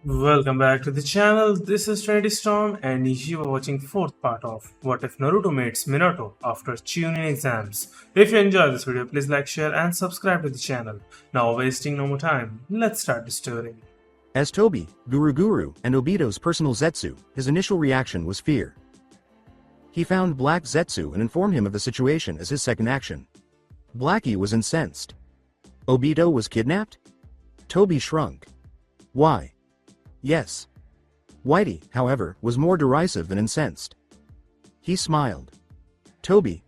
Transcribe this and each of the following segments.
Welcome back to the channel. This is Trinity Storm and you are watching fourth part of What If Naruto Meets Minato after Chuunin exams. If you enjoyed this video, please like, share and subscribe to the channel. Now wasting no more time, let's start the story. As Tobi, Guru and Obito's personal Zetsu, his initial reaction was fear. He found Black Zetsu and informed him of the situation as his second action. Blackie was incensed. Obito was kidnapped? Tobi shrunk. Why? Yes. Whitey, however, was more derisive than incensed. He smiled. Tobi.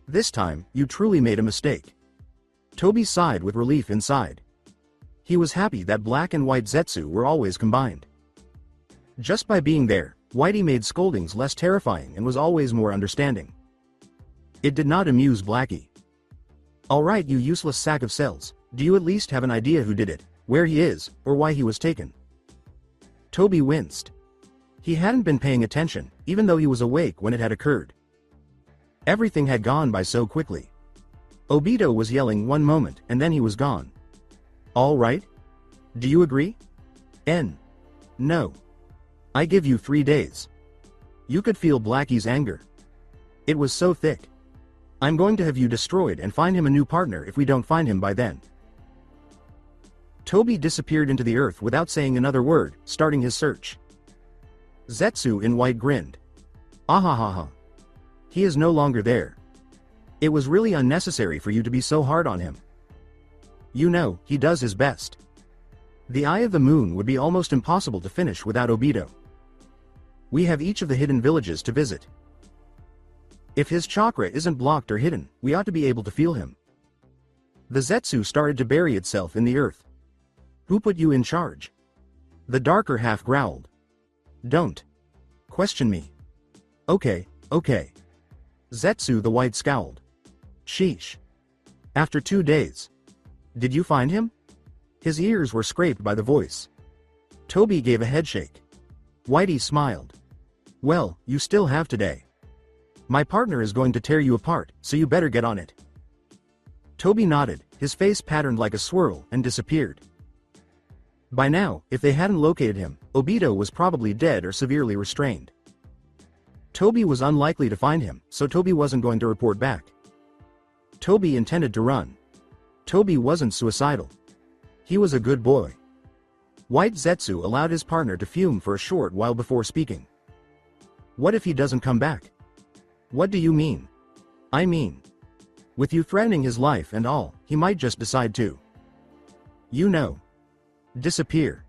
This time, you truly made a mistake. Tobi sighed with relief inside. He was happy that black and white Zetsu were always combined. Just by being there, Whitey made scoldings less terrifying and was always more understanding. It did not amuse Blackie. Alright, you useless sack of cells, do you at least have an idea who did it, where he is, or why he was taken? Tobi winced. He hadn't been paying attention, even though he was awake when it had occurred. Everything had gone by so quickly. Obito was yelling one moment and then he was gone. All right? Do you agree? No. I give you 3 days. You could feel Blackie's anger. It was so thick. I'm going to have you destroyed and find him a new partner if we don't find him by then. Tobi disappeared into the earth without saying another word, starting his search. Zetsu in white grinned. Ahahaha. He is no longer there. It was really unnecessary for you to be so hard on him. You know, he does his best. The Eye of the Moon would be almost impossible to finish without Obito. We have each of the hidden villages to visit. If his chakra isn't blocked or hidden, we ought to be able to feel him. The Zetsu started to bury itself in the earth. Who put you in charge? The darker half growled. Don't question me. Okay. Zetsu the white scowled. Sheesh. After 2 days. Did you find him? His ears were scraped by the voice. Tobi gave a headshake. Whitey smiled. Well, you still have today. My partner is going to tear you apart, so you better get on it. Tobi nodded, his face patterned like a swirl, and disappeared. By now, if they hadn't located him, Obito was probably dead or severely restrained. Tobi was unlikely to find him, so Tobi wasn't going to report back. Tobi intended to run. Tobi wasn't suicidal. He was a good boy. White Zetsu allowed his partner to fume for a short while before speaking. What if he doesn't come back? What do you mean? I mean, with you threatening his life and all, he might just decide to. Disappear.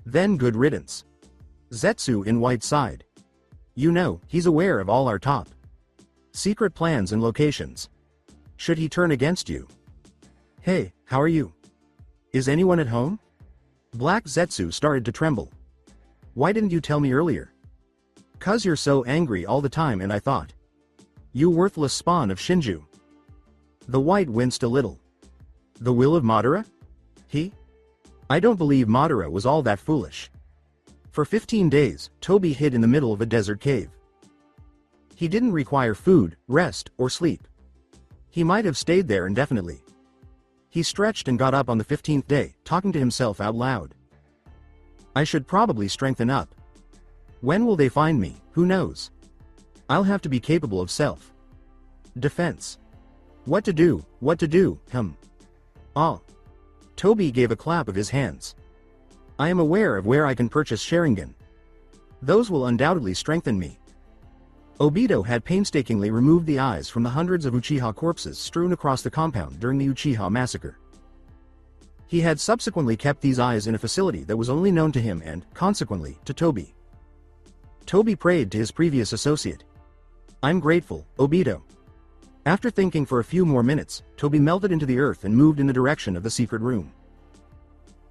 Then good riddance. Zetsu in white sighed. He's aware of all our top secret plans and locations. Should he turn against you? Hey, how are you? Is anyone at home? Black Zetsu started to tremble. Why didn't you tell me earlier? 'Cause you're so angry all the time and I thought. You worthless spawn of Shinju. The white winced a little. The will of Madara? I don't believe Madara was all that foolish. For 15 days, Tobi hid in the middle of a desert cave. He didn't require food, rest, or sleep. He might have stayed there indefinitely. He stretched and got up on the 15th day, talking to himself out loud. I should probably strengthen up. When will they find me, who knows? I'll have to be capable of self-defense. What to do? Tobi gave a clap of his hands. I am aware of where I can purchase Sharingan. Those will undoubtedly strengthen me. Obito had painstakingly removed the eyes from the hundreds of Uchiha corpses strewn across the compound during the Uchiha massacre. He had subsequently kept these eyes in a facility that was only known to him and, consequently, to Tobi. Tobi prayed to his previous associate. I'm grateful, Obito. After thinking for a few more minutes, Tobi melted into the earth and moved in the direction of the secret room.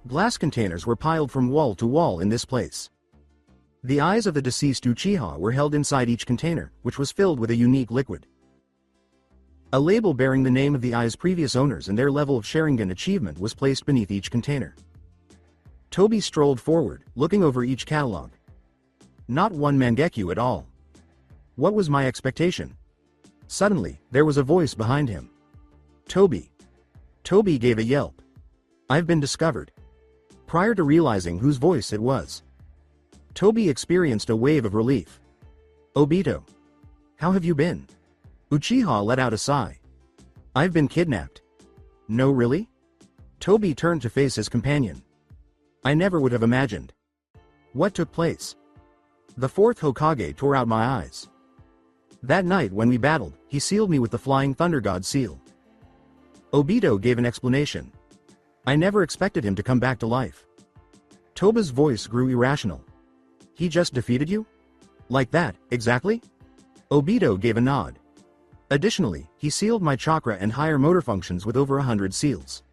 Glass containers were piled from wall to wall in this place. The eyes of the deceased Uchiha were held inside each container, which was filled with a unique liquid. A label bearing the name of the eye's previous owners and their level of Sharingan achievement was placed beneath each container. Tobi strolled forward, looking over each catalog. Not one Mangekyo at all. What was my expectation? Suddenly, there was a voice behind him. Tobi. Tobi gave a yelp. I've been discovered. Prior to realizing whose voice it was, Tobi experienced a wave of relief. Obito. How have you been? Uchiha let out a sigh. I've been kidnapped. No really? Tobi turned to face his companion. I never would have imagined. What took place? The fourth Hokage tore out my eyes. That night when we battled, he sealed me with the Flying Thunder God seal. Obito gave an explanation. I never expected him to come back to life. Toba's voice grew irrational. He just defeated you? Like that, exactly? Obito gave a nod. Additionally, he sealed my chakra and higher motor functions with over 100 seals.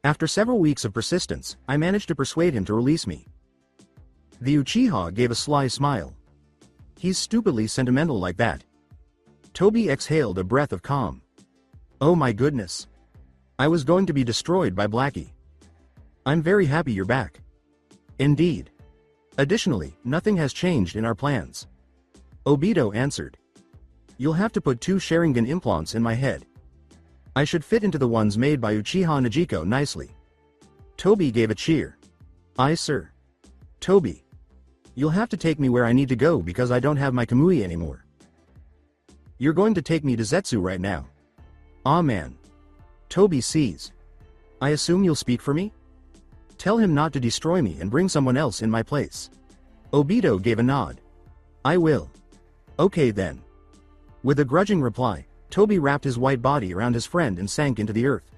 After several weeks of persistence, I managed to persuade him to release me. The Uchiha gave a sly smile. He's stupidly sentimental like that. Tobi exhaled a breath of calm. Oh my goodness. I was going to be destroyed by Blackie. I'm very happy you're back. Indeed. Additionally, nothing has changed in our plans. Obito answered. You'll have to put 2 Sharingan implants in my head. I should fit into the ones made by Uchiha Najiko nicely. Tobi gave a cheer. Aye sir. Tobi. You'll have to take me where I need to go because I don't have my Kamui anymore. You're going to take me to Zetsu right now. Ah man. Tobi sees. I assume you'll speak for me? Tell him not to destroy me and bring someone else in my place. Obito gave a nod. I will. Okay then. With a grudging reply, Tobi wrapped his white body around his friend and sank into the earth.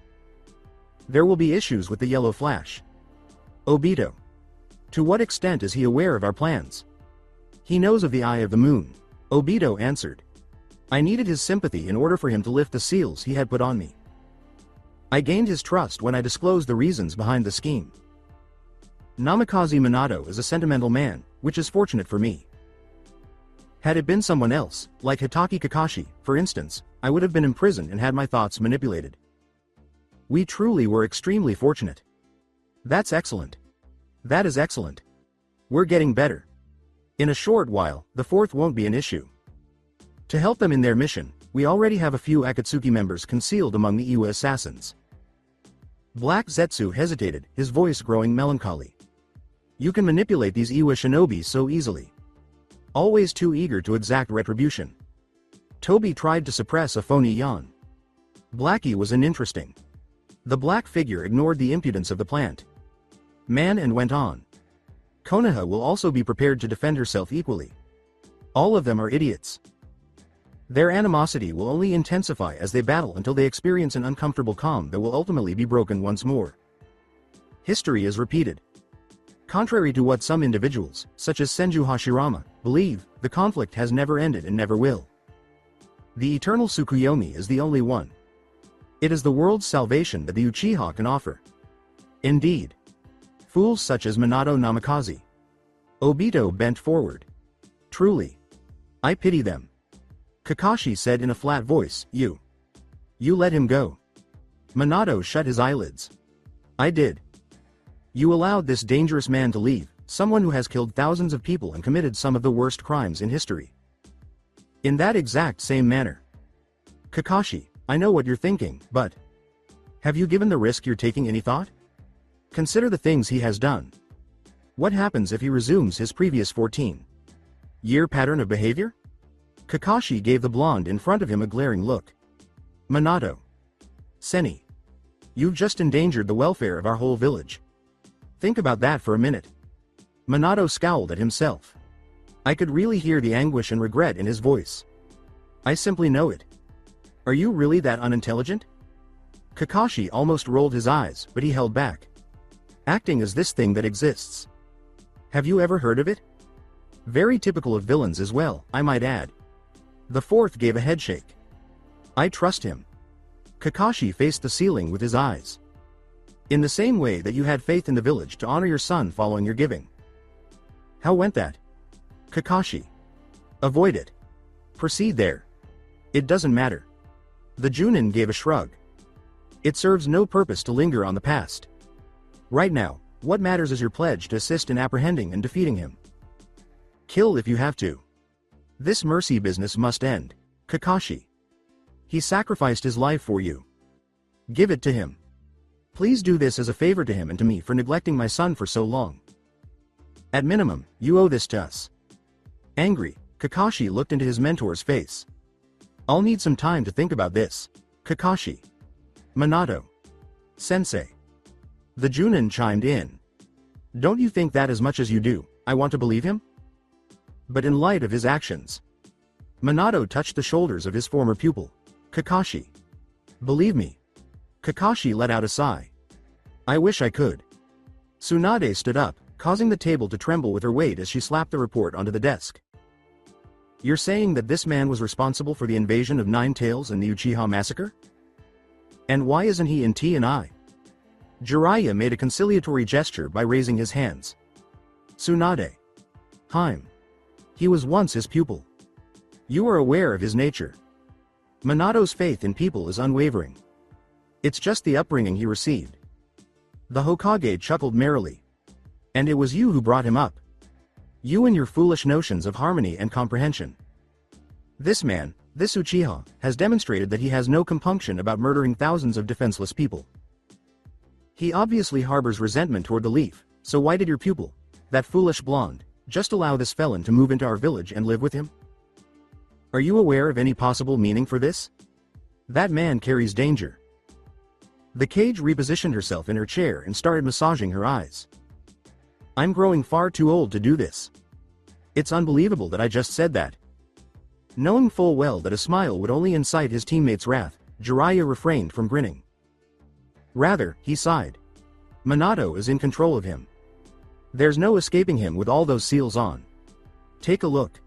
There will be issues with the yellow flash. Obito. To what extent is he aware of our plans? He knows of the Eye of the Moon. Obito answered. I needed his sympathy in order for him to lift the seals he had put on me. I gained his trust when I disclosed the reasons behind the scheme. Namikaze Minato is a sentimental man, which is fortunate for me. Had it been someone else, like Hitaki Kakashi, for instance, I would have been imprisoned and had my thoughts manipulated. We truly were extremely fortunate. That's excellent. That is excellent. We're getting better. In a short while, the fourth won't be an issue. To help them in their mission, we already have a few Akatsuki members concealed among the Iwa assassins. Black Zetsu hesitated, his voice growing melancholy. You can manipulate these Iwa shinobi so easily. Always too eager to exact retribution. Tobi tried to suppress a phony yawn. Blackie was uninteresting. The black figure ignored the impudence of the plant man and went on. Konoha will also be prepared to defend herself equally. All of them are idiots. Their animosity will only intensify as they battle until they experience an uncomfortable calm that will ultimately be broken once more. History is repeated. Contrary to what some individuals, such as Senju Hashirama, believe, the conflict has never ended and never will. The eternal Tsukuyomi is the only one. It is the world's salvation that the Uchiha can offer. Indeed. Fools such as Minato Namikaze. Obito bent forward. Truly. I pity them. Kakashi said in a flat voice, You let him go. Minato shut his eyelids. I did. You allowed this dangerous man to leave, someone who has killed thousands of people and committed some of the worst crimes in history. In that exact same manner. Kakashi, I know what you're thinking, but have you given the risk you're taking any thought? Consider the things he has done. What happens if he resumes his previous 14-year pattern of behavior? Kakashi gave the blonde in front of him a glaring look. Minato. Seni. You've just endangered the welfare of our whole village. Think about that for a minute. Minato scowled at himself. I could really hear the anguish and regret in his voice. I simply know it. Are you really that unintelligent? Kakashi almost rolled his eyes, but he held back. Acting is this thing that exists. Have you ever heard of it? Very typical of villains as well, I might add. The fourth gave a headshake. I trust him. Kakashi faced the ceiling with his eyes. In the same way that you had faith in the village to honor your son following your giving. How went that? Kakashi. Avoid it. Proceed there. It doesn't matter. The Chuunin gave a shrug. It serves no purpose to linger on the past. Right now, what matters is your pledge to assist in apprehending and defeating him. Kill if you have to. This mercy business must end, Kakashi. He sacrificed his life for you. Give it to him. Please do this as a favor to him and to me for neglecting my son for so long. At minimum, you owe this to us. Angry, Kakashi looked into his mentor's face. I'll need some time to think about this. Kakashi. Minato. Sensei. The Chuunin chimed in. Don't you think that as much as you do, I want to believe him? But in light of his actions. Minato touched the shoulders of his former pupil. Kakashi. Believe me. Kakashi let out a sigh. I wish I could. Tsunade stood up, causing the table to tremble with her weight as she slapped the report onto the desk. You're saying that this man was responsible for the invasion of Nine Tails and the Uchiha massacre? And why isn't he in T&I? Jiraiya made a conciliatory gesture by raising his hands. Tsunade. Heim. He was once his pupil. You are aware of his nature. Minato's faith in people is unwavering. It's just the upbringing he received. The Hokage chuckled merrily. And it was you who brought him up. You and your foolish notions of harmony and comprehension. This man, this Uchiha, has demonstrated that he has no compunction about murdering thousands of defenseless people. He obviously harbors resentment toward the Leaf, so why did your pupil, that foolish blonde, just allow this felon to move into our village and live with him? Are you aware of any possible meaning for this? That man carries danger. The cage repositioned herself in her chair and started massaging her eyes. I'm growing far too old to do this. It's unbelievable that I just said that. Knowing full well that a smile would only incite his teammates' wrath, Jiraiya refrained from grinning. Rather, he sighed. Minato is in control of him. There's no escaping him with all those seals on. Take a look.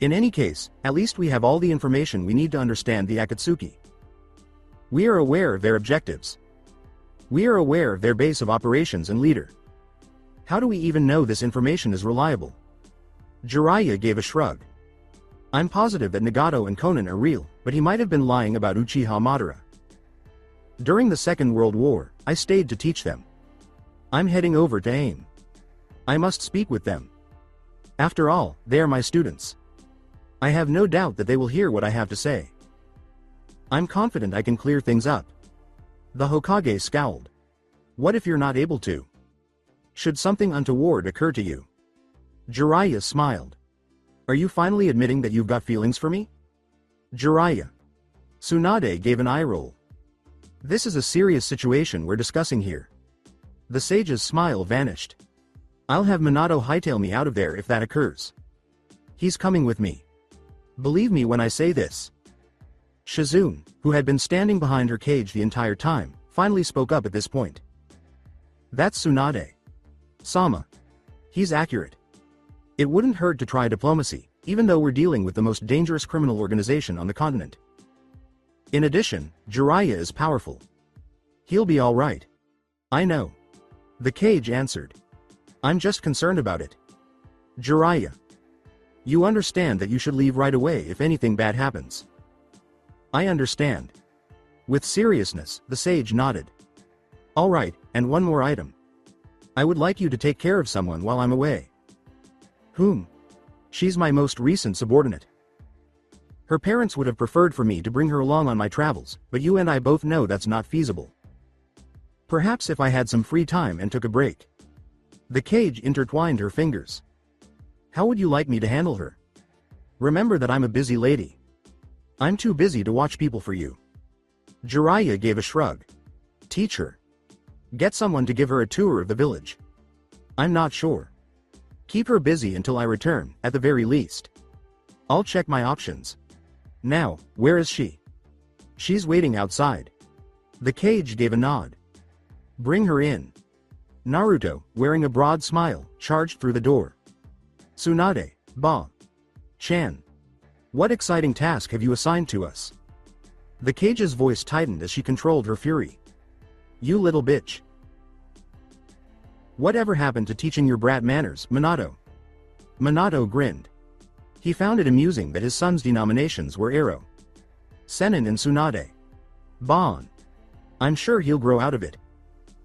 In any case, at least we have all the information we need to understand the Akatsuki. We are aware of their objectives. We are aware of their base of operations and leader. How do we even know this information is reliable? Jiraiya gave a shrug. I'm positive that Nagato and Konan are real, but he might have been lying about Uchiha Madara. During the Second World War, I stayed to teach them. I'm heading over to AIM. I must speak with them. After all, they are my students. I have no doubt that they will hear what I have to say. I'm confident I can clear things up. The Hokage scowled. What if you're not able to? Should something untoward occur to you? Jiraiya smiled. Are you finally admitting that you've got feelings for me? Jiraiya. Tsunade gave an eye roll. This is a serious situation we're discussing here. The sage's smile vanished. I'll have Minato hightail me out of there if that occurs. He's coming with me. Believe me when I say this. Shizune, who had been standing behind her cage the entire time, finally spoke up at this point. That's Tsunade. Sama. He's accurate. It wouldn't hurt to try diplomacy, even though we're dealing with the most dangerous criminal organization on the continent. In addition, Jiraiya is powerful. He'll be all right. I know. The cage answered. I'm just concerned about it. Jiraiya. You understand that you should leave right away if anything bad happens. I understand. With seriousness, the sage nodded. All right, and one more item. I would like you to take care of someone while I'm away. Whom? She's my most recent subordinate. Her parents would have preferred for me to bring her along on my travels, but you and I both know that's not feasible. Perhaps if I had some free time and took a break. The cage intertwined her fingers. How would you like me to handle her? Remember that I'm a busy lady. I'm too busy to watch people for you. Jiraiya gave a shrug. Teach her. Get someone to give her a tour of the village. I'm not sure. Keep her busy until I return, at the very least. I'll check my options. Now, where is she? She's waiting outside. The cage gave a nod. Bring her in. Naruto, wearing a broad smile, charged through the door. Tsunade, Chan. What exciting task have you assigned to us? The cage's voice tightened as she controlled her fury. You little bitch. Whatever happened to teaching your brat manners, Minato? Minato grinned. He found it amusing that his son's denominations were Arrow, Senin and Tsunade. Bon. I'm sure he'll grow out of it.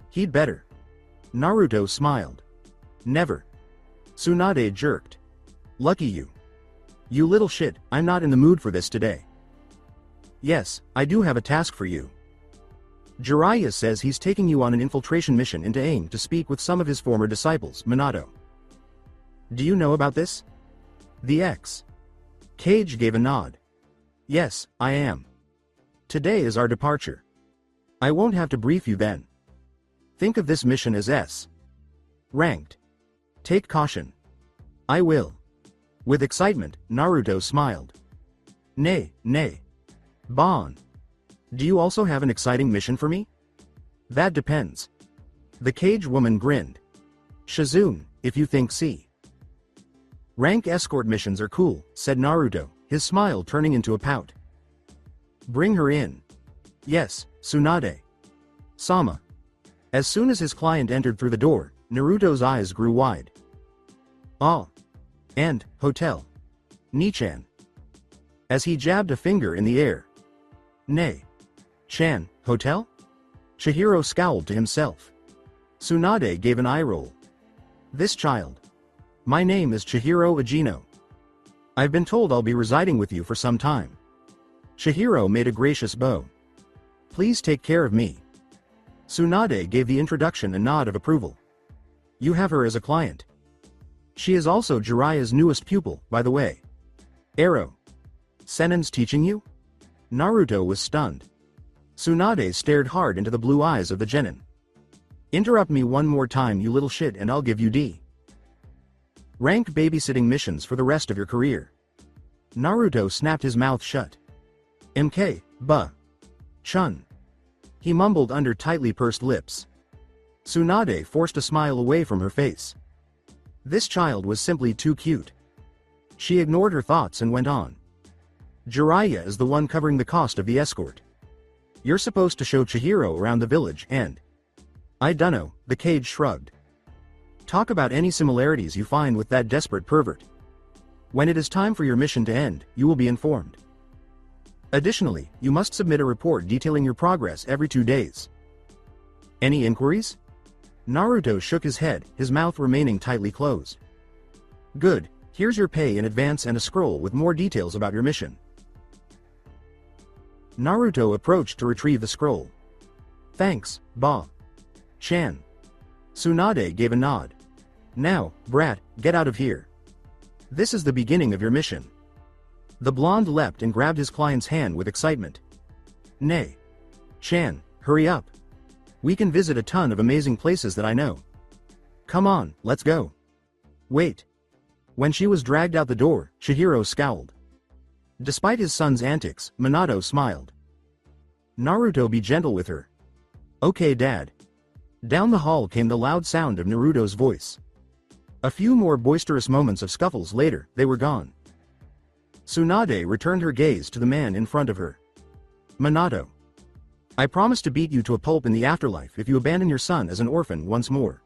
He'd better. Naruto smiled. Never. Tsunade jerked. Lucky you. You little shit, I'm not in the mood for this today. Yes, I do have a task for you. Jiraiya says he's taking you on an infiltration mission into AIM to speak with some of his former disciples, Minato. Do you know about this? The ex-Cage gave a nod. Yes, I am. Today is our departure. I won't have to brief you then. Think of this mission as S-ranked. Take caution. I will. With excitement, Naruto smiled. Nay. Bon. Do you also have an exciting mission for me? That depends. The cage woman grinned. Shizune, if you think C. Rank escort missions are cool, said Naruto, his smile turning into a pout. Bring her in. Yes, Tsunade. Sama. As soon as his client entered through the door, Naruto's eyes grew wide. Ah. And, hotel. Nichan. As he jabbed a finger in the air. Nay. Chan, hotel? Chihiro scowled to himself. Tsunade gave an eye roll. This child. My name is Chihiro Agino. I've been told I'll be residing with you for some time. Chihiro made a gracious bow. Please take care of me. Tsunade gave the introduction a nod of approval. You have her as a client. She is also Jiraiya's newest pupil, by the way. Arrow. Sennin's teaching you? Naruto was stunned. Tsunade stared hard into the blue eyes of the genin. Interrupt me one more time, you little shit, and I'll give you D. Rank babysitting missions for the rest of your career. Naruto snapped his mouth shut. MK, buh. Chun. He mumbled under tightly pursed lips. Tsunade forced a smile away from her face. This child was simply too cute. She ignored her thoughts and went on. Jiraiya is the one covering the cost of the escort. You're supposed to show Chihiro around the village and... I dunno, the cage shrugged. Talk about any similarities you find with that desperate pervert. When it is time for your mission to end, you will be informed. Additionally, you must submit a report detailing your progress every 2 days. Any inquiries? Naruto shook his head, his mouth remaining tightly closed. Good, here's your pay in advance and a scroll with more details about your mission. Naruto approached to retrieve the scroll. Thanks, Ba. Chan. Tsunade gave a nod. Now, brat, get out of here. This is the beginning of your mission. The blonde leapt and grabbed his client's hand with excitement. Nay. Chan, hurry up. We can visit a ton of amazing places that I know. Come on, let's go. Wait. When she was dragged out the door, Chihiro scowled. Despite his son's antics, Minato smiled. Naruto, be gentle with her. Okay, Dad. Down the hall came the loud sound of Naruto's voice. A few more boisterous moments of scuffles later, they were gone. Tsunade returned her gaze to the man in front of her. Minato. I promise to beat you to a pulp in the afterlife if you abandon your son as an orphan once more.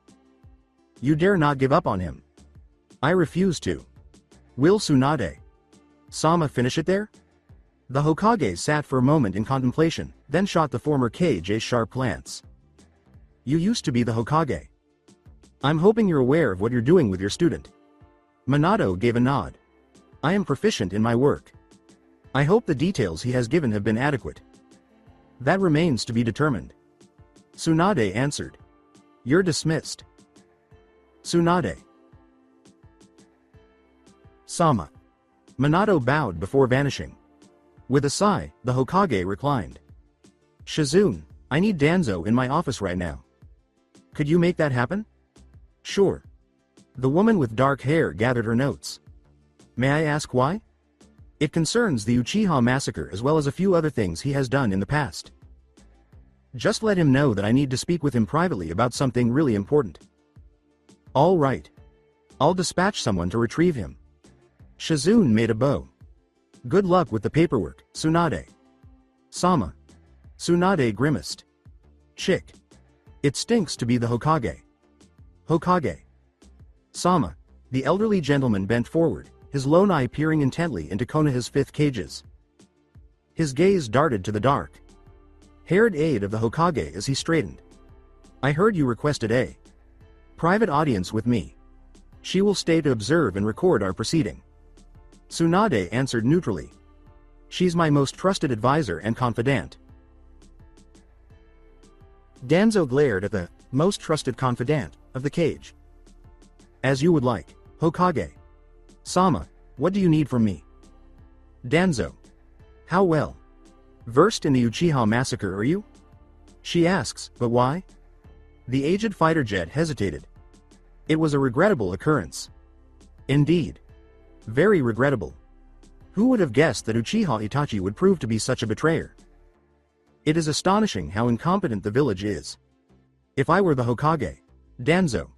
You dare not give up on him. I refuse to. Will Tsunade Sama finish it there? The Hokage sat for a moment in contemplation, then shot the former Cage a sharp glance. You used to be the Hokage. I'm hoping you're aware of what you're doing with your student. Minato gave a nod. I am proficient in my work. I hope the details he has given have been adequate. That remains to be determined. Tsunade answered. You're dismissed. Tsunade. Sama. Minato bowed before vanishing. With a sigh, the Hokage reclined. Shizune, I need Danzo in my office right now. Could you make that happen? Sure. The woman with dark hair gathered her notes. May I ask why? It concerns the Uchiha massacre as well as a few other things he has done in the past. Just let him know that I need to speak with him privately about something really important. All right. I'll dispatch someone to retrieve him. Shizune made a bow. Good luck with the paperwork, Tsunade. Sama. Tsunade grimaced. Chick. It stinks to be the Hokage. Hokage. Sama. The elderly gentleman bent forward, his lone eye peering intently into Konoha's 5th cages. His gaze darted to the dark haired aide of the Hokage as he straightened. I heard you requested a private audience with me. She will stay to observe and record our proceeding. Tsunade answered neutrally. She's my most trusted advisor and confidant. Danzo glared at the most trusted confidant of the cage. As you would like, Hokage. Sama, what do you need from me? Danzo. How well versed in the Uchiha massacre are you? She asks, but why? The aged fighter jet hesitated. It was a regrettable occurrence. Indeed. Very regrettable. Who would have guessed that Uchiha Itachi would prove to be such a betrayer? It is astonishing how incompetent the village is. If I were the Hokage, Danzo.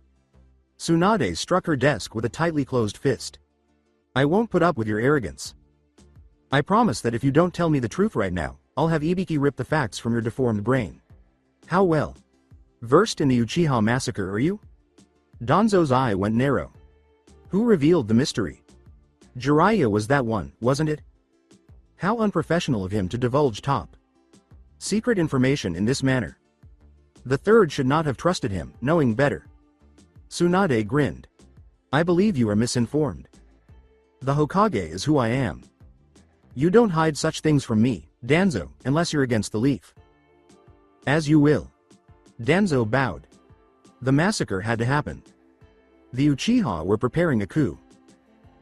Tsunade struck her desk with a tightly closed fist. I won't put up with your arrogance. I promise that if you don't tell me the truth right now, I'll have Ibiki rip the facts from your deformed brain. How well versed in the Uchiha massacre are you? Danzo's eye went narrow. Who revealed the mystery? Jiraiya was that one, wasn't it? How unprofessional of him to divulge top secret information in this manner. The third should not have trusted him, knowing better. Tsunade grinned. I believe you are misinformed. The Hokage is who I am. You don't hide such things from me, Danzo, unless you're against the leaf. As you will. Danzo bowed. The massacre had to happen. The Uchiha were preparing a coup.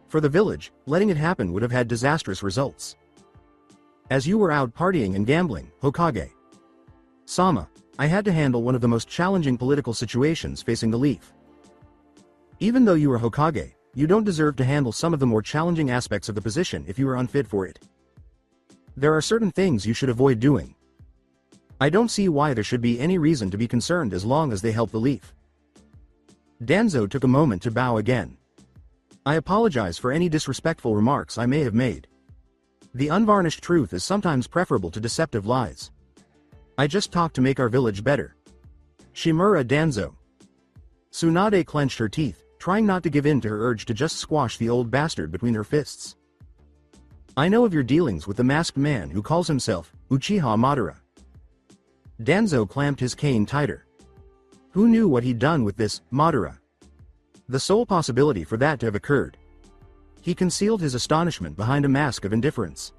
For the village, letting it happen would have had disastrous results. As you were out partying and gambling, Hokage. Sama, I had to handle one of the most challenging political situations facing the leaf. Even though you are Hokage, you don't deserve to handle some of the more challenging aspects of the position if you are unfit for it. There are certain things you should avoid doing. I don't see why there should be any reason to be concerned as long as they help the leaf. Danzo took a moment to bow again. I apologize for any disrespectful remarks I may have made. The unvarnished truth is sometimes preferable to deceptive lies. I just talked to make our village better. Shimura Danzo. Tsunade clenched her teeth, trying not to give in to her urge to just squash the old bastard between her fists. I know of your dealings with the masked man who calls himself Uchiha Madara. Danzo clamped his cane tighter. Who knew what he'd done with this Madara? The sole possibility for that to have occurred. He concealed his astonishment behind a mask of indifference.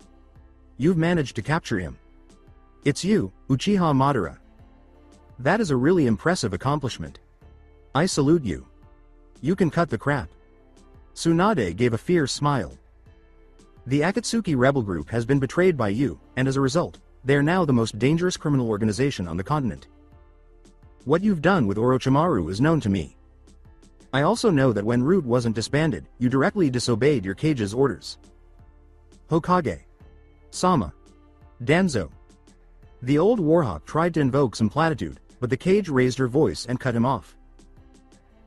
You've managed to capture him. It's you, Uchiha Madara. That is a really impressive accomplishment. I salute you. You can cut the crap. Tsunade gave a fierce smile. The Akatsuki rebel group has been betrayed by you, and as a result, they are now the most dangerous criminal organization on the continent. What you've done with Orochimaru is known to me. I also know that when Root wasn't disbanded, you directly disobeyed your cage's orders. Hokage. Sama. Danzo. The old warhawk tried to invoke some platitude, but the cage raised her voice and cut him off.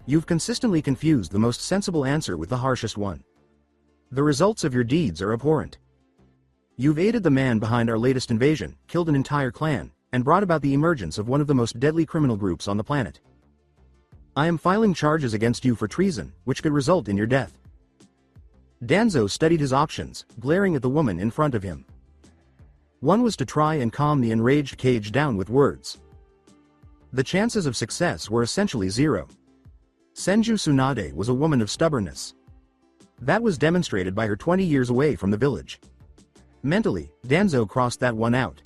You've consistently confused the most sensible answer with the harshest one. The results of your deeds are abhorrent. You've aided the man behind our latest invasion, killed an entire clan, and brought about the emergence of one of the most deadly criminal groups on the planet. I am filing charges against you for treason, which could result in your death. Danzo studied his options, glaring at the woman in front of him. One was to try and calm the enraged cage down with words. The chances of success were essentially zero. Senju Tsunade was a woman of stubbornness. That was demonstrated by her 20 years away from the village. Mentally, Danzo crossed that one out.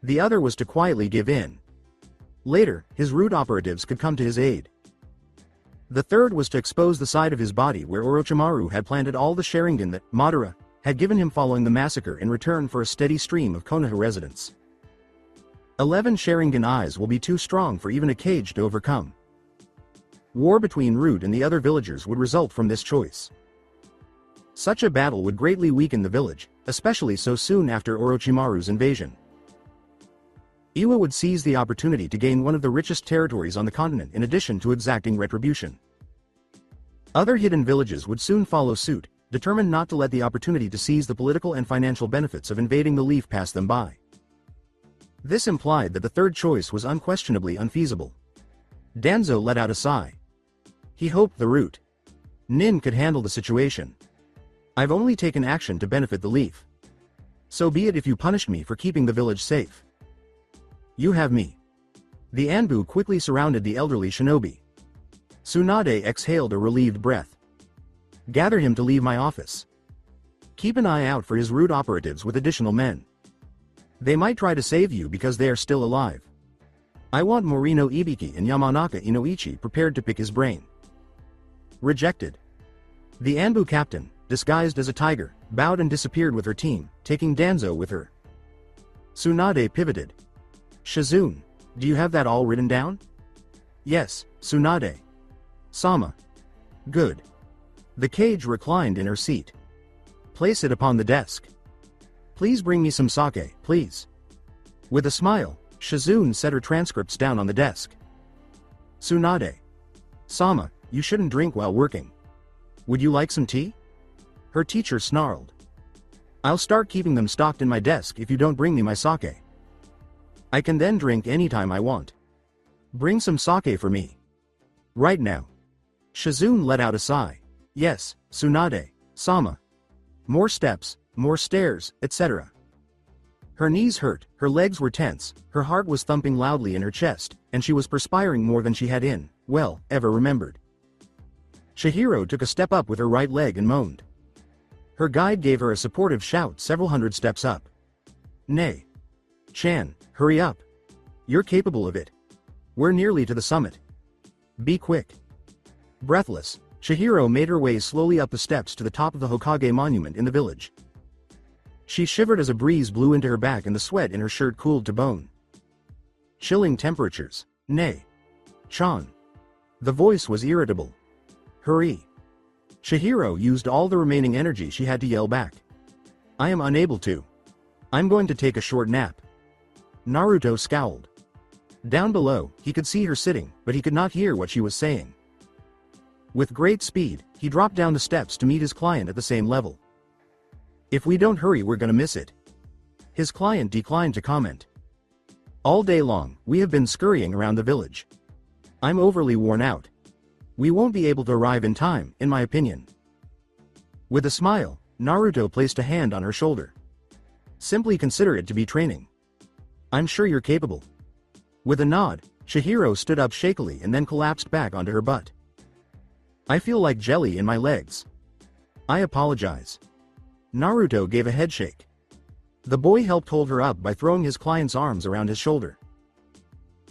The other was to quietly give in. Later, his root operatives could come to his aid. The third was to expose the side of his body where Orochimaru had planted all the Sharingan that Madara had given him following the massacre in return for a steady stream of Konoha residents. 11 Sharingan eyes will be too strong for even a cage to overcome. War between Root and the other villagers would result from this choice. Such a battle would greatly weaken the village, especially so soon after Orochimaru's invasion. Iwa would seize the opportunity to gain one of the richest territories on the continent in addition to exacting retribution. Other hidden villages would soon follow suit, determined not to let the opportunity to seize the political and financial benefits of invading the leaf pass them by. This implied that the third choice was unquestionably unfeasible. Danzo let out a sigh. He hoped the Root Nin could handle the situation. I've only taken action to benefit the leaf. So be it if you punished me for keeping the village safe. You have me. The Anbu quickly surrounded the elderly shinobi. Tsunade exhaled a relieved breath. Gather him to leave my office. Keep an eye out for his Root operatives with additional men. They might try to save you because they are still alive. I want Morino Ibiki and Yamanaka Inoichi prepared to pick his brain. Rejected. The Anbu captain, disguised as a tiger, bowed and disappeared with her team, taking Danzo with her. Tsunade pivoted. Shizune, do you have that all written down? Yes, Tsunade. Sama. Good. The cage reclined in her seat. Place it upon the desk. Please bring me some sake, please. With a smile, Shizune set her transcripts down on the desk. Tsunade. Sama, you shouldn't drink while working. Would you like some tea? Her teacher snarled. I'll start keeping them stocked in my desk if you don't bring me my sake. I can then drink anytime I want. Bring some sake for me. Right now. Shizune let out a sigh. Yes, Tsunade, Sama. More steps, more stairs, etc. Her knees hurt, her legs were tense, her heart was thumping loudly in her chest, and she was perspiring more than she had ever remembered. Chihiro took a step up with her right leg and moaned. Her guide gave her a supportive shout several hundred steps up. Nay. Chan, hurry up. You're capable of it. We're nearly to the summit. Be quick. Breathless, Chihiro made her way slowly up the steps to the top of the Hokage monument in the village. She shivered as a breeze blew into her back and the sweat in her shirt cooled to bone. Chilling temperatures. Nay. Chan. The voice was irritable. Hurry. Chihiro used all the remaining energy she had to yell back. I am unable to. I'm going to take a short nap. Naruto scowled. Down below, he could see her sitting, but he could not hear what she was saying. With great speed, he dropped down the steps to meet his client at the same level. If we don't hurry, we're gonna miss it. His client declined to comment. All day long, we have been scurrying around the village. I'm overly worn out. We won't be able to arrive in time, in my opinion. With a smile, Naruto placed a hand on her shoulder. Simply consider it to be training. I'm sure you're capable. With a nod, Chihiro stood up shakily and then collapsed back onto her butt. I feel like jelly in my legs. I apologize. Naruto gave a headshake. The boy helped hold her up by throwing his client's arms around his shoulder.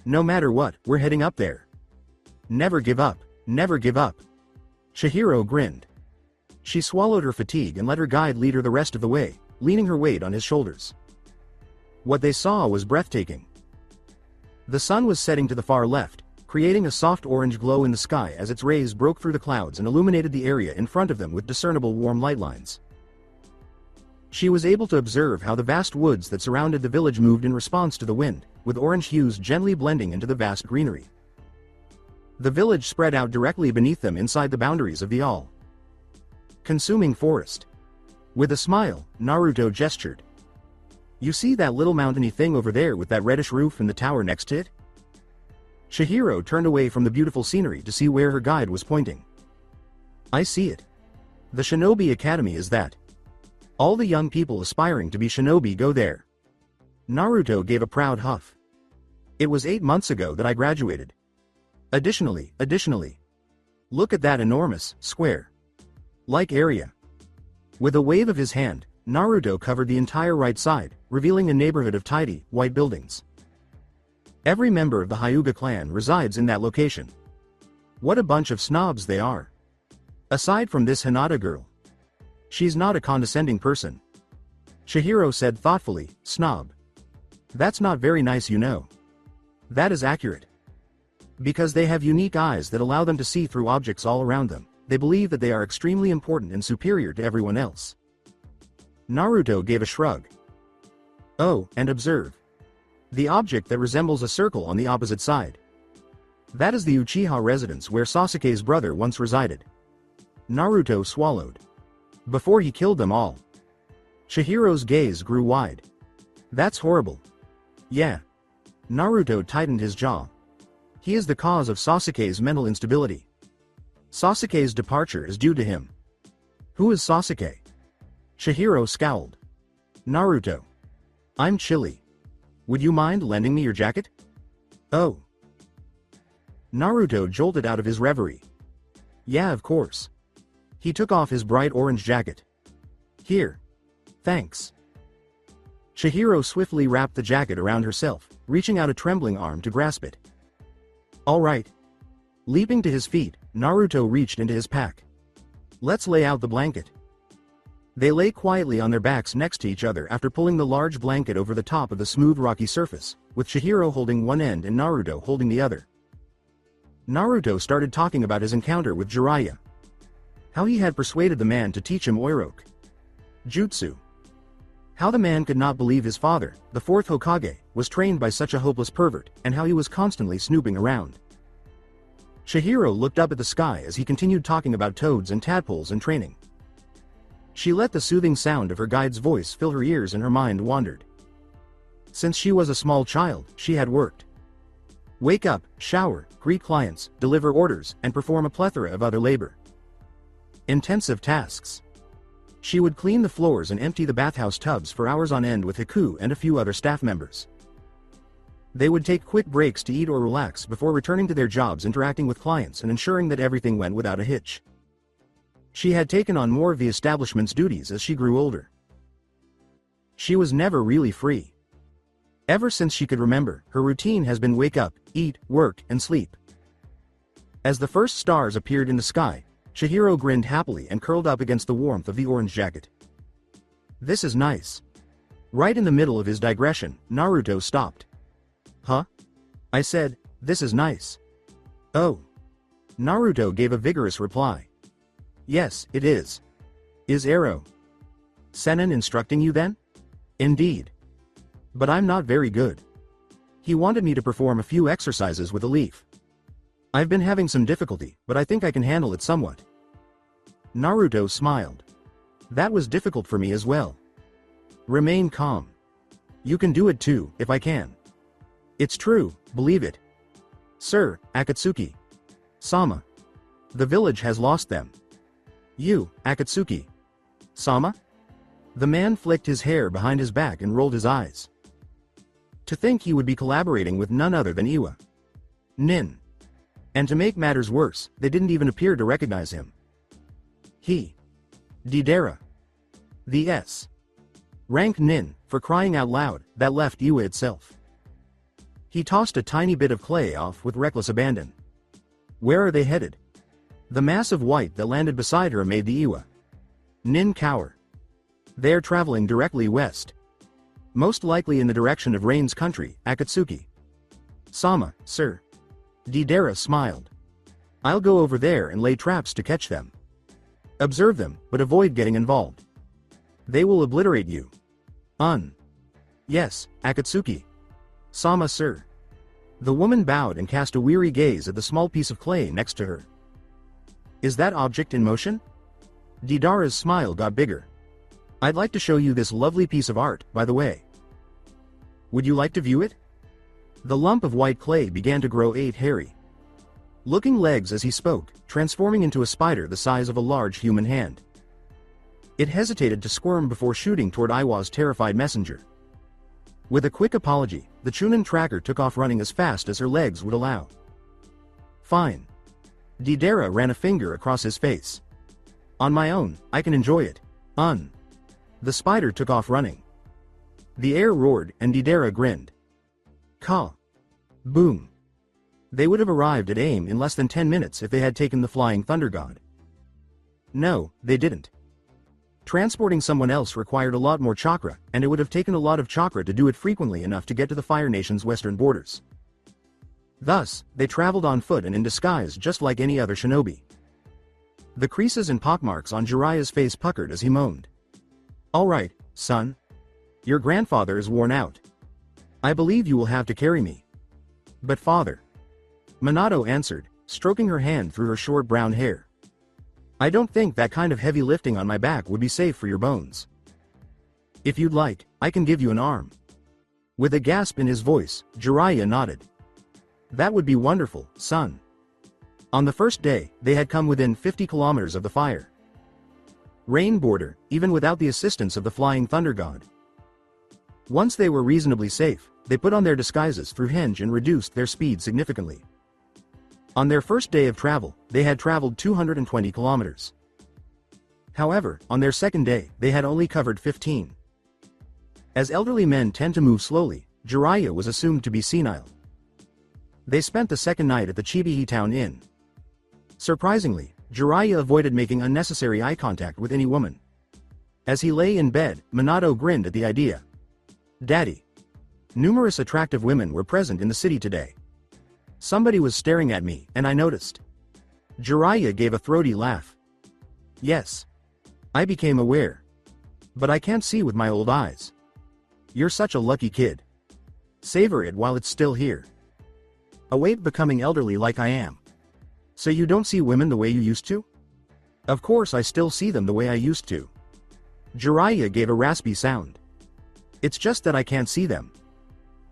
No matter what, we're heading up there. Never give up, never give up. Chihiro grinned. She swallowed her fatigue and let her guide lead her the rest of the way, leaning her weight on his shoulders. What they saw was breathtaking. The sun was setting to the far left, creating a soft orange glow in the sky as its rays broke through the clouds and illuminated the area in front of them with discernible warm light lines. She was able to observe how the vast woods that surrounded the village moved in response to the wind, with orange hues gently blending into the vast greenery. The village spread out directly beneath them inside the boundaries of the all-consuming forest. With a smile, Naruto gestured. You see that little mountainy thing over there with that reddish roof and the tower next to it? Chihiro turned away from the beautiful scenery to see where her guide was pointing. I see it. The Shinobi Academy is that. All the young people aspiring to be shinobi go there. Naruto gave a proud huff. It was 8 months ago that I graduated. Additionally, look at that enormous, square-like area. With a wave of his hand, Naruto covered the entire right side, revealing a neighborhood of tidy, white buildings. Every member of the Hyuga clan resides in that location. What a bunch of snobs they are. Aside from this Hinata girl. She's not a condescending person. Chihiro said thoughtfully, snob. That's not very nice, you know. That is accurate. Because they have unique eyes that allow them to see through objects all around them, they believe that they are extremely important and superior to everyone else. Naruto gave a shrug. Oh, and observe. The object that resembles a circle on the opposite side. That is the Uchiha residence where Sasuke's brother once resided. Naruto swallowed. Before he killed them all. Chihiro's gaze grew wide. That's horrible. Yeah. Naruto tightened his jaw. He is the cause of Sasuke's mental instability. Sasuke's departure is due to him. Who is Sasuke? Chihiro scowled. Naruto. I'm chilly. Would you mind lending me your jacket? Oh. Naruto jolted out of his reverie. Yeah, of course. He took off his bright orange jacket. Here. Thanks. Chihiro swiftly wrapped the jacket around herself, reaching out a trembling arm to grasp it. All right. Leaping to his feet, Naruto reached into his pack. Let's lay out the blanket. They lay quietly on their backs next to each other after pulling the large blanket over the top of the smooth rocky surface, with Chihiro holding one end and Naruto holding the other. Naruto started talking about his encounter with Jiraiya. How he had persuaded the man to teach him Oiroke Jutsu. How the man could not believe his father, the fourth Hokage, was trained by such a hopeless pervert, and how he was constantly snooping around. Chihiro looked up at the sky as he continued talking about toads and tadpoles and training. She let the soothing sound of her guide's voice fill her ears and her mind wandered. Since she was a small child, she had worked. Wake up, shower, greet clients, deliver orders, and perform a plethora of other labor. Intensive tasks. She would clean the floors and empty the bathhouse tubs for hours on end with Haku and a few other staff members. They would take quick breaks to eat or relax before returning to their jobs, interacting with clients and ensuring that everything went without a hitch. She had taken on more of the establishment's duties as she grew older. She was never really free. Ever since she could remember, her routine has been wake up, eat, work, and sleep. As the first stars appeared in the sky, Chihiro grinned happily and curled up against the warmth of the orange jacket. This is nice. Right in the middle of his digression, Naruto stopped. Huh? I said, this is nice. Oh. Naruto gave a vigorous reply. Yes, it is. Is Arrow Sennin instructing you then? Indeed. But I'm not very good. He wanted me to perform a few exercises with a leaf. I've been having some difficulty, but I think I can handle it somewhat. Naruto smiled. That was difficult for me as well. Remain calm. You can do it too, if I can. It's true, believe it. Sir, Akatsuki. Sama. The village has lost them. You, Akatsuki. Sama? The man flicked his hair behind his back and rolled his eyes. To think he would be collaborating with none other than Iwa. Nin. And to make matters worse, they didn't even appear to recognize him. He. Deidara. The S. Rank Nin, for crying out loud, that left Iwa itself. He tossed a tiny bit of clay off with reckless abandon. Where are they headed? The mass of white that landed beside her made the Iwa. Nin cower. They're traveling directly west. Most likely in the direction of Rain's country, Akatsuki. Sama, sir. Deidara smiled. I'll go over there and lay traps to catch them. Observe them, but avoid getting involved. They will obliterate you. Yes, Akatsuki. Sama, sir. The woman bowed and cast a weary gaze at the small piece of clay next to her. Is that object in motion? Deidara's smile got bigger. I'd like to show you this lovely piece of art, by the way. Would you like to view it? The lump of white clay began to grow hairy. Looking legs as he spoke, transforming into a spider the size of a large human hand. It hesitated to squirm before shooting toward Iwa's terrified messenger. With a quick apology, the Chuunin tracker took off running as fast as her legs would allow. Fine. Deidara ran a finger across his face. On my own, I can enjoy it. The spider took off running. The air roared and Deidara grinned. Ka. Boom. They would have arrived at aim in less than 10 minutes if they had taken the flying thunder god. No, they didn't. Transporting someone else required a lot more chakra, and it would have taken a lot of chakra to do it frequently enough to get to the Fire Nation's western borders. Thus, they traveled on foot and in disguise just like any other shinobi. The creases and pockmarks on Jiraiya's face puckered as he moaned. All right, son. Your grandfather is worn out. I believe you will have to carry me. But father. Minato answered, stroking her hand through her short brown hair. I don't think that kind of heavy lifting on my back would be safe for your bones. If you'd like, I can give you an arm. With a gasp in his voice, Jiraiya nodded. That would be wonderful, son. On the first day, they had come within 50 kilometers of the fire Rain border, even without the assistance of the flying thunder god. Once they were reasonably safe, they put on their disguises through henge and reduced their speed significantly. On their first day of travel, they had traveled 220 kilometers. However, on their second day, they had only covered 15. As elderly men tend to move slowly, Jiraiya was assumed to be senile. They spent the second night at the Chibihi Town Inn. Surprisingly, Jiraiya avoided making unnecessary eye contact with any woman. As he lay in bed, Minato grinned at the idea. "Daddy. Numerous attractive women were present in the city today. Somebody was staring at me, and I noticed." Jiraiya gave a throaty laugh. "Yes. I became aware. But I can't see with my old eyes. You're such a lucky kid. Savor it while it's still here. Await becoming elderly like I am. So you don't see women the way you used to?" "Of course I still see them the way I used to." Jiraiya gave a raspy sound. "It's just that I can't see them.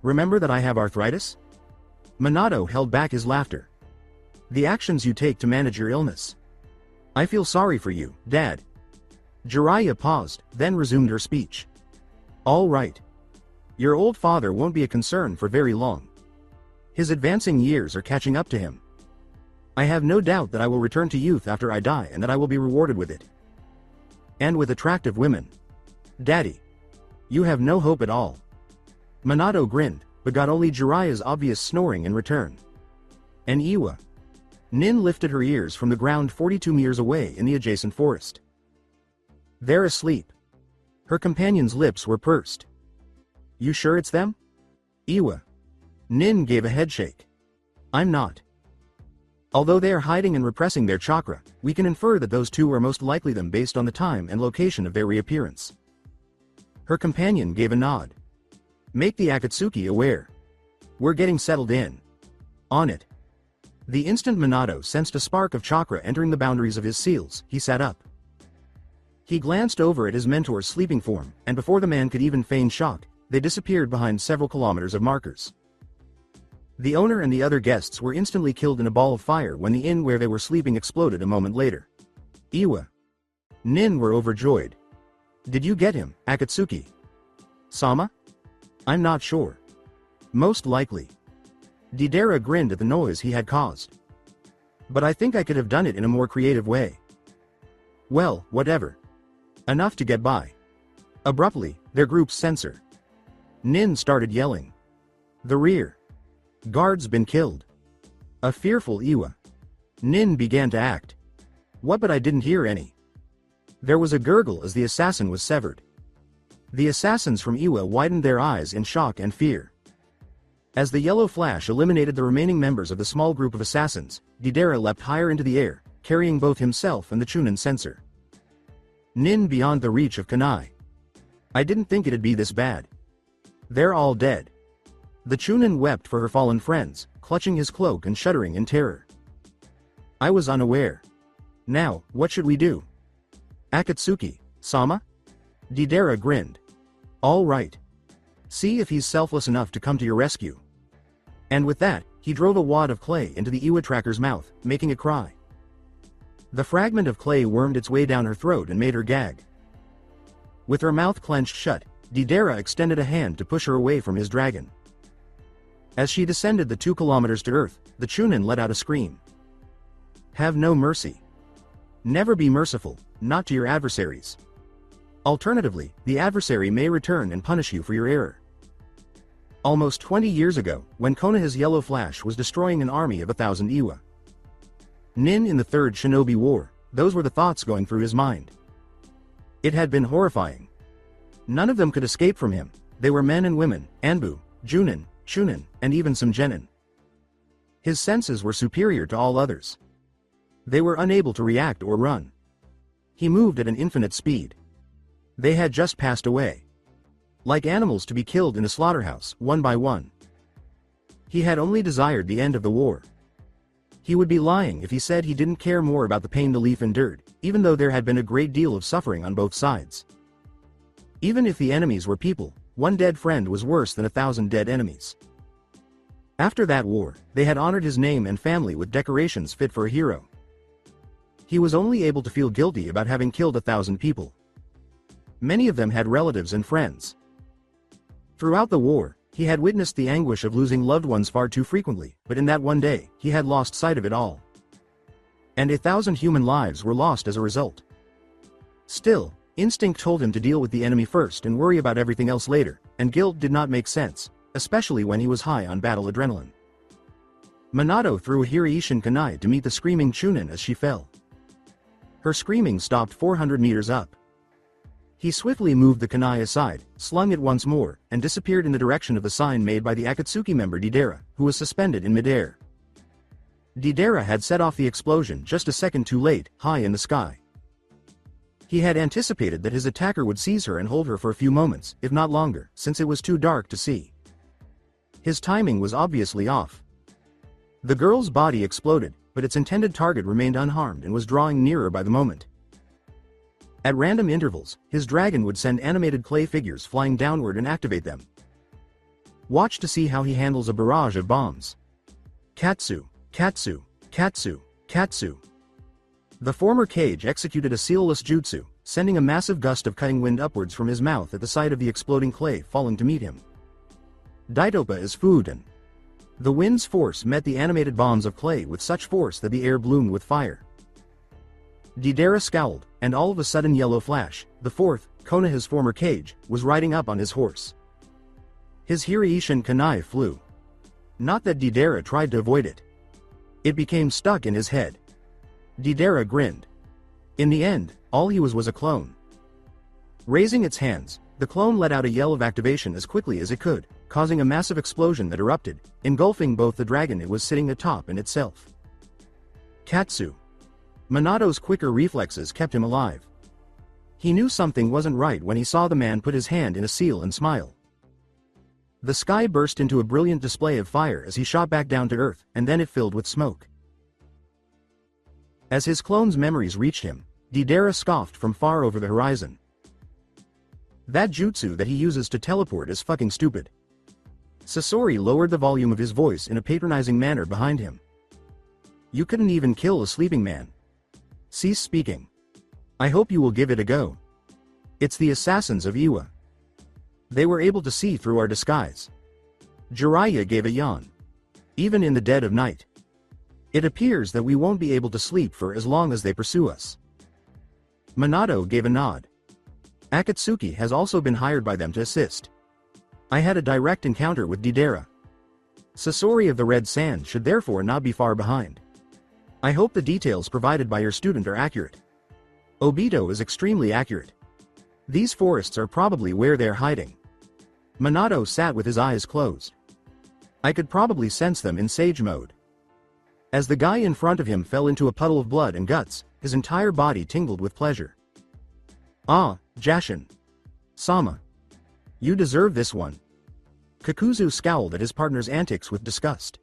Remember that I have arthritis?" Minato held back his laughter. "The actions you take to manage your illness. I feel sorry for you, Dad." Jiraiya paused, then resumed her speech. "All right. Your old father won't be a concern for very long. His advancing years are catching up to him. I have no doubt that I will return to youth after I die and that I will be rewarded with it. And with attractive women. Daddy. You have no hope at all." Minato grinned, but got only Jiraiya's obvious snoring in return. "And Iwa." Nin lifted her ears from the ground 42 meters away in the adjacent forest. "They're asleep." Her companion's lips were pursed. "You sure it's them?" "Iwa." Nin gave a headshake. "I'm not. Although they are hiding and repressing their chakra, we can infer that those two are most likely them based on the time and location of their reappearance." Her companion gave a nod. "Make the Akatsuki aware. We're getting settled in. On it." The instant Minato sensed a spark of chakra entering the boundaries of his seals, he sat up. He glanced over at his mentor's sleeping form, and before the man could even feign shock, they disappeared behind several kilometers of markers. The owner and the other guests were instantly killed in a ball of fire when the inn where they were sleeping exploded a moment later. Iwa. Nin were overjoyed. "Did you get him, Akatsuki?" "Sama? I'm not sure. Most likely." Deidara grinned at the noise he had caused. "But I think I could have done it in a more creative way." "Well, whatever. Enough to get by." Abruptly, their group's sensor. Nin started yelling. "The rear guard's been killed." A fearful Iwa. Nin began to act. "What, but I didn't hear any." There was a gurgle as the assassin was severed. The assassins from Iwa widened their eyes in shock and fear. As the yellow flash eliminated the remaining members of the small group of assassins, Deidara leapt higher into the air, carrying both himself and the Chuunin sensor. Nin beyond the reach of Kunai. "I didn't think it'd be this bad. They're all dead." The Chuunin wept for her fallen friends, clutching his cloak and shuddering in terror. "I was unaware. Now, what should we do?" "Akatsuki, Sama?" Deidara grinned. "All right. See if he's selfless enough to come to your rescue." And with that, he drove a wad of clay into the Iwa tracker's mouth, making it cry. The fragment of clay wormed its way down her throat and made her gag. With her mouth clenched shut, Deidara extended a hand to push her away from his dragon. As she descended the 2 kilometers to Earth, the Chuunin let out a scream. "Have no mercy. Never be merciful, not to your adversaries. Alternatively, the adversary may return and punish you for your error." Almost 20 years ago, when Konoha's yellow flash was destroying an army of 1,000 Iwa. Nin in the Third Shinobi War, those were the thoughts going through his mind. It had been horrifying. None of them could escape from him. They were men and women, Anbu, Junin, Chuunin, and even some genin. His senses were superior to all others. They were unable to react or run. He moved at an infinite speed. They had just passed away. Like animals to be killed in a slaughterhouse, one by one. He had only desired the end of the war. He would be lying if he said he didn't care more about the pain the Leaf endured, even though there had been a great deal of suffering on both sides. Even if the enemies were people, one dead friend was worse than 1,000 dead enemies. After that war, they had honored his name and family with decorations fit for a hero. He was only able to feel guilty about having killed 1,000 people. Many of them had relatives and friends. Throughout the war, he had witnessed the anguish of losing loved ones far too frequently, but in that one day, he had lost sight of it all. And 1,000 human lives were lost as a result. Still, instinct told him to deal with the enemy first and worry about everything else later, and guilt did not make sense, especially when he was high on battle adrenaline. Minato threw a Hiraishin kunai to meet the screaming Chuunin as she fell. Her screaming stopped 400 meters up. He swiftly moved the kunai aside, slung it once more, and disappeared in the direction of the sign made by the Akatsuki member Deidara, who was suspended in midair. Deidara had set off the explosion just a second too late, high in the sky. He had anticipated that his attacker would seize her and hold her for a few moments, if not longer, since it was too dark to see. His timing was obviously off. The girl's body exploded, but its intended target remained unharmed and was drawing nearer by the moment. At random intervals, his dragon would send animated clay figures flying downward and activate them. Watch to see how he handles a barrage of bombs. Katsu, Katsu, Katsu, Katsu. The former Kage executed a sealless jutsu, sending a massive gust of cutting wind upwards from his mouth at the sight of the exploding clay falling to meet him. Daitopa is food and the wind's force met the animated bombs of clay with such force that the air bloomed with fire. Deidara scowled, and all of a sudden Yellow Flash, the fourth, Konoha's former Kage, was riding up on his horse. His Hiraishin kunai flew. Not that Deidara tried to avoid it. It became stuck in his head. Deidara grinned. In the end, all he was a clone. Raising its hands, the clone let out a yell of activation as quickly as it could, causing a massive explosion that erupted, engulfing both the dragon it was sitting atop and itself. Katsu. Minato's quicker reflexes kept him alive. He knew something wasn't right when he saw the man put his hand in a seal and smile. The sky burst into a brilliant display of fire as he shot back down to earth, and then it filled with smoke. As his clone's memories reached him, Deidara scoffed from far over the horizon. That jutsu that he uses to teleport is fucking stupid. Sasori lowered the volume of his voice in a patronizing manner behind him. You couldn't even kill a sleeping man. Cease speaking. I hope you will give it a go. It's the assassins of Iwa. They were able to see through our disguise. Jiraiya gave a yawn. Even in the dead of night. It appears that we won't be able to sleep for as long as they pursue us. Minato gave a nod. Akatsuki has also been hired by them to assist. I had a direct encounter with Deidara. Sasori of the Red Sand should therefore not be far behind. I hope the details provided by your student are accurate. Obito is extremely accurate. These forests are probably where they're hiding. Minato sat with his eyes closed. I could probably sense them in sage mode. As the guy in front of him fell into a puddle of blood and guts, his entire body tingled with pleasure. Ah, Jashin. Sama. You deserve this one. Kakuzu scowled at his partner's antics with disgust.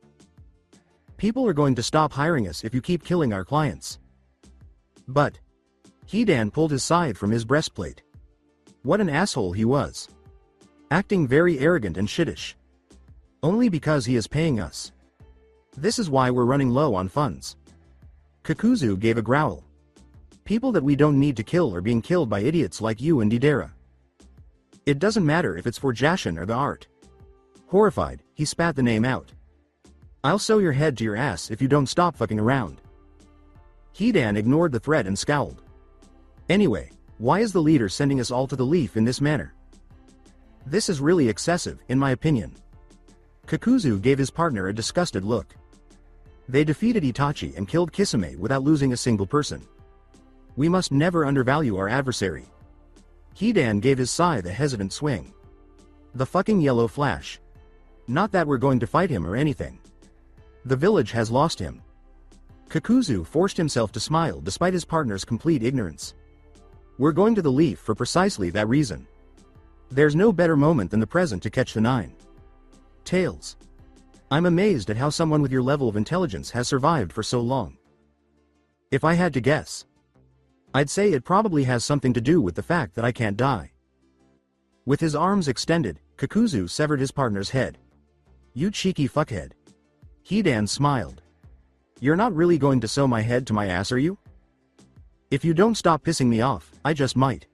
People are going to stop hiring us if you keep killing our clients. But Hidan pulled his scythe from his breastplate. What an asshole he was. Acting very arrogant and shittish. Only because he is paying us. This is why we're running low on funds. Kakuzu gave a growl. People that we don't need to kill are being killed by idiots like you and Deidara. It doesn't matter if it's for Jashin or the art. Horrified, he spat the name out. I'll sew your head to your ass if you don't stop fucking around. Hidan ignored the threat and scowled. Anyway, why is the leader sending us all to the leaf in this manner? This is really excessive, in my opinion. Kakuzu gave his partner a disgusted look. They defeated Itachi and killed Kisame without losing a single person. We must never undervalue our adversary. Hidan gave his scythe a hesitant swing. The fucking Yellow Flash. Not that we're going to fight him or anything. The village has lost him. Kakuzu forced himself to smile despite his partner's complete ignorance. We're going to the leaf for precisely that reason. There's no better moment than the present to catch the nine. Tails. I'm amazed at how someone with your level of intelligence has survived for so long. If I had to guess, I'd say it probably has something to do with the fact that I can't die. With his arms extended, Kakuzu severed his partner's head. You cheeky fuckhead. Hidan smiled. You're not really going to sew my head to my ass, are you? If you don't stop pissing me off, I just might.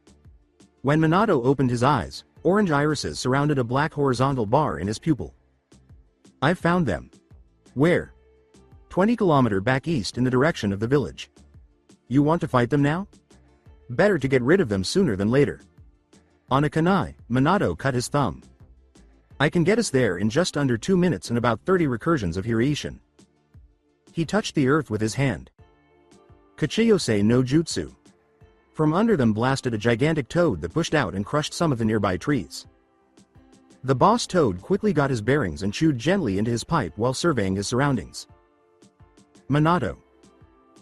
When Minato opened his eyes, orange irises surrounded a black horizontal bar in his pupil. I've found them. Where? 20 kilometers back east in the direction of the village. You want to fight them now? Better to get rid of them sooner than later. On a kunai, Minato cut his thumb. I can get us there in just under 2 minutes and about 30 recursions of Hiraishin. He touched the earth with his hand. Kachiyose no jutsu. From under them blasted a gigantic toad that pushed out and crushed some of the nearby trees. The boss toad quickly got his bearings and chewed gently into his pipe while surveying his surroundings. Minato.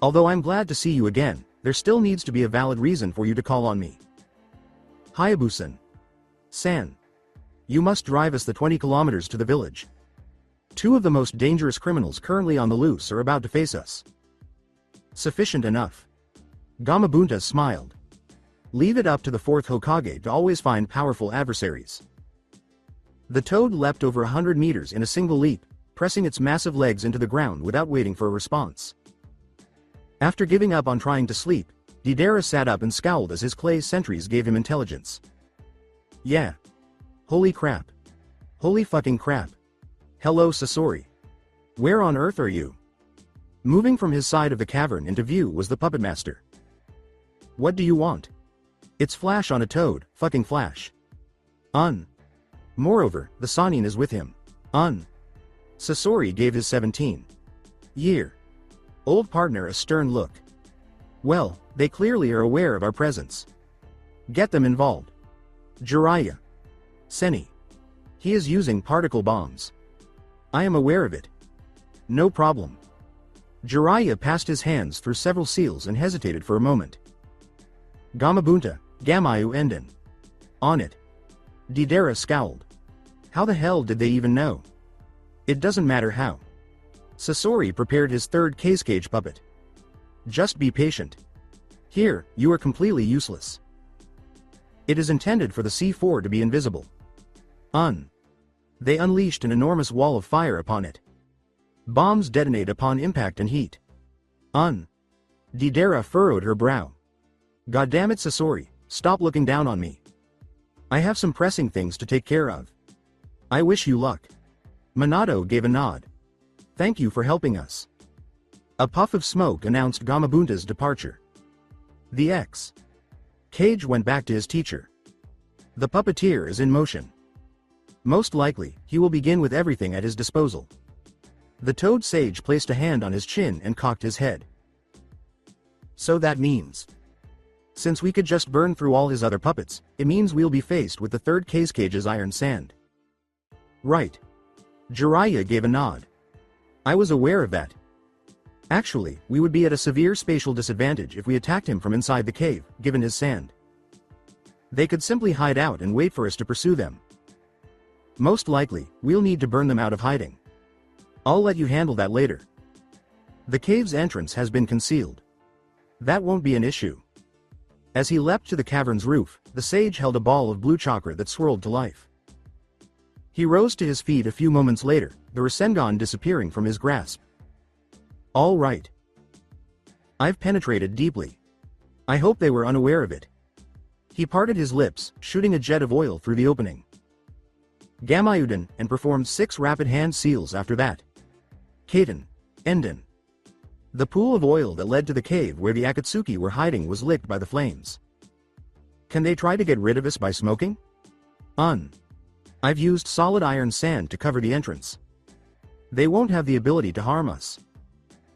Although I'm glad to see you again, there still needs to be a valid reason for you to call on me. Hayabusan. San. You must drive us the 20 kilometers to the village. 2 of the most dangerous criminals currently on the loose are about to face us. Sufficient enough. Gamabunta smiled. Leave it up to the Fourth Hokage to always find powerful adversaries. The toad leapt over 100 meters in a single leap, pressing its massive legs into the ground without waiting for a response. After giving up on trying to sleep, Deidara sat up and scowled as his clay sentries gave him intelligence. Yeah. Holy crap. Holy fucking crap. Hello Sasori. Where on earth are you? Moving from his side of the cavern into view was the puppet master. What do you want? It's Flash on a toad, fucking Flash. Moreover, the Sannin is with him. Sasori gave his 17-year old partner a stern look. Well, they clearly are aware of our presence. Get them involved. Jiraiya. Seni. He is using particle bombs. I am aware of it. No problem. Jiraiya passed his hands through several seals and hesitated for a moment. Gamabunta, Gamayu Enden. On it. Deidara scowled. How the hell did they even know? It doesn't matter how. Sasori prepared his third case cage puppet. Just be patient. Here, you are completely useless. It is intended for the C4 to be invisible. They unleashed an enormous wall of fire upon it. Bombs detonate upon impact and heat. Deidara furrowed her brow. Goddammit Sasori, stop looking down on me. I have some pressing things to take care of. I wish you luck. Minato gave a nod. Thank you for helping us. A puff of smoke announced Gamabunta's departure. The cage went back to his teacher. The puppeteer is in motion. Most likely, he will begin with everything at his disposal. The toad sage placed a hand on his chin and cocked his head. So that means, since we could just burn through all his other puppets, it means we'll be faced with the third case cage's iron sand. Right. Jiraiya gave a nod. I was aware of that. Actually, we would be at a severe spatial disadvantage if we attacked him from inside the cave, given his sand. They could simply hide out and wait for us to pursue them. Most likely, we'll need to burn them out of hiding. I'll let you handle that later. The cave's entrance has been concealed. That won't be an issue. As he leapt to the cavern's roof, the sage held a ball of blue chakra that swirled to life. He rose to his feet a few moments later, the Rasengan disappearing from his grasp. All right. I've penetrated deeply. I hope they were unaware of it. He parted his lips, shooting a jet of oil through the opening. Gamayuden, and performed 6 rapid hand seals after that. Kaiten. Enden. The pool of oil that led to the cave where the Akatsuki were hiding was licked by the flames. Can they try to get rid of us by smoking? I've used solid iron sand to cover the entrance. They won't have the ability to harm us.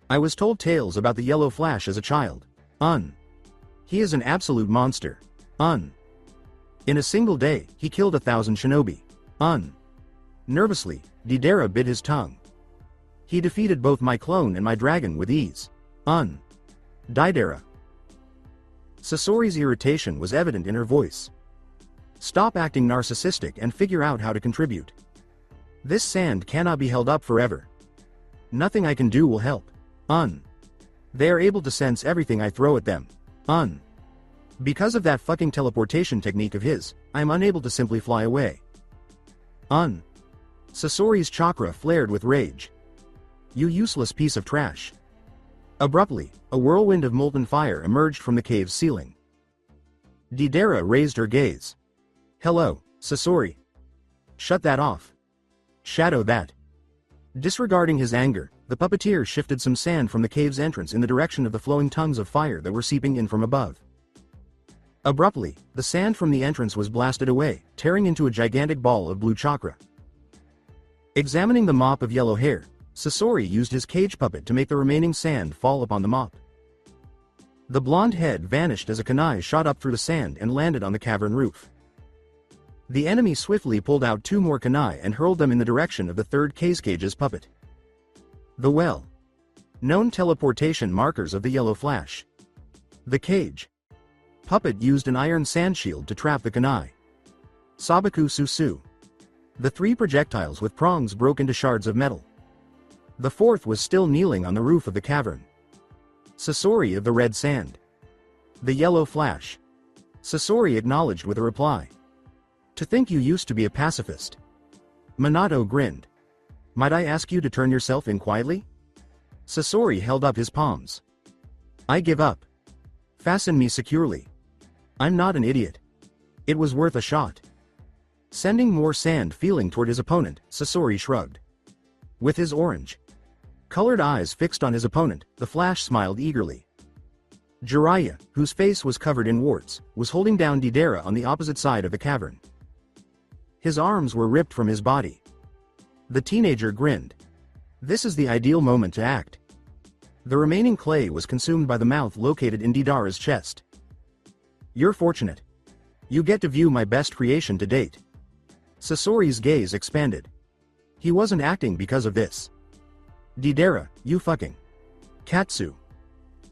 I was told tales about the Yellow Flash as a child. He is an absolute monster. In a single day, he killed 1,000 shinobi. Nervously, Deidara bit his tongue. He defeated both my clone and my dragon with ease. Deidara. Sasori's irritation was evident in her voice. Stop acting narcissistic and figure out how to contribute. This sand cannot be held up forever. Nothing I can do will help. They are able to sense everything I throw at them. Because of that fucking teleportation technique of his, I am unable to simply fly away. Sasori's chakra flared with rage. You useless piece of trash. Abruptly, a whirlwind of molten fire emerged from the cave's ceiling. Deidara raised her gaze. Hello, Sasori. Shut that off. Shadow that. Disregarding his anger, the puppeteer shifted some sand from the cave's entrance in the direction of the flowing tongues of fire that were seeping in from above. Abruptly, the sand from the entrance was blasted away, tearing into a gigantic ball of blue chakra. Examining the mop of yellow hair, Sasori used his cage puppet to make the remaining sand fall upon the mop. The blonde head vanished as a kunai shot up through the sand and landed on the cavern roof. The enemy swiftly pulled out 2 more kunai and hurled them in the direction of the third cage's puppet. The well-known teleportation markers of the yellow flash. The cage puppet used an iron sand shield to trap the kunai. Sabaku Susu. The 3 projectiles with prongs broke into shards of metal. The fourth was still kneeling on the roof of the cavern. Sasori of the red sand. The yellow flash. Sasori acknowledged with a reply. To think you used to be a pacifist. Minato grinned. Might I ask you to turn yourself in quietly? Sasori held up his palms. I give up. Fasten me securely. I'm not an idiot. It was worth a shot. Sending more sand feeling toward his opponent, Sasori shrugged. With his orange-colored eyes fixed on his opponent, the Flash smiled eagerly. Jiraiya, whose face was covered in warts, was holding down Deidara on the opposite side of the cavern. His arms were ripped from his body. The teenager grinned. This is the ideal moment to act. The remaining clay was consumed by the mouth located in Deidara's chest. You're fortunate. You get to view my best creation to date. Sasori's gaze expanded. He wasn't acting because of this. Deidara, you fucking Katsu.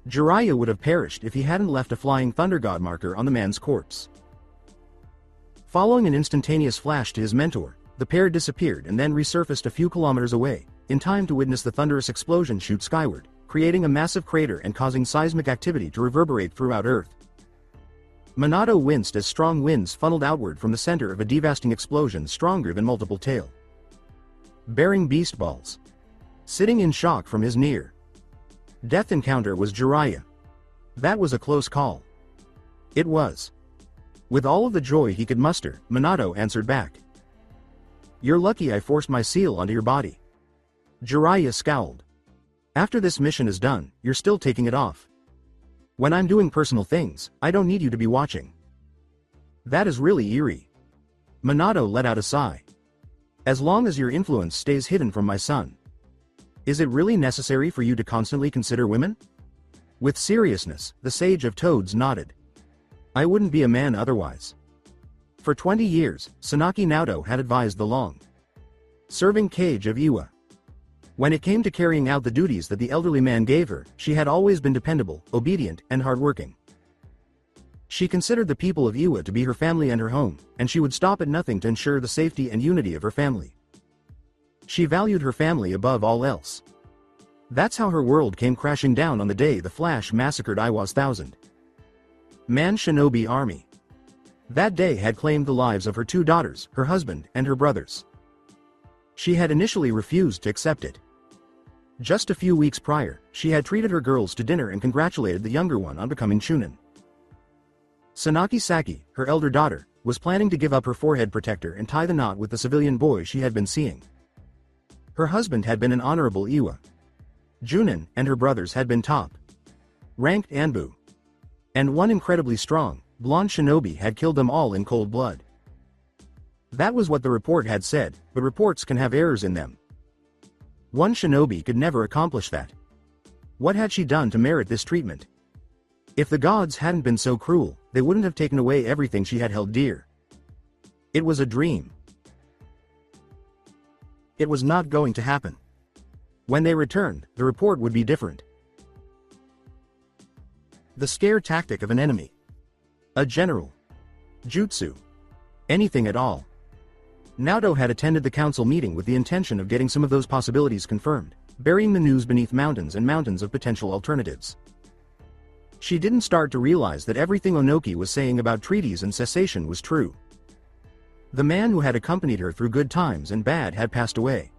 Jiraiya would have perished if he hadn't left a flying thunder god marker on the man's corpse. Following an instantaneous flash to his mentor, the pair disappeared and then resurfaced a few kilometers away, in time to witness the thunderous explosion shoot skyward, creating a massive crater and causing seismic activity to reverberate throughout Earth. Minato winced as strong winds funneled outward from the center of a devastating explosion stronger than multiple tail bearing beast balls. Sitting in shock from his near-death encounter was Jiraiya. That was a close call. It was. With all of the joy he could muster, Minato answered back. You're lucky I forced my seal onto your body. Jiraiya scowled. After this mission is done, you're still taking it off. When I'm doing personal things, I don't need you to be watching. That is really eerie. Minato let out a sigh. As long as your influence stays hidden from my son. Is it really necessary for you to constantly consider women? With seriousness, the Sage of Toads nodded. I wouldn't be a man otherwise. For 20 years, Sonakshi Naruto had advised the long-serving Kage of Iwa. When it came to carrying out the duties that the elderly man gave her, she had always been dependable, obedient, and hardworking. She considered the people of Iwa to be her family and her home, and she would stop at nothing to ensure the safety and unity of her family. She valued her family above all else. That's how her world came crashing down on the day the Flash massacred Iwa's 1,000-man shinobi army. That day had claimed the lives of her 2 daughters, her husband, and her brothers. She had initially refused to accept it. Just a few weeks prior, she had treated her girls to dinner and congratulated the younger one on becoming Chuunin. Sonakshi Saki, her elder daughter, was planning to give up her forehead protector and tie the knot with the civilian boy she had been seeing. Her husband had been an honorable Iwa. Junin and her brothers had been top-ranked Anbu. And one incredibly strong, blonde shinobi had killed them all in cold blood. That was what the report had said, but reports can have errors in them. One shinobi could never accomplish that. What had she done to merit this treatment? If the gods hadn't been so cruel, they wouldn't have taken away everything she had held dear. It was a dream. It was not going to happen. When they returned, the report would be different. The scare tactic of an enemy. A general. Jutsu. Anything at all. Naruto had attended the council meeting with the intention of getting some of those possibilities confirmed, burying the news beneath mountains and mountains of potential alternatives. She didn't start to realize that everything Onoki was saying about treaties and cessation was true. The man who had accompanied her through good times and bad had passed away.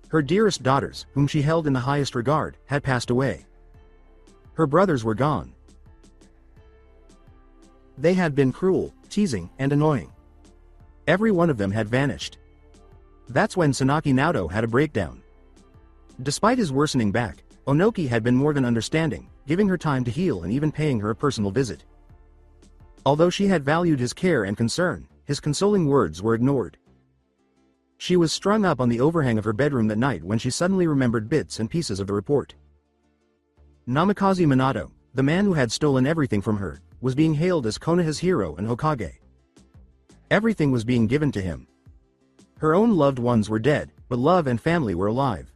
Her dearest daughters, whom she held in the highest regard, had passed away. Her brothers were gone. They had been cruel, teasing, and annoying. Every one of them had vanished. That's when Sonakshi Naruto had a breakdown. Despite his worsening back, Onoki had been more than understanding, giving her time to heal and even paying her a personal visit. Although she had valued his care and concern, his consoling words were ignored. She was strung up on the overhang of her bedroom that night when she suddenly remembered bits and pieces of the report. Namikaze Minato, the man who had stolen everything from her, was being hailed as Konoha's hero and Hokage. Everything was being given to him. Her own loved ones were dead, but love and family were alive.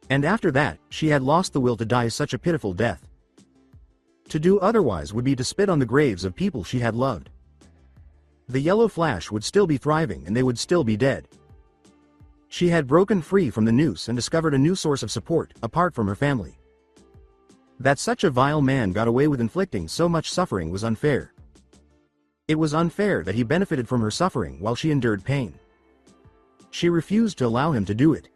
And after that, she had lost the will to die such a pitiful death. To do otherwise would be to spit on the graves of people she had loved. The yellow flash would still be thriving and they would still be dead. She had broken free from the noose and discovered a new source of support, apart from her family. That such a vile man got away with inflicting so much suffering was unfair. It was unfair that he benefited from her suffering while she endured pain. She refused to allow him to do it.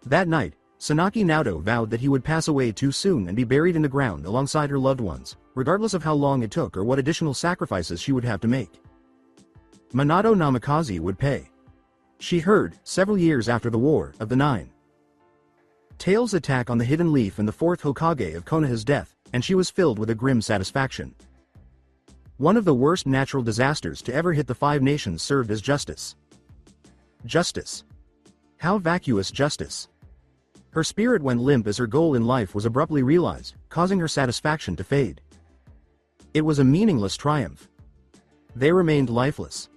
That night, Sonakshi Naruto vowed that he would pass away too soon and be buried in the ground alongside her loved ones, regardless of how long it took or what additional sacrifices she would have to make. Minato Namikaze would pay. She heard, several years after the War of the Nine Tails' attack on the Hidden Leaf and the Fourth Hokage of Konoha's death, and she was filled with a grim satisfaction. One of the worst natural disasters to ever hit the Five Nations served as justice. Justice. How vacuous justice. Her spirit went limp as her goal in life was abruptly realized, causing her satisfaction to fade. It was a meaningless triumph. They remained lifeless.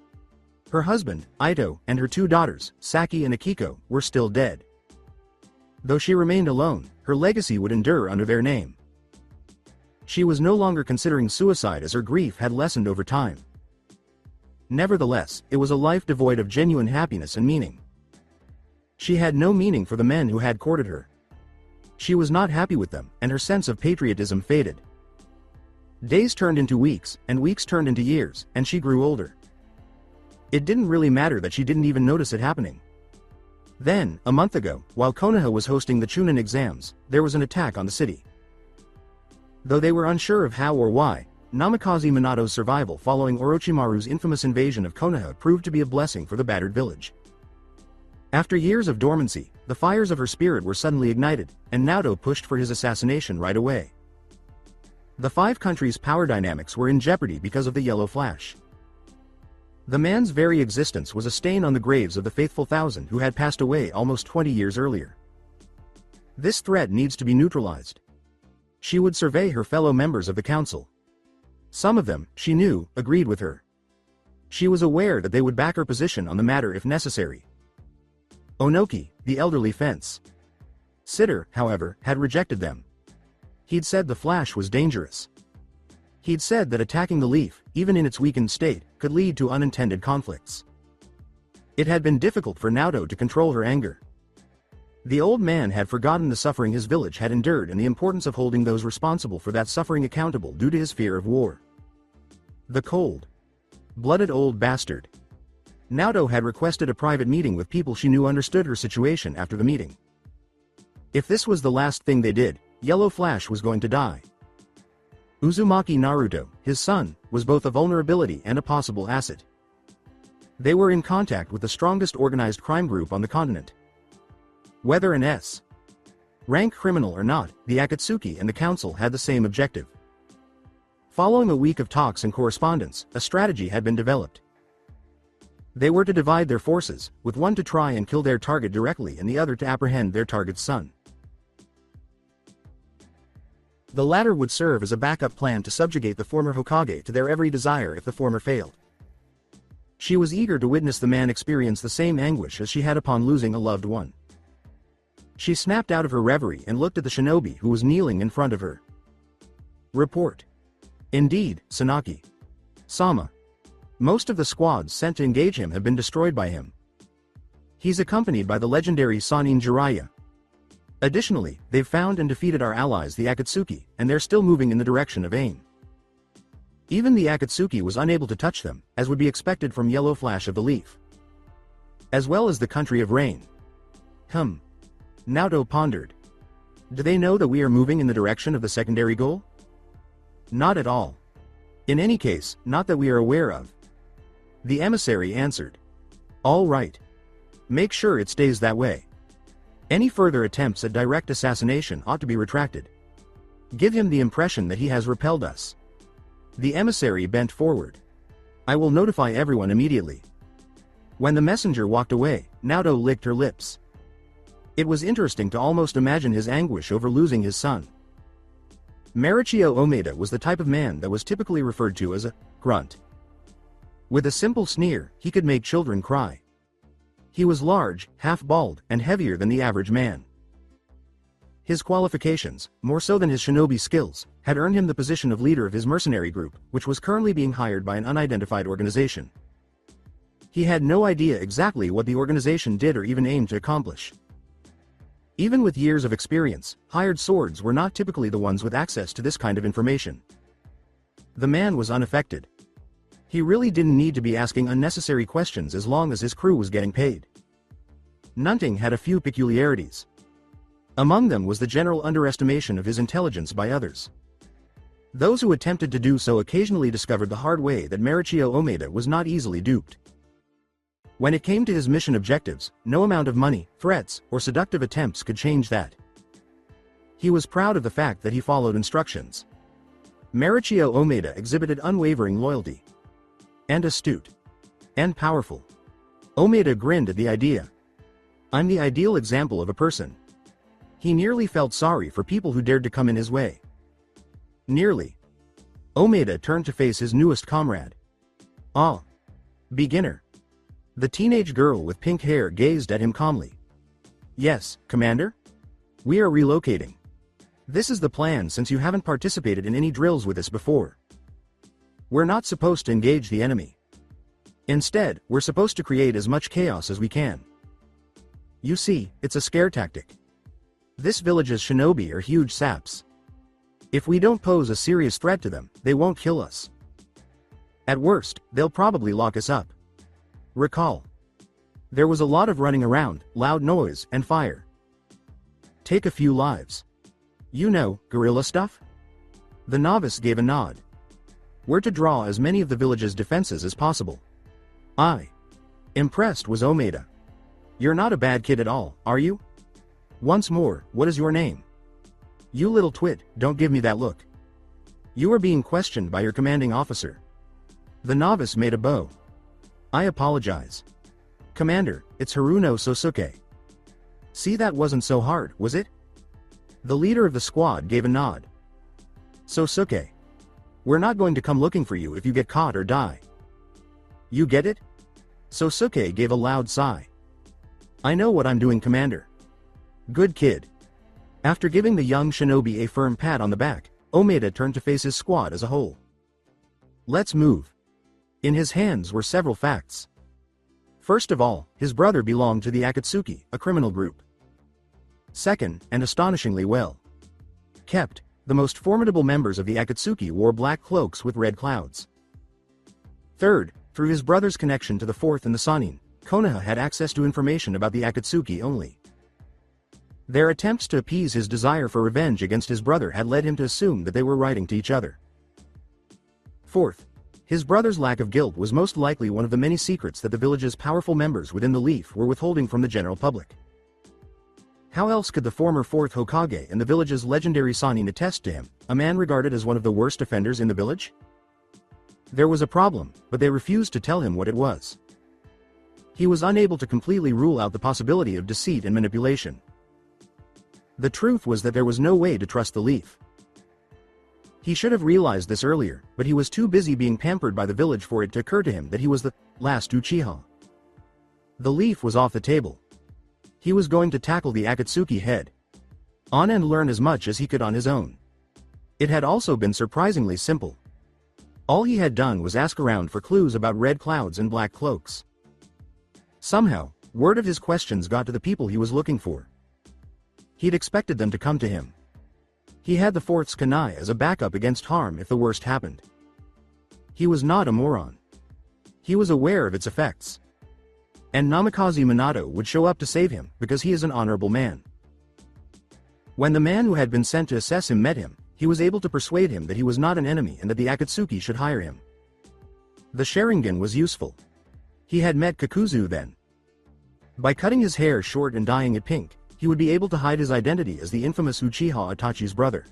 Her husband, Ito, and her two daughters, Saki and Akiko, were still dead. Though she remained alone, her legacy would endure under their name. She was no longer considering suicide as her grief had lessened over time. Nevertheless, it was a life devoid of genuine happiness and meaning. She had no meaning for the men who had courted her. She was not happy with them, and her sense of patriotism faded. Days turned into weeks, and weeks turned into years, and she grew older. It didn't really matter that she didn't even notice it happening. Then, a month ago, while Konoha was hosting the Chuunin exams, there was an attack on the city. Though they were unsure of how or why, Namikaze Minato's survival following Orochimaru's infamous invasion of Konoha proved to be a blessing for the battered village. After years of dormancy, the fires of her spirit were suddenly ignited, and Naruto pushed for his assassination right away. The five countries' power dynamics were in jeopardy because of the yellow flash. The man's very existence was a stain on the graves of the faithful thousand who had passed away almost 20 years earlier. This threat needs to be neutralized. She would survey her fellow members of the council. Some of them, she knew, agreed with her. She was aware that they would back her position on the matter if necessary. Onoki, the elderly fence sitter, however, had rejected them. He'd said the flash was dangerous. He'd said that attacking the leaf, even in its weakened state, could lead to unintended conflicts. It had been difficult for Naruto to control her anger. The old man had forgotten the suffering his village had endured and the importance of holding those responsible for that suffering accountable due to his fear of war. The cold-blooded old bastard. Naruto had requested a private meeting with people she knew understood her situation after the meeting. If this was the last thing they did, Yellow Flash was going to die. Uzumaki Naruto, his son, was both a vulnerability and a possible asset. They were in contact with the strongest organized crime group on the continent. Whether an S-rank criminal or not, the Akatsuki and the council had the same objective. Following a week of talks and correspondence, a strategy had been developed. They were to divide their forces, with one to try and kill their target directly and the other to apprehend their target's son. The latter would serve as a backup plan to subjugate the former Hokage to their every desire if the former failed. She was eager to witness the man experience the same anguish as she had upon losing a loved one. She snapped out of her reverie and looked at the shinobi who was kneeling in front of her. Report. Indeed, Sonakshi Sama. Most of the squads sent to engage him have been destroyed by him. He's accompanied by the legendary Tsunade and Jiraiya. Additionally, they've found and defeated our allies the Akatsuki, and they're still moving in the direction of aim. Even the Akatsuki was unable to touch them, as would be expected from Yellow Flash of the Leaf. As well as the country of rain. Naruto pondered. Do they know that we are moving in the direction of the secondary goal? Not at all. In any case, not that we are aware of. The emissary answered. All right. Make sure it stays that way. Any further attempts at direct assassination ought to be retracted. Give him the impression that he has repelled us. The emissary bent forward. I will notify everyone immediately. When the messenger walked away, Naruto licked her lips. It was interesting to almost imagine his anguish over losing his son. Marichio Omeda was the type of man that was typically referred to as a grunt. With a simple sneer, he could make children cry. He was large, half-bald, and heavier than the average man. His qualifications, more so than his shinobi skills, had earned him the position of leader of his mercenary group, which was currently being hired by an unidentified organization. He had no idea exactly what the organization did or even aimed to accomplish. Even with years of experience, hired swords were not typically the ones with access to this kind of information. The man was unaffected. He really didn't need to be asking unnecessary questions as long as his crew was getting paid. Nunting had a few peculiarities. Among them was the general underestimation of his intelligence by others. Those who attempted to do so occasionally discovered the hard way that Marichio Omeda was not easily duped. When it came to his mission objectives, no amount of money, threats, or seductive attempts could change that. He was proud of the fact that he followed instructions. Marichio Omeda exhibited unwavering loyalty. And astute. And powerful. Omeda grinned at the idea. I'm the ideal example of a person. He nearly felt sorry for people who dared to come in his way. Nearly. Omeda turned to face his newest comrade. Ah. Beginner. The teenage girl with pink hair gazed at him calmly. Yes, Commander? We are relocating. This is the plan since you haven't participated in any drills with us before. We're not supposed to engage the enemy. Instead, we're supposed to create as much chaos as we can. You see, it's a scare tactic. This village's shinobi are huge saps. If we don't pose a serious threat to them, they won't kill us. At worst, they'll probably lock us up. Recall. There was a lot of running around, loud noise, and fire. Take a few lives. You know, guerrilla stuff? The novice gave a nod. We're to draw as many of the village's defenses as possible. Impressed was Omeda. You're not a bad kid at all, are you? Once more, what is your name? You little twit, don't give me that look. You are being questioned by your commanding officer. The novice made a bow. I apologize. Commander, it's Haruno Sasuke. See, that wasn't so hard, was it? The leader of the squad gave a nod. Sasuke. We're not going to come looking for you if you get caught or die. You get it? Sasuke gave a loud sigh. I know what I'm doing, Commander. Good kid. After giving the young shinobi a firm pat on the back, Omeda turned to face his squad as a whole. Let's move. In his hands were several facts. First of all, his brother belonged to the Akatsuki, a criminal group. Second, and astonishingly well kept, the most formidable members of the Akatsuki wore black cloaks with red clouds. Third, through his brother's connection to the Fourth and the Sannin, Konoha had access to information about the Akatsuki only. Their attempts to appease his desire for revenge against his brother had led him to assume that they were writing to each other. Fourth, his brother's lack of guilt was most likely one of the many secrets that the village's powerful members within the Leaf were withholding from the general public. How else could the former Fourth Hokage and the village's legendary Sannin attest to him, a man regarded as one of the worst offenders in the village? There was a problem, but they refused to tell him what it was. He was unable to completely rule out the possibility of deceit and manipulation. The truth was that there was no way to trust the Leaf. He should have realized this earlier, but he was too busy being pampered by the village for it to occur to him that he was the last Uchiha. The Leaf was off the table. He was going to tackle the Akatsuki head on and learn as much as he could on his own. It had also been surprisingly simple. All he had done was ask around for clues about red clouds and black cloaks. Somehow, word of his questions got to the people he was looking for. He'd expected them to come to him. He had the Fourth's kunai as a backup against harm if the worst happened. He was not a moron. He was aware of its effects. And Namikaze Minato would show up to save him because he is an honorable man. When the man who had been sent to assess him met him, he was able to persuade him that he was not an enemy and that the Akatsuki should hire him. The Sharingan was useful. He had met Kakuzu then. By cutting his hair short and dyeing it pink, he would be able to hide his identity as the infamous Uchiha Itachi's brother.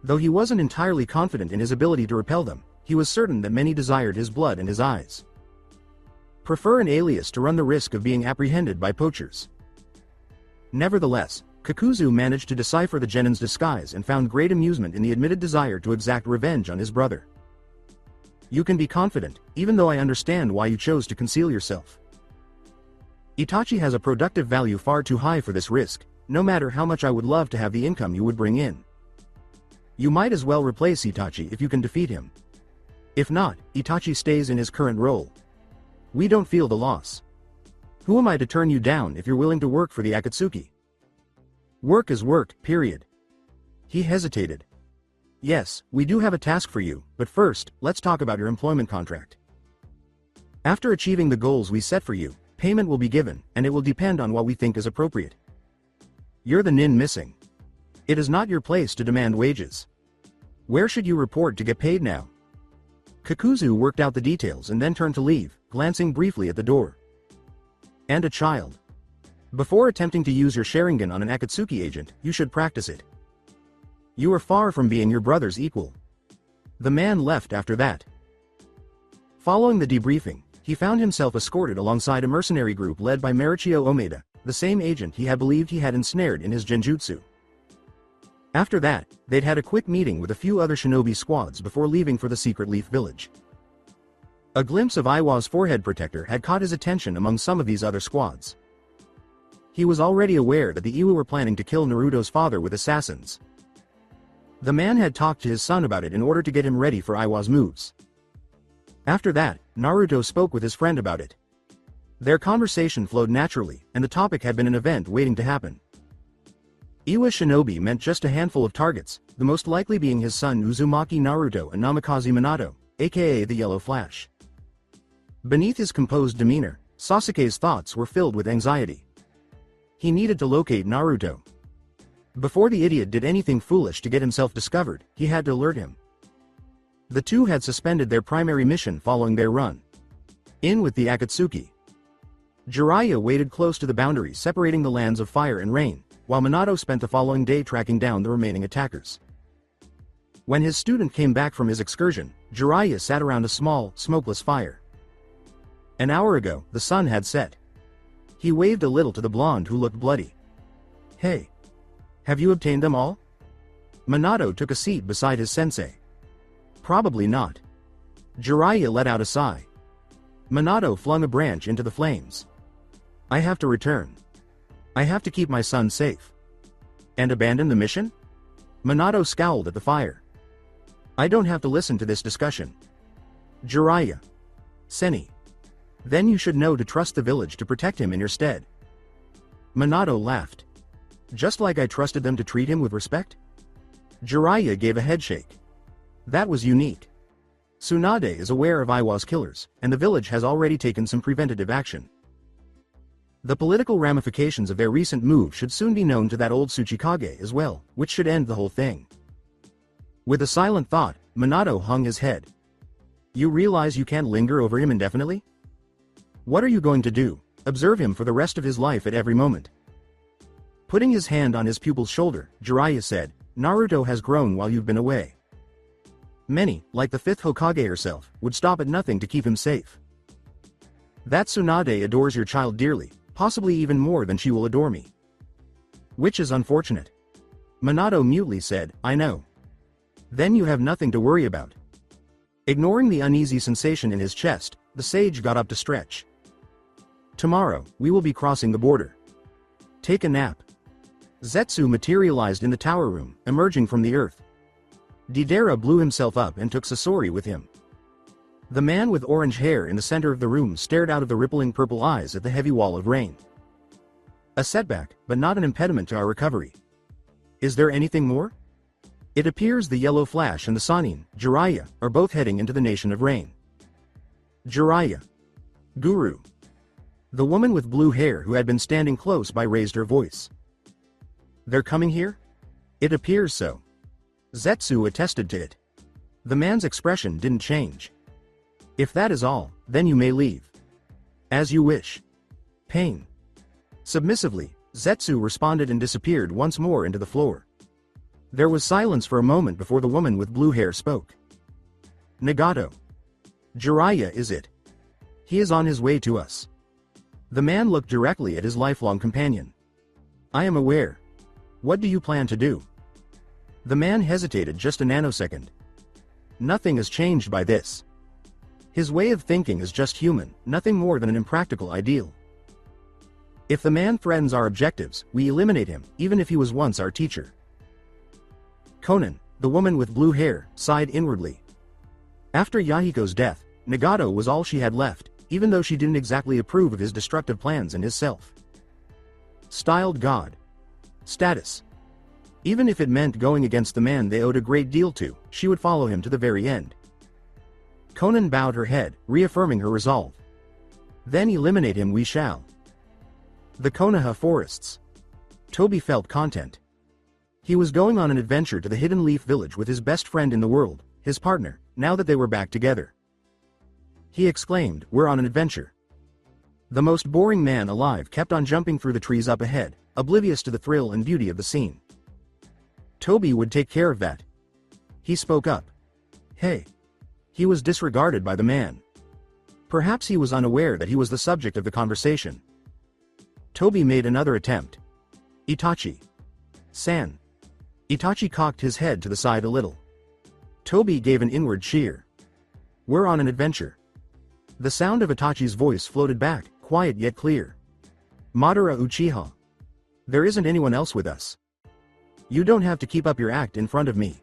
Though he wasn't entirely confident in his ability to repel them, he was certain that many desired his blood and his eyes. prefer an alias to run the risk of being apprehended by poachers. Nevertheless, Kakuzu managed to decipher the genin's disguise and found great amusement in the admitted desire to exact revenge on his brother. You can be confident, even though I understand why you chose to conceal yourself. Itachi has a productive value far too high for this risk, no matter how much I would love to have the income you would bring in. You might as well replace Itachi if you can defeat him. If not, Itachi stays in his current role. We don't feel the loss. Who am I to turn you down if you're willing to work for the Akatsuki? Work is work, period. He hesitated. Yes, we do have a task for you, but first, let's talk about your employment contract. After achieving the goals we set for you, payment will be given, and it will depend on what we think is appropriate. You're the nin missing. It is not your place to demand wages. Where should you report to get paid now? Kakuzu worked out the details and then turned to leave, glancing briefly at the door. And a child. Before attempting to use your Sharingan on an Akatsuki agent, you should practice it. You are far from being your brother's equal. The man left after that. Following the debriefing, he found himself escorted alongside a mercenary group led by Marichio Omeda, the same agent he had believed he had ensnared in his genjutsu. After that, they'd had a quick meeting with a few other shinobi squads before leaving for the secret Leaf Village. A glimpse of Iwa's forehead protector had caught his attention among some of these other squads. He was already aware that the Iwa were planning to kill Naruto's father with assassins. The man had talked to his son about it in order to get him ready for Iwa's moves. After that, Naruto spoke with his friend about it. Their conversation flowed naturally, and the topic had been an event waiting to happen. Iwa shinobi meant just a handful of targets, the most likely being his son Uzumaki Naruto and Namikaze Minato, aka the Yellow Flash. Beneath his composed demeanor, Sasuke's thoughts were filled with anxiety. He needed to locate Naruto. Before the idiot did anything foolish to get himself discovered, he had to alert him. The two had suspended their primary mission following their run in with the Akatsuki. Jiraiya waited close to the boundary separating the lands of fire and rain, while Minato spent the following day tracking down the remaining attackers. When his student came back from his excursion, Jiraiya sat around a small, smokeless fire. An hour ago, the sun had set. He waved a little to the blonde who looked bloody. Hey. Have you obtained them all? Minato took a seat beside his sensei. Probably not. Jiraiya let out a sigh. Minato flung a branch into the flames. I have to return. I have to keep my son safe. And abandon the mission? Minato scowled at the fire. I don't have to listen to this discussion. Jiraiya. Seni. Then you should know to trust the village to protect him in your stead. Minato laughed. Just like I trusted them to treat him with respect? Jiraiya gave a headshake. That was unique. Tsunade is aware of Iwa's killers, and the village has already taken some preventative action. The political ramifications of their recent move should soon be known to that old Tsuchikage as well, which should end the whole thing. With a silent thought, Minato hung his head. You realize you can't linger over him indefinitely? What are you going to do? Observe him for the rest of his life at every moment. Putting his hand on his pupil's shoulder, Jiraiya said, Naruto has grown while you've been away. Many, like the fifth Hokage herself, would stop at nothing to keep him safe. That Tsunade adores your child dearly, possibly even more than she will adore me. Which is unfortunate. Minato mutely said, I know. Then you have nothing to worry about. Ignoring the uneasy sensation in his chest, the sage got up to stretch. Tomorrow, we will be crossing the border. Take a nap. Zetsu materialized in the tower room, emerging from the earth. Deidara blew himself up and took Sasori with him. The man with orange hair in the center of the room stared out of the rippling purple eyes at the heavy wall of rain. A setback, but not an impediment to our recovery. Is there anything more? It appears the Yellow Flash and the Sannin, Jiraiya, are both heading into the Nation of Rain. Jiraiya. Guru. The woman with blue hair who had been standing close by raised her voice. They're coming here? It appears so. Zetsu attested to it. The man's expression didn't change. If that is all, then you may leave. As you wish. Pain. Submissively, Zetsu responded and disappeared once more into the floor. There was silence for a moment before the woman with blue hair spoke. Nagato. Jiraiya is it? He is on his way to us. The man looked directly at his lifelong companion. I am aware. What do you plan to do? The man hesitated just a nanosecond. Nothing is changed by this. His way of thinking is just human, nothing more than an impractical ideal. If the man threatens our objectives, we eliminate him, even if he was once our teacher. Conan, the woman with blue hair, sighed inwardly. After Yahiko's death, Nagato was all she had left, even though she didn't exactly approve of his destructive plans and his self. Styled god. Status. Even if it meant going against the man they owed a great deal to, she would follow him to the very end. Conan bowed her head, reaffirming her resolve. Then eliminate him we shall. The Konoha forests. Tobi felt content. He was going on an adventure to the Hidden Leaf Village with his best friend in the world, his partner, now that they were back together. He exclaimed, "We're on an adventure." The most boring man alive kept on jumping through the trees up ahead, oblivious to the thrill and beauty of the scene. Tobi would take care of that. He spoke up. Hey. He was disregarded by the man. Perhaps he was unaware that he was the subject of the conversation. Tobi made another attempt. Itachi. San. Itachi cocked his head to the side a little. Tobi gave an inward cheer. We're on an adventure. The sound of Itachi's voice floated back, quiet yet clear. Madara Uchiha. There isn't anyone else with us. You don't have to keep up your act in front of me.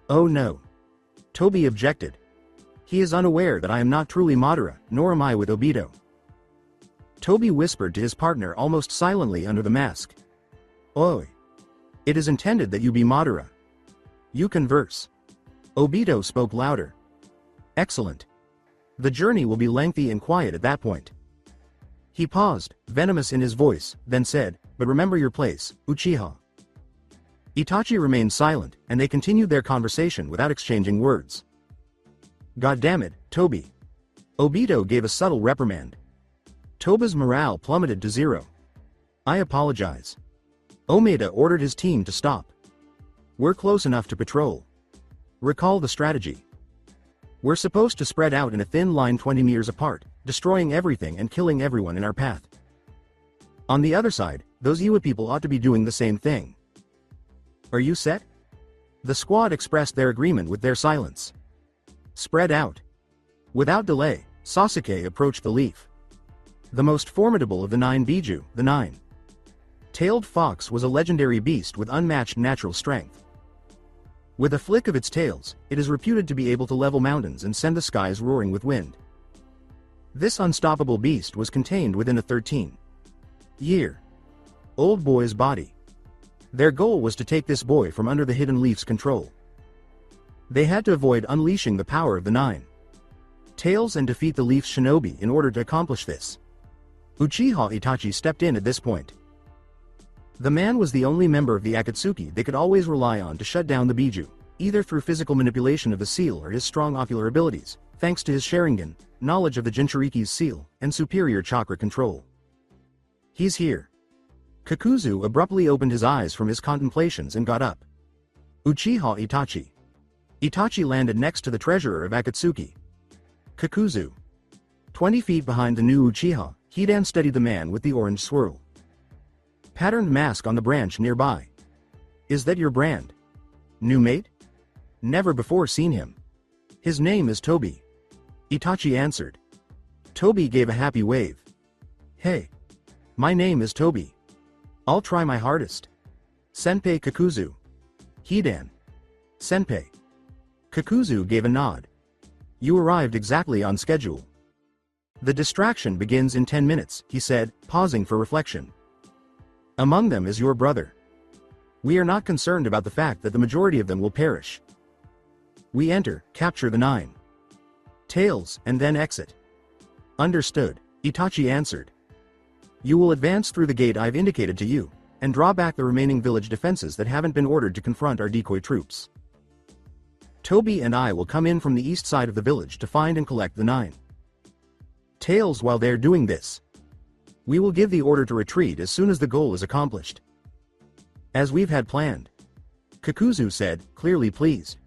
Oh no. Tobi objected. He is unaware that I am not truly Madara, nor am I with Obito. Tobi whispered to his partner almost silently under the mask. Oi. It is intended that you be Madara. You converse. Obito spoke louder. Excellent. The journey will be lengthy and quiet at that point. He paused, venomous in his voice, then said, but remember your place, Uchiha. Itachi remained silent, and they continued their conversation without exchanging words. God damn it, Tobi. Obito gave a subtle reprimand. Toba's morale plummeted to 0. I apologize. Omeda ordered his team to stop. We're close enough to patrol. Recall the strategy. We're supposed to spread out in a thin line 20 meters apart, destroying everything and killing everyone in our path. On the other side, those Iwa people ought to be doing the same thing. Are you set? The squad expressed their agreement with their silence. Spread out. Without delay, Sasuke approached the leaf. The most formidable of the 9 Biju, the 9. Tailed Fox was a legendary beast with unmatched natural strength. With a flick of its tails, it is reputed to be able to level mountains and send the skies roaring with wind. This unstoppable beast was contained within a 13-year-old boy's body. Their goal was to take this boy from under the Hidden Leaf's control. They had to avoid unleashing the power of the 9 tails and defeat the Leaf's shinobi in order to accomplish this. Uchiha Itachi stepped in at this point. The man was the only member of the Akatsuki they could always rely on to shut down the Biju, either through physical manipulation of the seal or his strong ocular abilities, thanks to his Sharingan, knowledge of the Jinchuriki's seal, and superior chakra control. He's here. Kakuzu abruptly opened his eyes from his contemplations and got up. Uchiha Itachi. Itachi landed next to the treasurer of Akatsuki. Kakuzu. 20 feet behind the new Uchiha, Hidan steadied the man with the orange swirl. Patterned mask on the branch nearby. Is that your brand? New mate? Never before seen him. His name is Tobi. Itachi answered. Tobi gave a happy wave. Hey. My name is Tobi. I'll try my hardest. Senpai Kakuzu. Hidan. Senpai. Kakuzu gave a nod. You arrived exactly on schedule. The distraction begins in 10 minutes, he said, pausing for reflection. Among them is your brother. We are not concerned about the fact that the majority of them will perish. We enter, capture the 9 tails, and then exit. Understood, Itachi answered. You will advance through the gate I've indicated to you, and draw back the remaining village defenses that haven't been ordered to confront our decoy troops. Tobi and I will come in from the east side of the village to find and collect the 9 tails while they're doing this. We will give the order to retreat as soon as the goal is accomplished. As we've had planned. Kakuzu said, clearly pleased.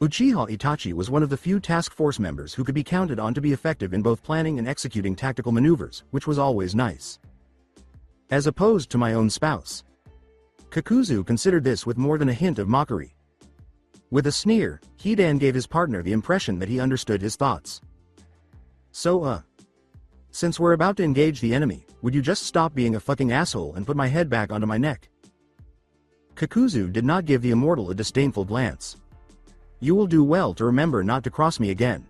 Uchiha Itachi was one of the few task force members who could be counted on to be effective in both planning and executing tactical maneuvers, which was always nice. As opposed to my own spouse. Kakuzu considered this with more than a hint of mockery. With a sneer, Hidan gave his partner the impression that he understood his thoughts. So since we're about to engage the enemy, would you just stop being a fucking asshole and put my head back onto my neck? Kakuzu did not give the immortal a disdainful glance. You will do well to remember not to cross me again.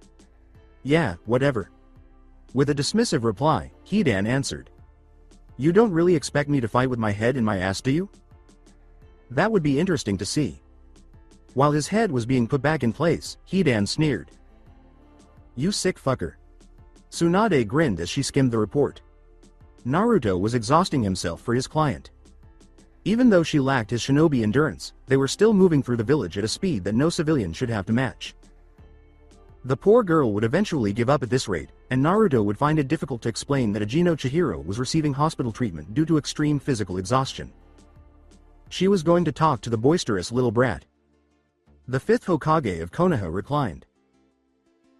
Yeah, whatever. With a dismissive reply, Hidan answered. You don't really expect me to fight with my head in my ass, do you? That would be interesting to see. While his head was being put back in place, Hidan sneered. You sick fucker. Tsunade grinned as she skimmed the report. Naruto was exhausting himself for his client. Even though she lacked his shinobi endurance, they were still moving through the village at a speed that no civilian should have to match. The poor girl would eventually give up at this rate, and Naruto would find it difficult to explain that Ajino Chihiro was receiving hospital treatment due to extreme physical exhaustion. She was going to talk to the boisterous little brat. The fifth Hokage of Konoha reclined.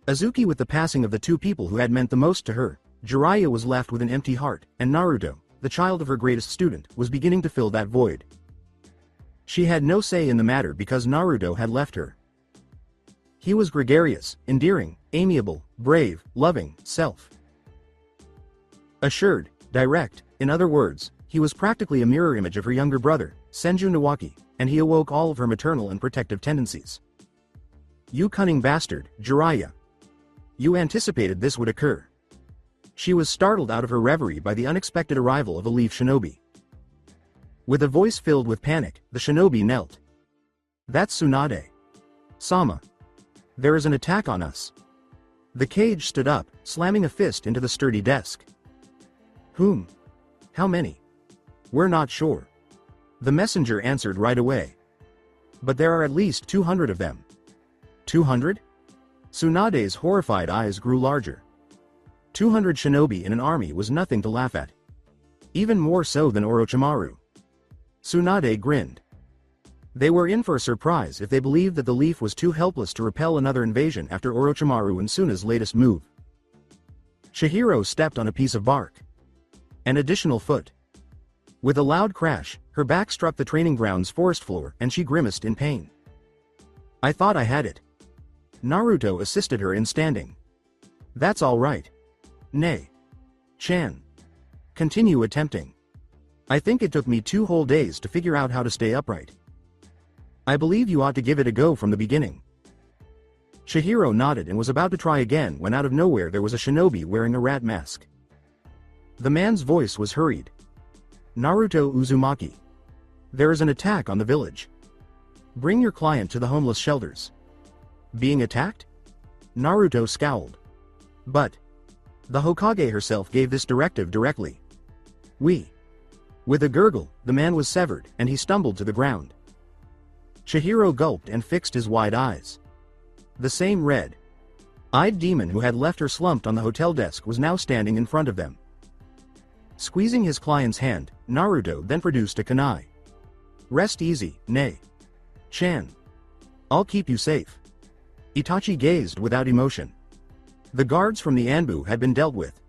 Azuki, with the passing of the two people who had meant the most to her, Jiraiya was left with an empty heart, and Naruto, the child of her greatest student, was beginning to fill that void. She had no say in the matter because Naruto had left her. He was gregarious, endearing, amiable, brave, loving, self-assured, direct. In other words, he was practically a mirror image of her younger brother, Senju Nawaki, and he awoke all of her maternal and protective tendencies. You cunning bastard, Jiraiya. You anticipated this would occur. She was startled out of her reverie by the unexpected arrival of a leaf shinobi. With a voice filled with panic, the shinobi knelt. That's Tsunade. Sama. There is an attack on us. The cage stood up, slamming a fist into the sturdy desk. Whom? How many? We're not sure. The messenger answered right away. But there are at least 200 of them. 200? Tsunade's horrified eyes grew larger. 200 shinobi in an army was nothing to laugh at. Even more so than Orochimaru. Tsunade grinned. They were in for a surprise if they believed that the leaf was too helpless to repel another invasion after Orochimaru and Suna's latest move. Chihiro stepped on a piece of bark. An additional foot. With a loud crash, her back struck the training ground's forest floor and she grimaced in pain. I thought I had it. Naruto assisted her in standing. That's all right. Nay. Chan. Continue attempting. I think it took me 2 whole days to figure out how to stay upright. I believe you ought to give it a go from the beginning. Chihiro nodded and was about to try again when out of nowhere there was a shinobi wearing a rat mask. The man's voice was hurried. Naruto Uzumaki. There is an attack on the village. Bring your client to the homeless shelters. Being attacked? Naruto scowled. But the Hokage herself gave this directive directly. With a gurgle, the man was severed, and he stumbled to the ground. Chihiro gulped and fixed his wide eyes. The same red-eyed demon who had left her slumped on the hotel desk was now standing in front of them. Squeezing his client's hand, Naruto then produced a kunai. Rest easy, Nei. Chan. I'll keep you safe. Itachi gazed without emotion. The guards from the Anbu had been dealt with.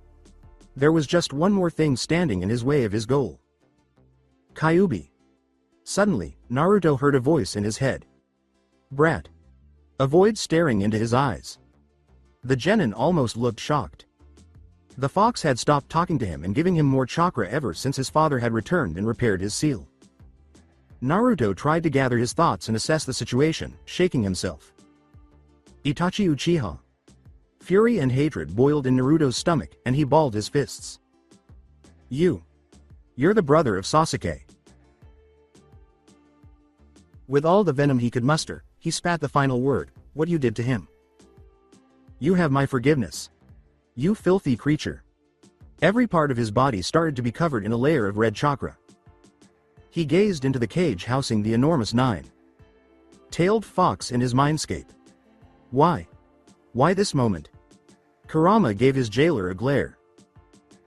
There was just one more thing standing in his way of his goal. Kyuubi. Suddenly, Naruto heard a voice in his head. Brat. Avoid staring into his eyes. The genin almost looked shocked. The fox had stopped talking to him and giving him more chakra ever since his father had returned and repaired his seal. Naruto tried to gather his thoughts and assess the situation, shaking himself. Itachi Uchiha. Fury and hatred boiled in Naruto's stomach and he balled his fists. You're the brother of Sasuke. With all the venom he could muster, he spat the final word, what you did to him. You have my forgiveness. You filthy creature. Every part of his body started to be covered in a layer of red chakra. He gazed into the cage housing the enormous 9-tailed fox in his mindscape. Why? Why this moment? Kurama gave his jailer a glare.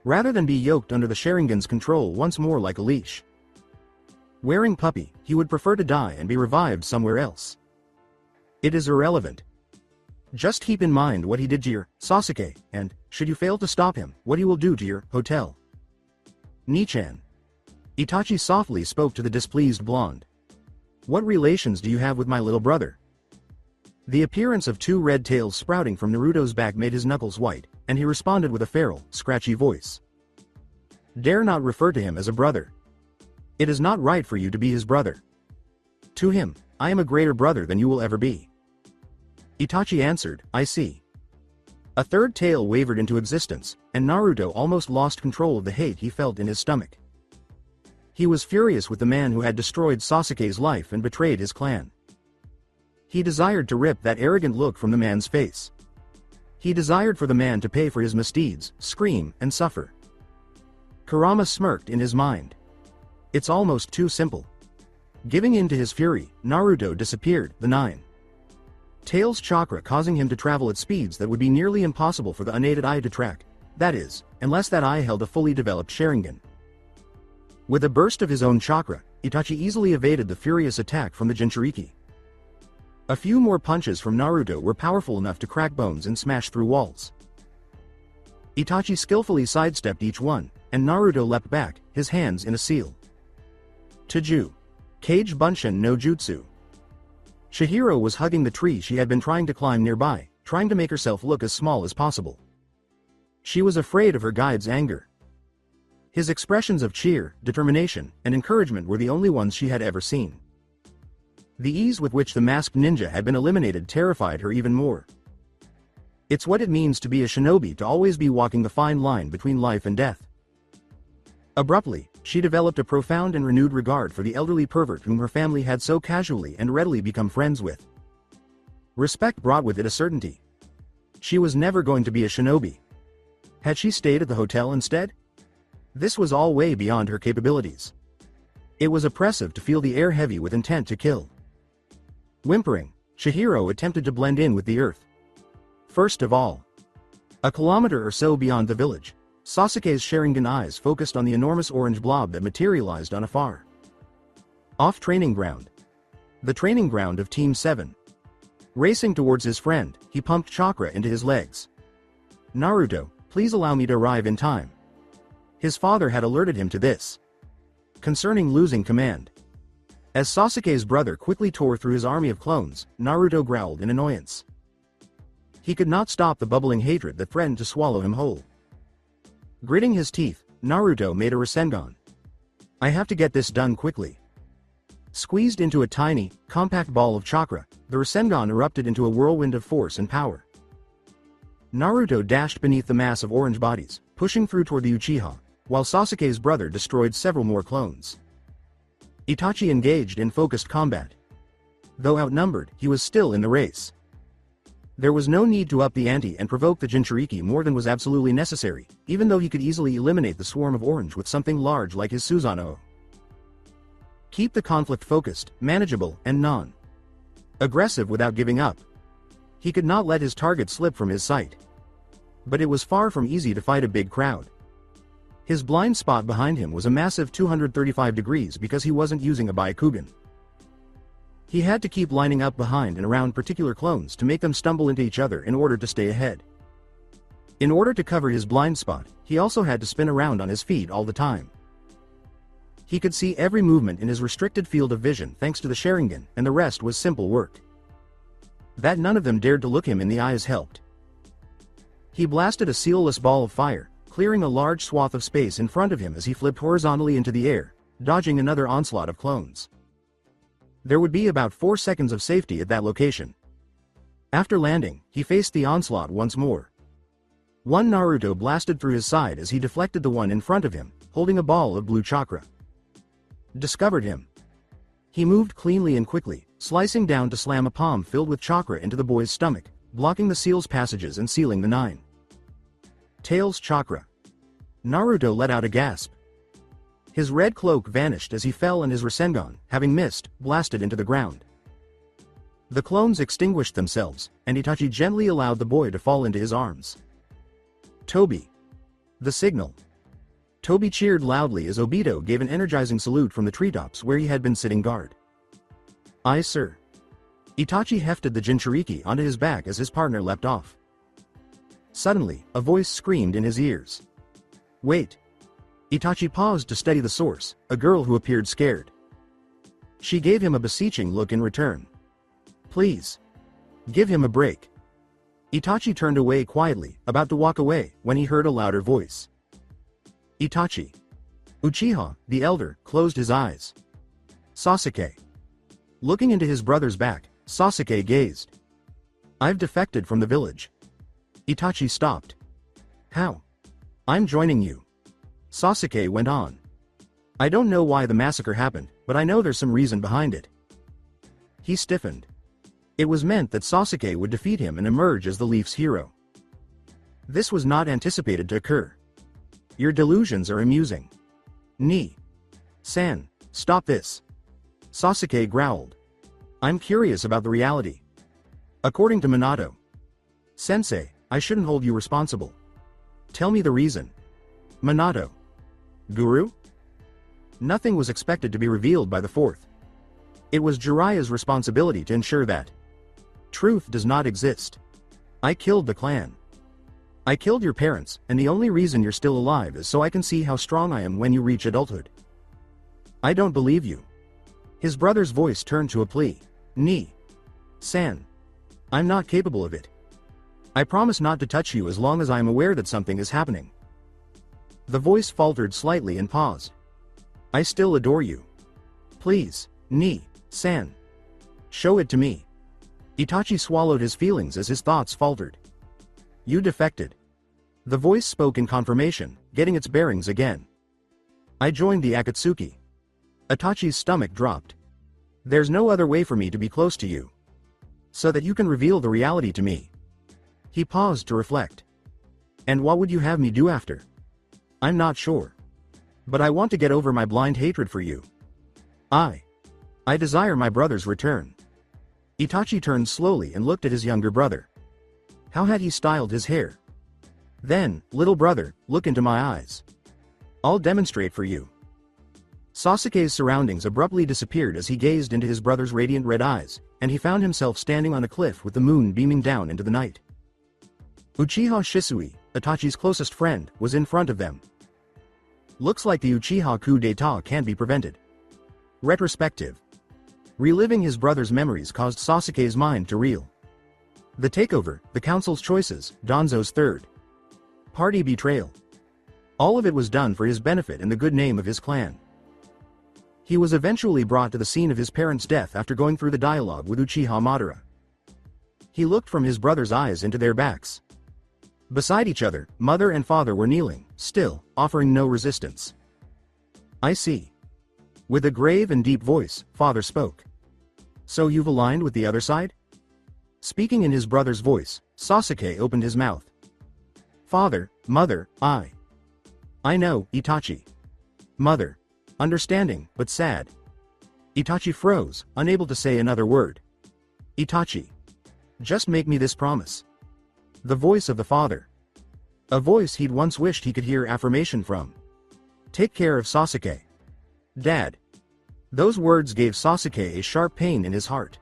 Rather than be yoked under the Sharingan's control once more like a leash. Wearing puppy, he would prefer to die and be revived somewhere else. It is irrelevant. Just keep in mind what he did to your Sasuke, and, should you fail to stop him, what he will do to your hotel. Nichan. Itachi softly spoke to the displeased blonde. What relations do you have with my little brother? The appearance of two red tails sprouting from Naruto's back made his knuckles white, and he responded with a feral, scratchy voice. Dare not refer to him as a brother. It is not right for you to be his brother. To him, I am a greater brother than you will ever be. Itachi answered, I see. A third tail wavered into existence, and Naruto almost lost control of the hate he felt in his stomach. He was furious with the man who had destroyed Sasuke's life and betrayed his clan. He desired to rip that arrogant look from the man's face. He desired for the man to pay for his misdeeds, scream, and suffer. Kurama smirked in his mind. It's almost too simple. Giving in to his fury, Naruto disappeared, the nine tails chakra causing him to travel at speeds that would be nearly impossible for the unaided eye to track, that is, unless that eye held a fully developed Sharingan. With a burst of his own chakra, Itachi easily evaded the furious attack from the Jinchuriki. A few more punches from Naruto were powerful enough to crack bones and smash through walls. Itachi skillfully sidestepped each one, and Naruto leapt back, his hands in a seal. Taju. Kage Bunshin no Jutsu. Chihiro was hugging the tree she had been trying to climb nearby, trying to make herself look as small as possible. She was afraid of her guide's anger. His expressions of cheer, determination, and encouragement were the only ones she had ever seen. The ease with which the masked ninja had been eliminated terrified her even more. It's what it means to be a shinobi, to always be walking the fine line between life and death. Abruptly, she developed a profound and renewed regard for the elderly pervert whom her family had so casually and readily become friends with. Respect brought with it a certainty. She was never going to be a shinobi. Had she stayed at the hotel instead? This was all way beyond her capabilities. It was oppressive to feel the air heavy with intent to kill. Whimpering, Chihiro attempted to blend in with the earth. First of all, a kilometer or so beyond the village, Sasuke's Sharingan eyes focused on the enormous orange blob that materialized on afar. Off training ground. The training ground of Team 7. Racing towards his friend, he pumped chakra into his legs. Naruto, please allow me to arrive in time. His father had alerted him to this. Concerning losing command. As Sasuke's brother quickly tore through his army of clones, Naruto growled in annoyance. He could not stop the bubbling hatred that threatened to swallow him whole. Gritting his teeth, Naruto made a Rasengan. I have to get this done quickly. Squeezed into a tiny, compact ball of chakra, the Rasengan erupted into a whirlwind of force and power. Naruto dashed beneath the mass of orange bodies, pushing through toward the Uchiha, while Sasuke's brother destroyed several more clones. Itachi engaged in focused combat. Though outnumbered, he was still in the race. There was no need to up the ante and provoke the Jinchuriki more than was absolutely necessary, even though he could easily eliminate the swarm of orange with something large like his Susanoo. Keep the conflict focused, manageable, and non-aggressive without giving up. He could not let his target slip from his sight. But it was far from easy to fight a big crowd. His blind spot behind him was a massive 235 degrees because he wasn't using a Byakugan. He had to keep lining up behind and around particular clones to make them stumble into each other in order to stay ahead. In order to cover his blind spot, he also had to spin around on his feet all the time. He could see every movement in his restricted field of vision thanks to the Sharingan, and the rest was simple work. That none of them dared to look him in the eyes helped. He blasted a sealless ball of fire, clearing a large swath of space in front of him as he flipped horizontally into the air, dodging another onslaught of clones. There would be about 4 seconds of safety at that location. After landing, he faced the onslaught once more. One Naruto blasted through his side as he deflected the one in front of him, holding a ball of blue chakra. Discovered him. He moved cleanly and quickly, slicing down to slam a palm filled with chakra into the boy's stomach, blocking the seal's passages and sealing the 9 tails chakra. Naruto let out a gasp. His red cloak vanished as he fell and his Rasengan, having missed, blasted into the ground. The clones extinguished themselves, and Itachi gently allowed the boy to fall into his arms. Tobi. The signal. Tobi cheered loudly as Obito gave an energizing salute from the treetops where he had been sitting guard. Aye, sir. Itachi hefted the Jinchuriki onto his back as his partner leapt off. Suddenly, a voice screamed in his ears. Wait. Itachi paused to steady the source, a girl who appeared scared. She gave him a beseeching look in return. Please. Give him a break. Itachi turned away quietly, about to walk away, when he heard a louder voice. Itachi. Uchiha, the elder, closed his eyes. Sasuke. Looking into his brother's back, Sasuke gazed. I've defected from the village. Itachi stopped. How? I'm joining you. Sasuke went on. I don't know why the massacre happened, but I know there's some reason behind it. He stiffened. It was meant that Sasuke would defeat him and emerge as the Leaf's hero. This was not anticipated to occur. Your delusions are amusing. San, stop this. Sasuke growled. I'm curious about the reality. According to Minato. Sensei, I shouldn't hold you responsible. Tell me the reason. Minato. Guru? Nothing was expected to be revealed by the fourth. It was Jiraiya's responsibility to ensure that truth does not exist. I killed the clan. I killed your parents, and the only reason you're still alive is so I can see how strong I am when you reach adulthood. I don't believe you. His brother's voice turned to a plea. San. I'm not capable of it. I promise not to touch you as long as I am aware that something is happening. The voice faltered slightly and paused. I still adore you. Please, San. Show it to me. Itachi swallowed his feelings as his thoughts faltered. You defected. The voice spoke in confirmation, getting its bearings again. I joined the Akatsuki. Itachi's stomach dropped. There's no other way for me to be close to you. So that you can reveal the reality to me. He paused to reflect. And what would you have me do after? I'm not sure. But I want to get over my blind hatred for you. I desire my brother's return. Itachi turned slowly and looked at his younger brother. How had he styled his hair? Then, little brother, look into my eyes. I'll demonstrate for you. Sasuke's surroundings abruptly disappeared as he gazed into his brother's radiant red eyes, and he found himself standing on a cliff with the moon beaming down into the night. Uchiha Shisui, Itachi's closest friend, was in front of them. Looks like the Uchiha coup d'etat can't be prevented. Retrospective. Reliving his brother's memories caused Sasuke's mind to reel. The takeover, the council's choices, Danzo's third party betrayal. All of it was done for his benefit and the good name of his clan. He was eventually brought to the scene of his parents' death after going through the dialogue with Uchiha Madara. He looked from his brother's eyes into their backs. Beside each other, mother and father were kneeling, still, offering no resistance. I see. With a grave and deep voice, father spoke. So you've aligned with the other side? Speaking in his brother's voice, Sasuke opened his mouth. Father, mother, I know, Itachi. Mother. Understanding, but sad. Itachi froze, unable to say another word. Itachi. Just make me this promise. The voice of the father. A voice he'd once wished he could hear affirmation from. Take care of Sasuke. Dad. Those words gave Sasuke a sharp pain in his heart.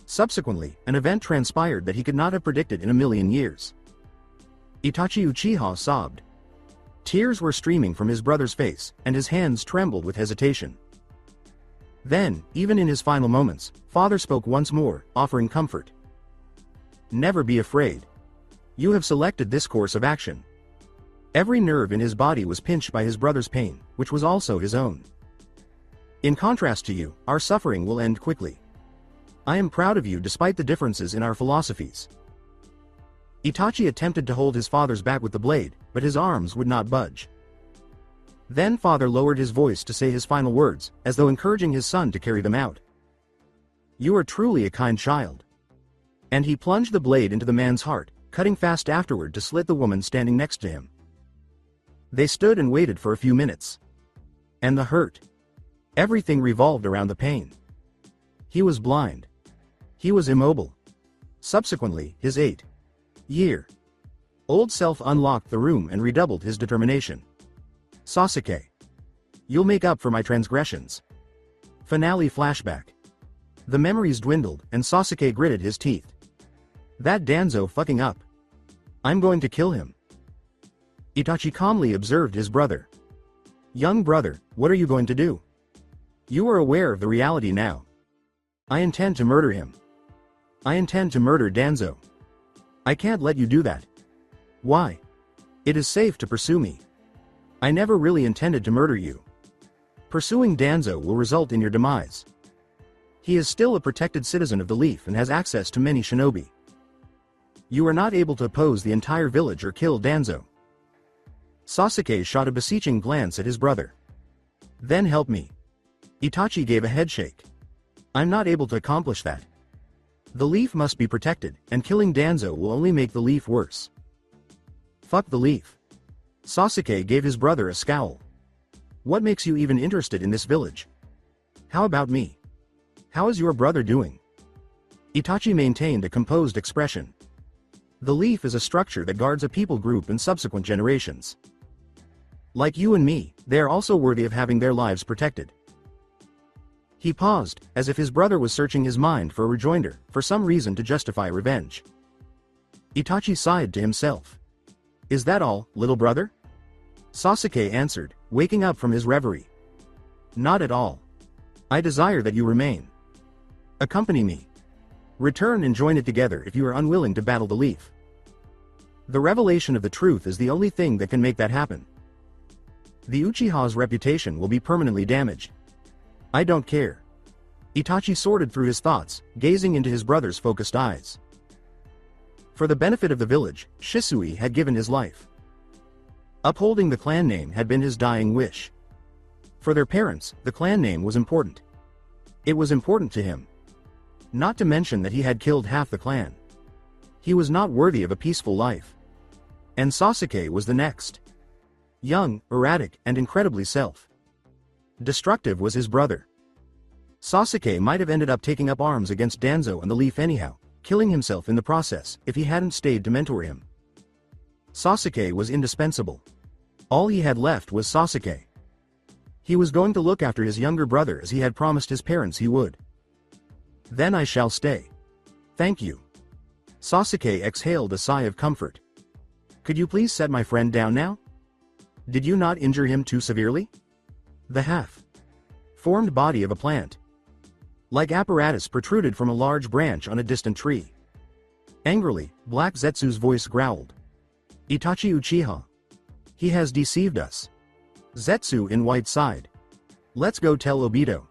Subsequently, an event transpired that he could not have predicted in a million years. Itachi Uchiha sobbed. Tears were streaming from his brother's face, and his hands trembled with hesitation. Then, even in his final moments, father spoke once more, offering comfort. Never be afraid. You have selected this course of action. Every nerve in his body was pinched by his brother's pain, which was also his own. In contrast to you, our suffering will end quickly. I am proud of you despite the differences in our philosophies. Itachi attempted to hold his father's back with the blade, but his arms would not budge. Then father lowered his voice to say his final words, as though encouraging his son to carry them out. You are truly a kind child. And he plunged the blade into the man's heart, cutting fast afterward to slit the woman standing next to him. They stood and waited for a few minutes. And the hurt. Everything revolved around the pain. He was blind. He was immobile. Subsequently, his 8-year-old self unlocked the room and redoubled his determination. Sasuke. You'll make up for my transgressions. Finale flashback. The memories dwindled, and Sasuke gritted his teeth. That Danzo fucking up. I'm going to kill him. Itachi calmly observed his brother. Young brother, what are you going to do? You are aware of the reality now. I intend to murder him. I intend to murder Danzo. I can't let you do that. Why? It is safe to pursue me. I never really intended to murder you. Pursuing Danzo will result in your demise. He is still a protected citizen of the Leaf and has access to many shinobi. You are not able to oppose the entire village or kill Danzo. Sasuke shot a beseeching glance at his brother. Then help me. Itachi gave a headshake. I'm not able to accomplish that. The Leaf must be protected, and killing Danzo will only make the Leaf worse. Fuck the Leaf. Sasuke gave his brother a scowl. What makes you even interested in this village? How about me? How is your brother doing? Itachi maintained a composed expression. The Leaf is a structure that guards a people group and subsequent generations. Like you and me, they are also worthy of having their lives protected. He paused, as if his brother was searching his mind for a rejoinder, for some reason to justify revenge. Itachi sighed to himself. Is that all, little brother? Sasuke answered, waking up from his reverie. Not at all. I desire that you remain. Accompany me. Return and join it together if you are unwilling to battle the Leaf. The revelation of the truth is the only thing that can make that happen. The Uchiha's reputation will be permanently damaged. I don't care. Itachi sorted through his thoughts, gazing into his brother's focused eyes. For the benefit of the village, Shisui had given his life. Upholding the clan name had been his dying wish. For their parents, the clan name was important. It was important to him. Not to mention that he had killed half the clan. He was not worthy of a peaceful life. And Sasuke was the next. Young, erratic, and incredibly self-destructive was his brother. Sasuke might have ended up taking up arms against Danzo and the Leaf anyhow, killing himself in the process, if he hadn't stayed to mentor him. Sasuke was indispensable. All he had left was Sasuke. He was going to look after his younger brother as he had promised his parents he would. Then I shall stay. Thank you. Sasuke exhaled a sigh of comfort. Could you please set my friend down now? Did you not injure him too severely? The half-formed body of a plant, like apparatus, protruded from a large branch on a distant tree. Angrily, Black Zetsu's voice growled. Itachi Uchiha. He has deceived us. Zetsu in white sighed. Let's go tell Obito.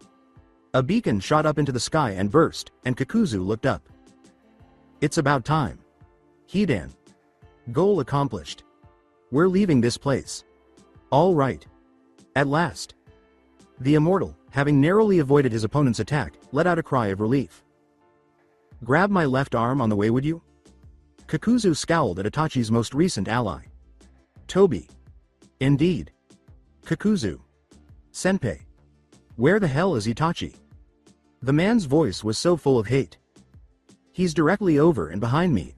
A beacon shot up into the sky and burst, and Kakuzu looked up. It's about time. Hidan. Goal accomplished. We're leaving this place. All right. At last. The immortal, having narrowly avoided his opponent's attack, let out a cry of relief. Grab my left arm on the way, would you? Kakuzu scowled at Itachi's most recent ally. Tobi. Indeed. Kakuzu. Senpai. Where the hell is Itachi? The man's voice was so full of hate. He's directly over and behind me,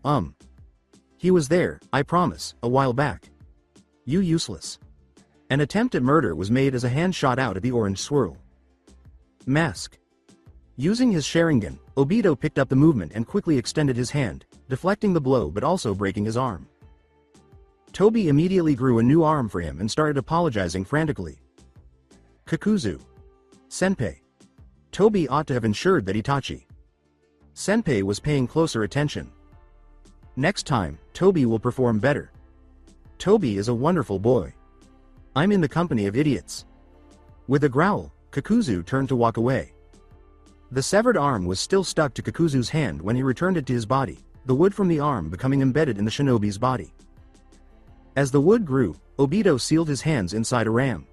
He was there, I promise, a while back. You useless. An attempt at murder was made as a hand shot out at the orange swirl. Mask. Using his Sharingan, Obito picked up the movement and quickly extended his hand, deflecting the blow but also breaking his arm. Tobi immediately grew a new arm for him and started apologizing frantically. Kakuzu. Senpai. Tobi ought to have ensured that Itachi. Senpai was paying closer attention. Next time, Tobi will perform better. Tobi is a wonderful boy. I'm in the company of idiots. With a growl, Kakuzu turned to walk away. The severed arm was still stuck to Kakuzu's hand when he returned it to his body, the wood from the arm becoming embedded in the shinobi's body. As the wood grew, Obito sealed his hands inside a ram.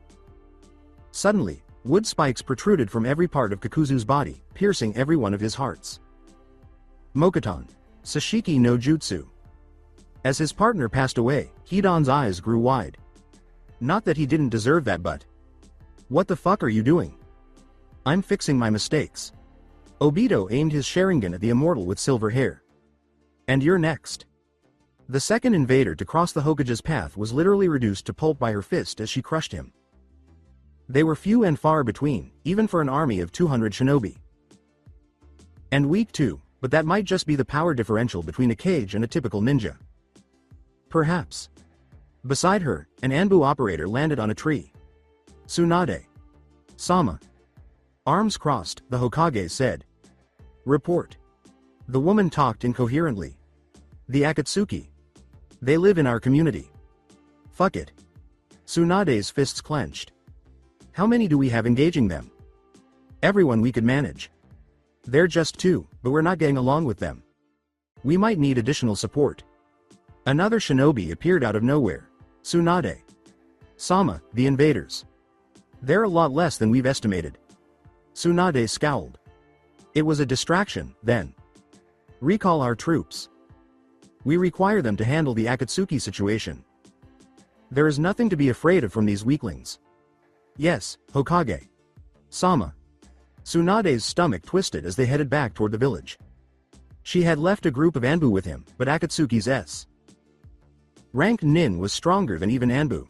Suddenly, wood spikes protruded from every part of Kakuzu's body, piercing every one of his hearts. Mokuton. Sashiki no Jutsu. As his partner passed away, Hidan's eyes grew wide. Not that he didn't deserve that, but... What the fuck are you doing? I'm fixing my mistakes. Obito aimed his Sharingan at the immortal with silver hair. And you're next. The second invader to cross the Hokage's path was literally reduced to pulp by her fist as she crushed him. They were few and far between, even for an army of 200 shinobi. And weak too, but that might just be the power differential between a Kage and a typical ninja. Perhaps. Beside her, an Anbu operator landed on a tree. Tsunade. Sama. Arms crossed, the Hokage said. Report. The woman talked incoherently. The Akatsuki. They live in our community. Fuck it. Tsunade's fists clenched. How many do we have engaging them? Everyone we could manage. They're just two, but we're not getting along with them. We might need additional support. Another shinobi appeared out of nowhere. Tsunade. Sama, the invaders. They're a lot less than we've estimated. Tsunade scowled. It was a distraction, then. Recall our troops. We require them to handle the Akatsuki situation. There is nothing to be afraid of from these weaklings. Yes, Hokage. Sama. Tsunade's stomach twisted as they headed back toward the village. She had left a group of Anbu with him, but Akatsuki's S. Rank Nin was stronger than even Anbu.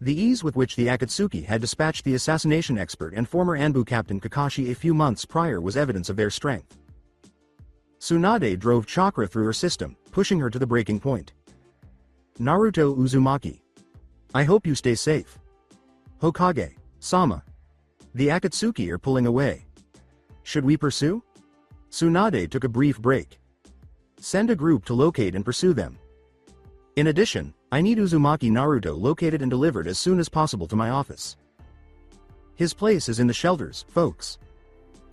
The ease with which the Akatsuki had dispatched the assassination expert and former Anbu captain Kakashi a few months prior was evidence of their strength. Tsunade drove chakra through her system, pushing her to the breaking point. Naruto Uzumaki. I hope you stay safe. Hokage. Sama. The Akatsuki are pulling away. Should we pursue? Tsunade took a brief break. Send a group to locate and pursue them. In addition, I need Uzumaki Naruto located and delivered as soon as possible to my office. His place is in the shelters, folks.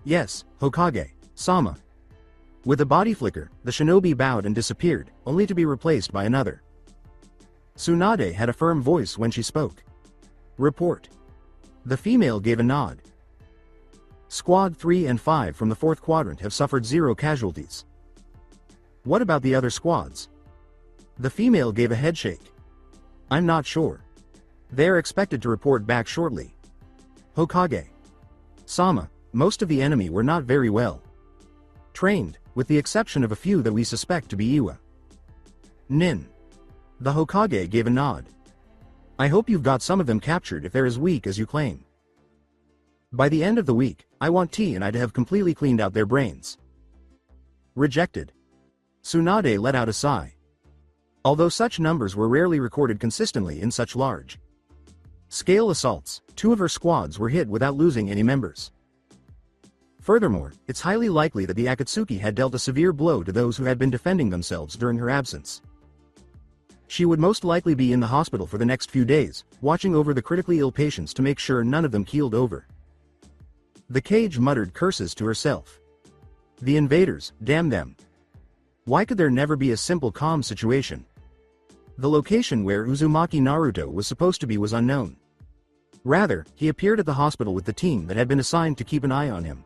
Yes, Hokage. Sama. With a body flicker, the shinobi bowed and disappeared, only to be replaced by another. Tsunade had a firm voice when she spoke. Report. The female gave a nod. Squad 3 and 5 from the 4th quadrant have suffered 0 casualties. What about the other squads? The female gave a headshake. I'm not sure. They're expected to report back shortly. Hokage. Sama, most of the enemy were not very well trained, with the exception of a few that we suspect to be Iwa. Nin. The Hokage gave a nod. I hope you've got some of them captured if they're as weak as you claim. By the end of the week, I want T and I to have completely cleaned out their brains. Rejected. Tsunade let out a sigh. Although such numbers were rarely recorded consistently in such large scale assaults, 2 of her squads were hit without losing any members. Furthermore, it's highly likely that the Akatsuki had dealt a severe blow to those who had been defending themselves during her absence. She would most likely be in the hospital for the next few days, watching over the critically ill patients to make sure none of them keeled over. The Kage muttered curses to herself. The invaders, damn them. Why could there never be a simple calm situation? The location where Uzumaki Naruto was supposed to be was unknown. Rather, he appeared at the hospital with the team that had been assigned to keep an eye on him.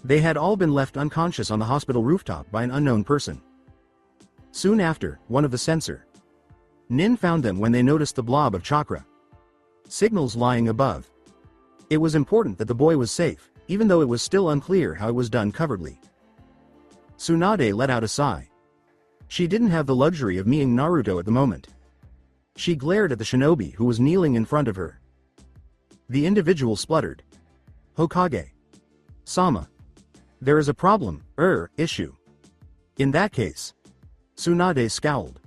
They had all been left unconscious on the hospital rooftop by an unknown person. Soon after, one of the censor Nin found them when they noticed the blob of chakra signals lying above. It was important that the boy was safe, even though it was still unclear how it was done covertly. Tsunade let out a sigh. She didn't have the luxury of meeting Naruto at the moment. She glared at the shinobi who was kneeling in front of her. The individual spluttered. Hokage. Sama. There is a problem, issue. In that case. Tsunade scowled.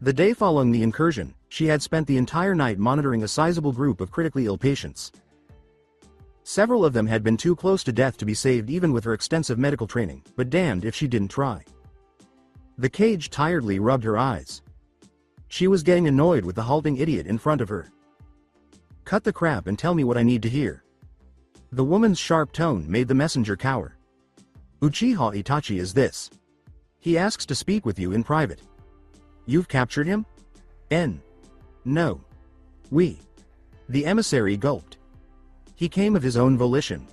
The day following the incursion, she had spent the entire night monitoring a sizable group of critically ill patients. Several of them had been too close to death to be saved even with her extensive medical training, but damned if she didn't try. The Kage tiredly rubbed her eyes. She was getting annoyed with the halting idiot in front of her. Cut the crap and tell me what I need to hear. The woman's sharp tone made the messenger cower. Uchiha Itachi is this. He asks to speak with you in private. You've captured him? No. We. The emissary gulped. He came of his own volition.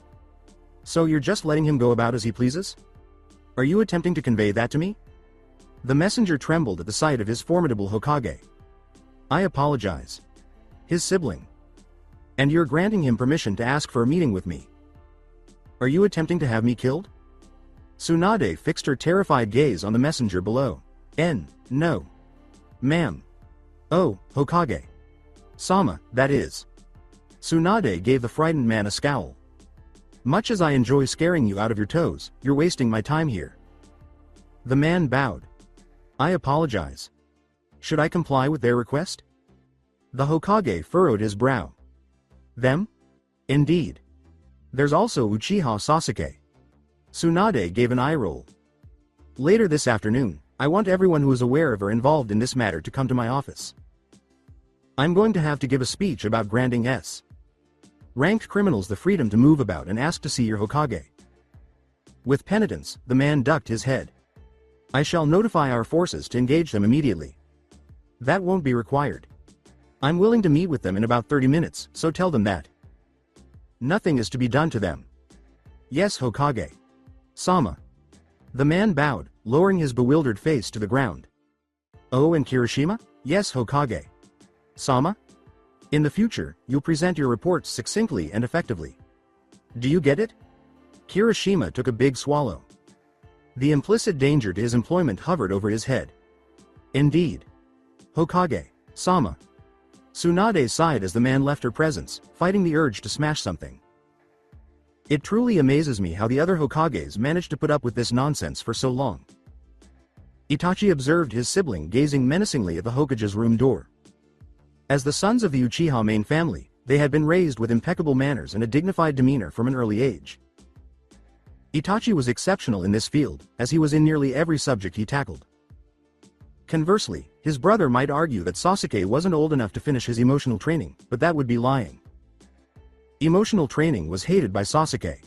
So you're just letting him go about as he pleases? Are you attempting to convey that to me? The messenger trembled at the sight of his formidable Hokage. I apologize. His sibling. And you're granting him permission to ask for a meeting with me. Are you attempting to have me killed? Tsunade fixed her terrified gaze on the messenger below. No. Ma'am. Oh, Hokage. Sama, that is. Tsunade gave the frightened man a scowl. Much as I enjoy scaring you out of your toes, you're wasting my time here. The man bowed. I apologize. Should I comply with their request? The Hokage furrowed his brow. Them? Indeed. There's also Uchiha Sasuke. Tsunade gave an eye roll. Later this afternoon, I want everyone who is aware of or involved in this matter to come to my office. I'm going to have to give a speech about granting ranked criminals the freedom to move about and ask to see your Hokage. With penitence, the man ducked his head. I shall notify our forces to engage them immediately. That won't be required. I'm willing to meet with them in about 30 minutes, so tell them that. Nothing is to be done to them. Yes, Hokage. Sama. The man bowed, lowering his bewildered face to the ground. Oh, and Kirishima? Yes, Hokage. Sama? In the future, you'll present your reports succinctly and effectively. Do you get it? Kirishima took a big swallow. The implicit danger to his employment hovered over his head. Indeed. Hokage. Sama. Tsunade sighed as the man left her presence, fighting the urge to smash something. It truly amazes me how the other Hokages managed to put up with this nonsense for so long. Itachi observed his sibling gazing menacingly at the Hokage's room door. As the sons of the Uchiha main family, they had been raised with impeccable manners and a dignified demeanor from an early age. Itachi was exceptional in this field, as he was in nearly every subject he tackled. Conversely, his brother might argue that Sasuke wasn't old enough to finish his emotional training, but that would be lying. Emotional training was hated by Sasuke.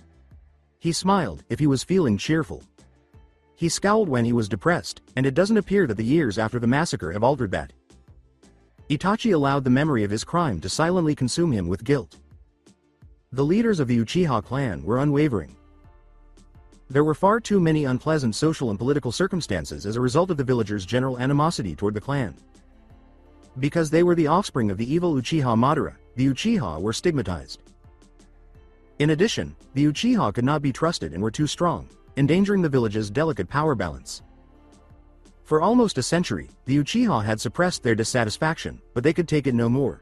He smiled if he was feeling cheerful. He scowled when he was depressed, and it doesn't appear that the years after the massacre have altered that. Itachi allowed the memory of his crime to silently consume him with guilt. The leaders of the Uchiha clan were unwavering. There were far too many unpleasant social and political circumstances as a result of the villagers' general animosity toward the clan. Because they were the offspring of the evil Uchiha Madara, the Uchiha were stigmatized. In addition, the Uchiha could not be trusted and were too strong, endangering the village's delicate power balance. For almost a century, the Uchiha had suppressed their dissatisfaction, but they could take it no more.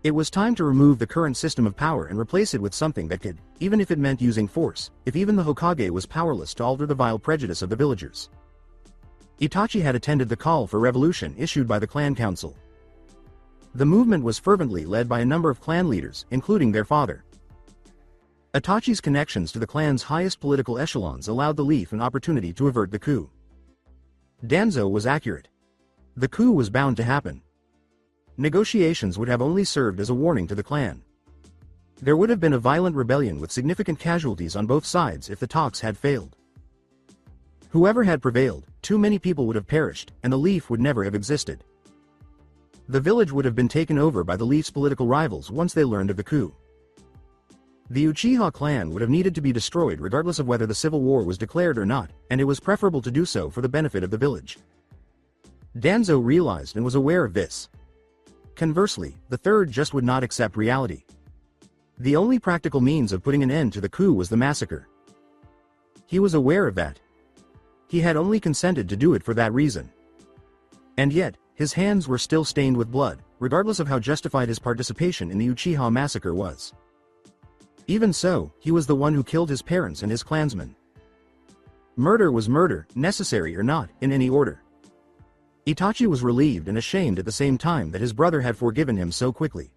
It was time to remove the current system of power and replace it with something that could, even if it meant using force, if even the Hokage was powerless to alter the vile prejudice of the villagers. Itachi had attended the call for revolution issued by the clan council. The movement was fervently led by a number of clan leaders, including their father. Itachi's connections to the clan's highest political echelons allowed the Leaf an opportunity to avert the coup. Danzo was accurate. The coup was bound to happen. Negotiations would have only served as a warning to the clan. There would have been a violent rebellion with significant casualties on both sides if the talks had failed. Whoever had prevailed, too many people would have perished, and the Leaf would never have existed. The village would have been taken over by the Leaf's political rivals once they learned of the coup. The Uchiha clan would have needed to be destroyed regardless of whether the civil war was declared or not, and it was preferable to do so for the benefit of the village. Danzo realized and was aware of this. Conversely, the third just would not accept reality. The only practical means of putting an end to the coup was the massacre. He was aware of that. He had only consented to do it for that reason. And yet, his hands were still stained with blood, regardless of how justified his participation in the Uchiha massacre was. Even so, he was the one who killed his parents and his clansmen. Murder was murder, necessary or not, in any order. Itachi was relieved and ashamed at the same time that his brother had forgiven him so quickly.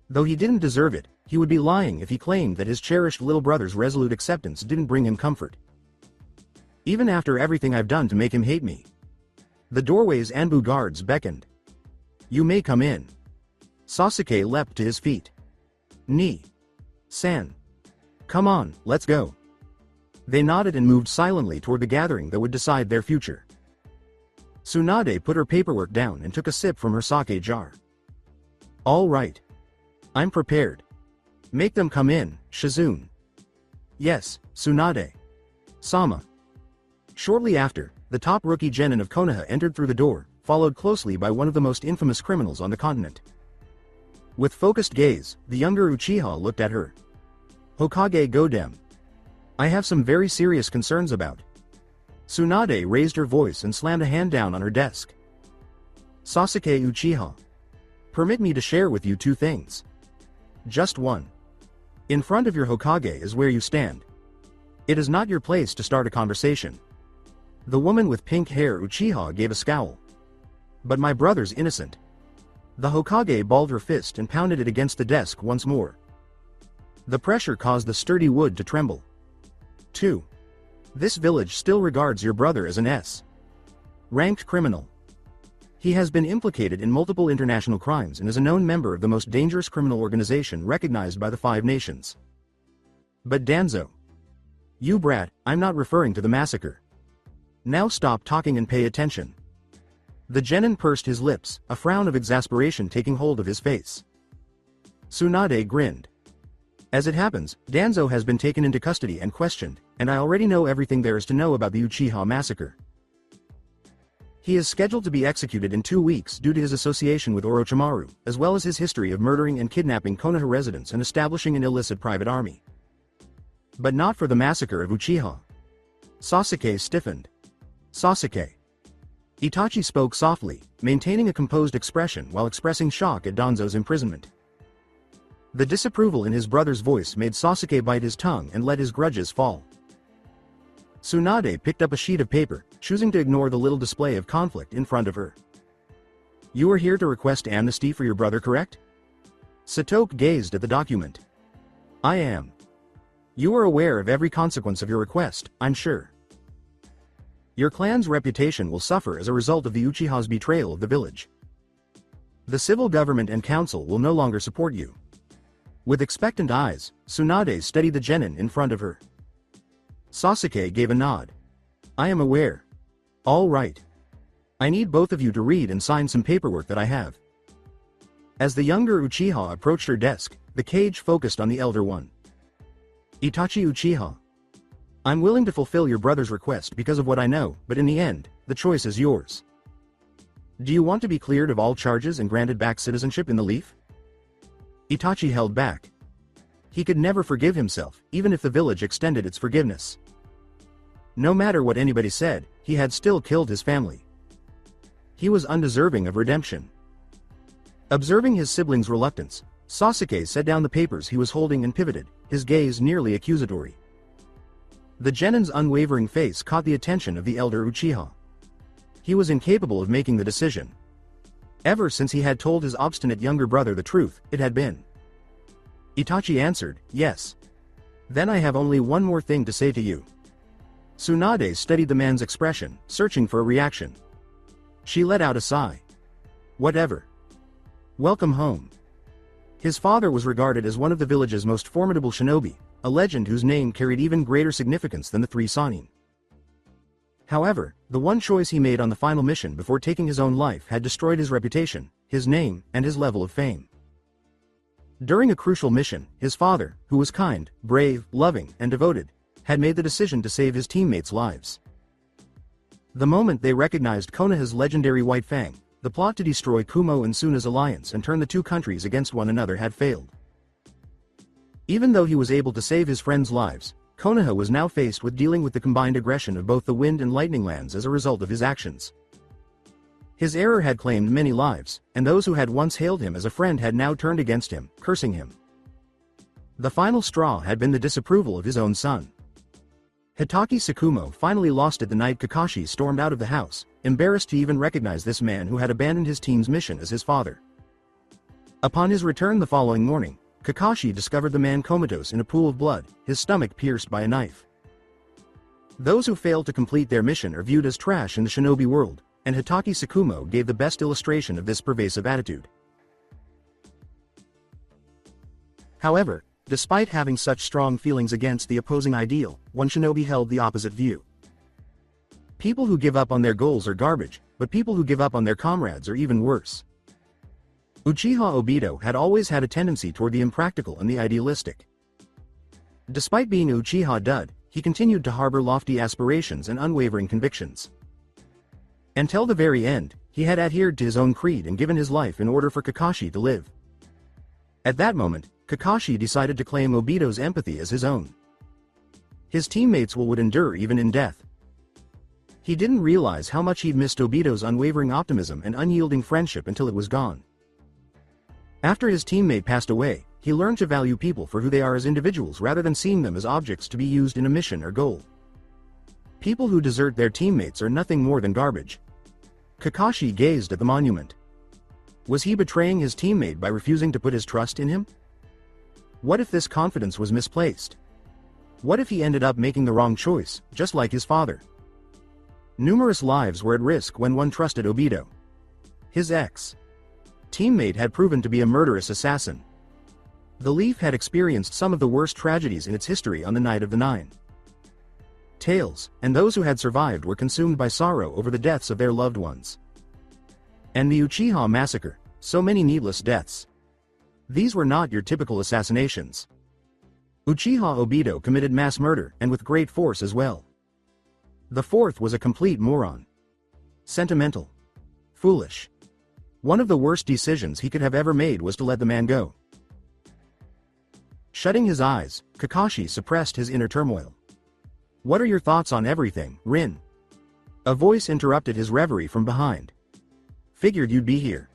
Though he didn't deserve it, he would be lying if he claimed that his cherished little brother's resolute acceptance didn't bring him comfort. Even after everything I've done to make him hate me. The doorway's Anbu guards beckoned. You may come in. Sasuke leapt to his feet. San. Come on, let's go. They nodded and moved silently toward the gathering that would decide their future. Tsunade put her paperwork down and took a sip from her sake jar. All right. I'm prepared. Make them come in, Shizune. Yes, Tsunade. Sama. Shortly after, the top rookie genin of Konoha entered through the door, followed closely by one of the most infamous criminals on the continent. With focused gaze, the younger Uchiha looked at her. Hokage Godem. I have some very serious concerns about. Tsunade raised her voice and slammed a hand down on her desk. Sasuke Uchiha. Permit me to share with you two things. Just one. In front of your Hokage is where you stand. It is not your place to start a conversation. The woman with pink hair Uchiha gave a scowl. But my brother's innocent. The Hokage balled her fist and pounded it against the desk once more. The pressure caused the sturdy wood to tremble. 2. This village still regards your brother as an S-ranked criminal. He has been implicated in multiple international crimes and is a known member of the most dangerous criminal organization recognized by the 5 nations. But Danzo. You brat, I'm not referring to the massacre. Now stop talking and pay attention. The genin pursed his lips, a frown of exasperation taking hold of his face. Tsunade grinned. As it happens, Danzo has been taken into custody and questioned, and I already know everything there is to know about the Uchiha massacre. He is scheduled to be executed in 2 weeks due to his association with Orochimaru, as well as his history of murdering and kidnapping Konoha residents and establishing an illicit private army. But not for the massacre of Uchiha. Sasuke stiffened. Sasuke. Itachi spoke softly, maintaining a composed expression while expressing shock at Danzo's imprisonment. The disapproval in his brother's voice made Sasuke bite his tongue and let his grudges fall. Tsunade picked up a sheet of paper, choosing to ignore the little display of conflict in front of her. You are here to request amnesty for your brother, correct? Satoke gazed at the document. I am. You are aware of every consequence of your request, I'm sure. Your clan's reputation will suffer as a result of the Uchiha's betrayal of the village. The civil government and council will no longer support you. With expectant eyes, Tsunade studied the genin in front of her. Sasuke gave a nod. I am aware. All right. I need both of you to read and sign some paperwork that I have. As the younger Uchiha approached her desk, the cage focused on the elder one. Itachi Uchiha. I'm willing to fulfill your brother's request because of what I know, but in the end, the choice is yours. Do you want to be cleared of all charges and granted back citizenship in the Leaf? Itachi held back. He could never forgive himself, even if the village extended its forgiveness. No matter what anybody said, he had still killed his family. He was undeserving of redemption. Observing his sibling's reluctance, Sasuke set down the papers he was holding and pivoted, his gaze nearly accusatory. The genin's unwavering face caught the attention of the elder Uchiha. He was incapable of making the decision. Ever since he had told his obstinate younger brother the truth, it had been. Itachi answered, yes. Then I have only one more thing to say to you. Tsunade studied the man's expression, searching for a reaction. She let out a sigh. Whatever. Welcome home. His father was regarded as one of the village's most formidable shinobi, a legend whose name carried even greater significance than the 3 Sannin. However, the one choice he made on the final mission before taking his own life had destroyed his reputation, his name, and his level of fame. During a crucial mission, his father, who was kind, brave, loving, and devoted, had made the decision to save his teammates' lives. The moment they recognized Konoha's legendary White Fang, the plot to destroy Kumo and Suna's alliance and turn the 2 countries against one another had failed. Even though he was able to save his friends' lives, Konoha was now faced with dealing with the combined aggression of both the Wind and Lightning lands as a result of his actions. His error had claimed many lives, and those who had once hailed him as a friend had now turned against him, cursing him. The final straw had been the disapproval of his own son. Hitaki Tsukumo finally lost it the night Kakashi stormed out of the house, embarrassed to even recognize this man who had abandoned his team's mission as his father. Upon his return the following morning, Kakashi discovered the man comatose in a pool of blood, his stomach pierced by a knife. Those who failed to complete their mission are viewed as trash in the shinobi world, and Hitaki Tsukumo gave the best illustration of this pervasive attitude. However, despite having such strong feelings against the opposing ideal, one shinobi held the opposite view. People who give up on their goals are garbage, but people who give up on their comrades are even worse. Uchiha Obito had always had a tendency toward the impractical and the idealistic. Despite being a Uchiha dud, he continued to harbor lofty aspirations and unwavering convictions. Until the very end, he had adhered to his own creed and given his life in order for Kakashi to live. At that moment, Kakashi decided to claim Obito's empathy as his own. His teammates would endure even in death. He didn't realize how much he'd missed Obito's unwavering optimism and unyielding friendship until it was gone. After his teammate passed away, He learned to value people for who they are as individuals rather than seeing them as objects to be used in a mission or goal. People who desert their teammates are nothing more than garbage. Kakashi gazed at the monument. Was he betraying his teammate by refusing to put his trust in him? What if this confidence was misplaced? What if he ended up making the wrong choice, just like his father? Numerous lives were at risk when one trusted Obito. His ex-teammate had proven to be a murderous assassin. The Leaf had experienced some of the worst tragedies in its history on the night of the Nine Tails, and those who had survived were consumed by sorrow over the deaths of their loved ones. And the Uchiha massacre, so many needless deaths. These were not your typical assassinations. Uchiha Obito committed mass murder, and with great force as well. The fourth was a complete moron. Sentimental. Foolish. One of the worst decisions he could have ever made was to let the man go. Shutting his eyes, Kakashi suppressed his inner turmoil. What are your thoughts on everything, Rin? A voice interrupted his reverie from behind. Figured you'd be here.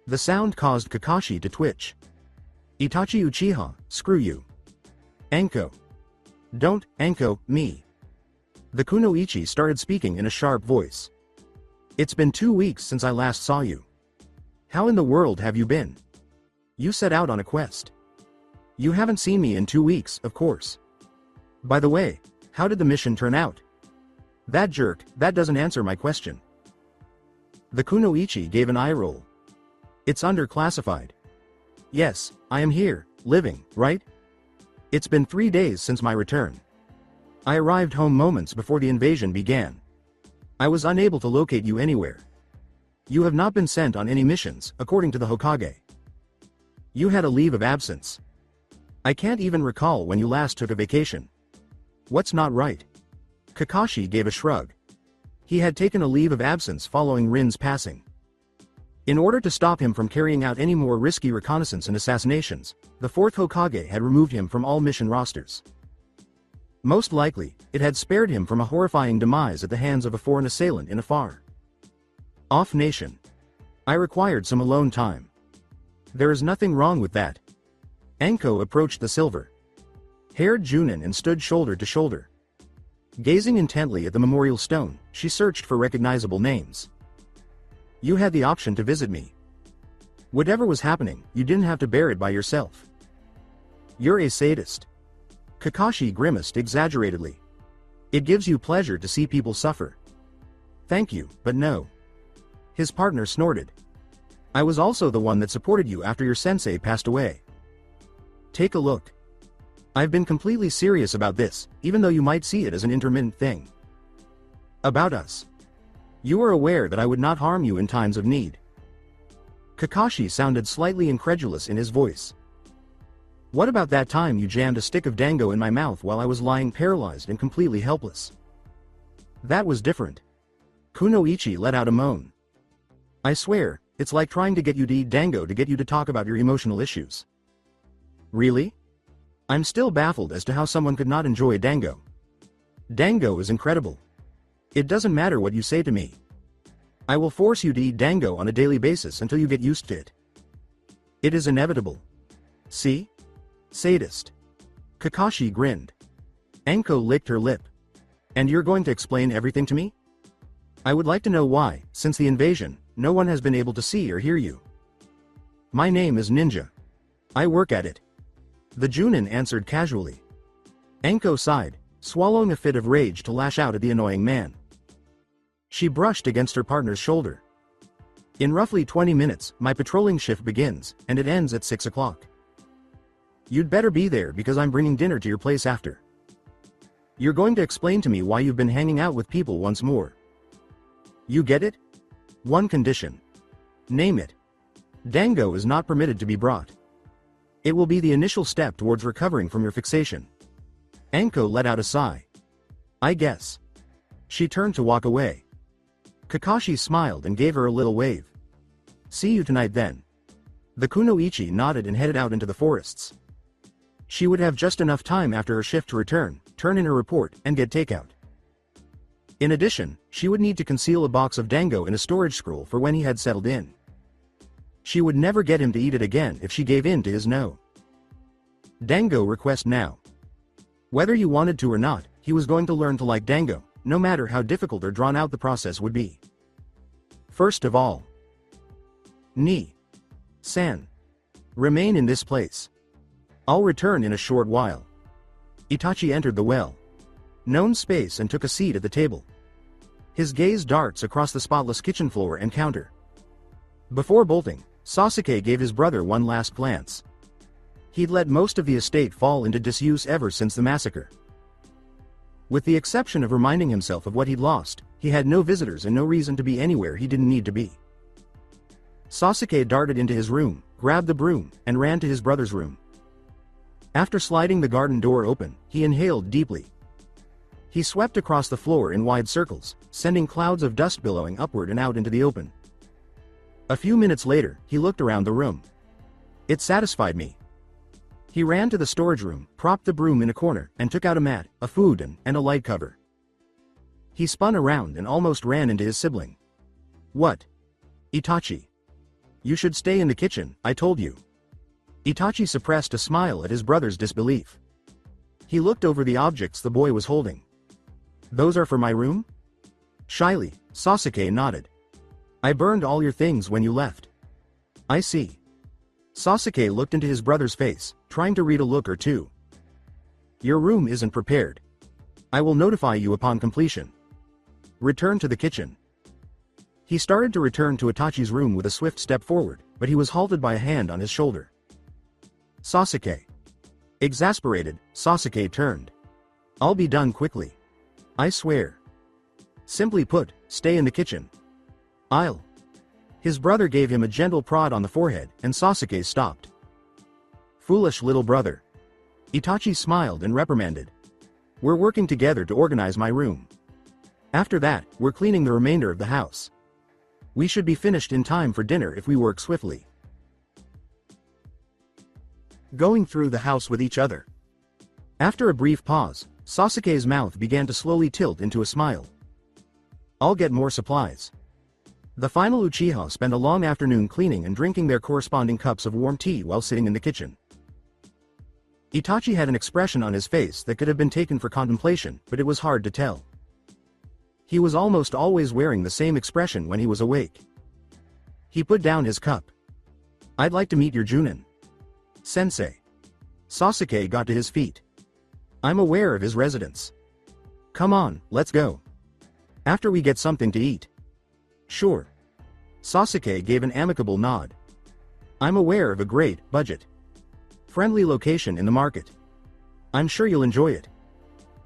The sound caused Kakashi to twitch. Itachi Uchiha, screw you. Anko. Don't, Anko, me. The Kunoichi started speaking in a sharp voice. It's been 2 weeks since I last saw you. How in the world have you been? You set out on a quest. You haven't seen me in 2 weeks, of course. By the way, how did the mission turn out? That jerk, that doesn't answer my question. The Kunoichi gave an eye roll. It's underclassified. Yes, I am here, living, right? It's been 3 days since my return. I arrived home moments before the invasion began. I was unable to locate you anywhere. You have not been sent on any missions, according to the Hokage. You had a leave of absence. I can't even recall when you last took a vacation. What's not right? Kakashi gave a shrug. He had taken a leave of absence following Rin's passing. In order to stop him from carrying out any more risky reconnaissance and assassinations, the Fourth Hokage had removed him from all mission rosters. Most likely, it had spared him from a horrifying demise at the hands of a foreign assailant in a far-off nation. I required some alone time. There is nothing wrong with that. Anko approached the silver-haired Chuunin and stood shoulder to shoulder. Gazing intently at the memorial stone, she searched for recognizable names. You had the option to visit me. Whatever was happening, you didn't have to bear it by yourself. You're a sadist. Kakashi grimaced exaggeratedly. It gives you pleasure to see people suffer. Thank you, but no. His partner snorted. I was also the one that supported you after your sensei passed away. Take a look. I've been completely serious about this, even though you might see it as an intermittent thing. About us. You were aware that I would not harm you in times of need. Kakashi sounded slightly incredulous in his voice. What about that time you jammed a stick of dango in my mouth while I was lying paralyzed and completely helpless? That was different. Kunoichi let out a moan. I swear, it's like trying to get you to eat dango to get you to talk about your emotional issues. Really? I'm still baffled as to how someone could not enjoy dango. Dango is incredible. It doesn't matter what you say to me. I will force you to eat dango on a daily basis until you get used to it. It is inevitable. See? Sadist. Kakashi grinned. Anko licked her lip. And you're going to explain everything to me? I would like to know why, since the invasion, no one has been able to see or hear you. My name is Ninja. I work at it. The Chuunin answered casually. Anko sighed, swallowing a fit of rage to lash out at the annoying man. She brushed against her partner's shoulder. In roughly 20 minutes, my patrolling shift begins, and it ends at 6 o'clock. You'd better be there because I'm bringing dinner to your place after. You're going to explain to me why you've been hanging out with people once more. You get it? One condition. Name it. Dango is not permitted to be brought. It will be the initial step towards recovering from your fixation. Anko let out a sigh. I guess. She turned to walk away. Kakashi smiled and gave her a little wave. See you tonight then. The Kunoichi nodded and headed out into the forests. She would have just enough time after her shift to return, turn in her report, and get takeout. In addition, she would need to conceal a box of dango in a storage scroll for when he had settled in. She would never get him to eat it again if she gave in to his no. Dango request now. Whether you wanted to or not, he was going to learn to like Dango, no matter how difficult or drawn out the process would be. First of all, San. Remain in this place. I'll return in a short while. Itachi entered the well-known space and took a seat at the table. His gaze darts across the spotless kitchen floor and counter. Before bolting, Sasuke gave his brother one last glance. He'd let most of the estate fall into disuse ever since the massacre. With the exception of reminding himself of what he'd lost, he had no visitors and no reason to be anywhere he didn't need to be. Sasuke darted into his room, grabbed the broom, and ran to his brother's room. After sliding the garden door open, he inhaled deeply. He swept across the floor in wide circles, sending clouds of dust billowing upward and out into the open. A few minutes later, he looked around the room. It satisfied me. He ran to the storage room, propped the broom in a corner, and took out a mat, a food and a light cover. He spun around and almost ran into his sibling. What? Itachi. You should stay in the kitchen, I told you. Itachi suppressed a smile at his brother's disbelief. He looked over the objects the boy was holding. Those are for my room? Shyly, Sasuke nodded. I burned all your things when you left. I see. Sasuke looked into his brother's face, trying to read a look or two. Your room isn't prepared. I will notify you upon completion. Return to the kitchen. He started to return to Itachi's room with a swift step forward, but he was halted by a hand on his shoulder. Sasuke. Exasperated, Sasuke turned. I'll be done quickly. I swear. Simply put, stay in the kitchen. I'll. His brother gave him a gentle prod on the forehead, and Sasuke stopped. Foolish little brother. Itachi smiled and reprimanded. We're working together to organize my room. After that, we're cleaning the remainder of the house. We should be finished in time for dinner if we work swiftly. Going through the house with each other. After a brief pause, Sasuke's mouth began to slowly tilt into a smile. I'll get more supplies. The final Uchiha spent a long afternoon cleaning and drinking their corresponding cups of warm tea while sitting in the kitchen. Itachi had an expression on his face that could have been taken for contemplation, but it was hard to tell. He was almost always wearing the same expression when he was awake. He put down his cup. I'd like to meet your Chuunin. Sensei. Sasuke got to his feet. I'm aware of his residence. Come on, let's go. After we get something to eat. Sure. Sasuke gave an amicable nod. I'm aware of a great, budget-friendly location in the market. I'm sure you'll enjoy it.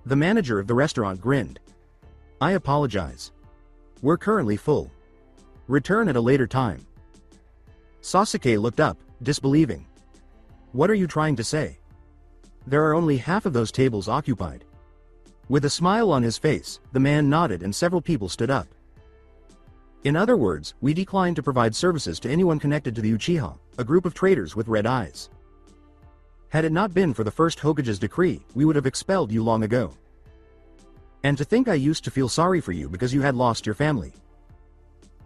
The manager of the restaurant grinned. I apologize. We're currently full. Return at a later time. Sasuke looked up, disbelieving. What are you trying to say? There are only half of those tables occupied. With a smile on his face, the man nodded and several people stood up. In other words, we decline to provide services to anyone connected to the Uchiha, a group of traitors with red eyes. Had it not been for the First Hokage's decree, we would have expelled you long ago. And to think I used to feel sorry for you because you had lost your family.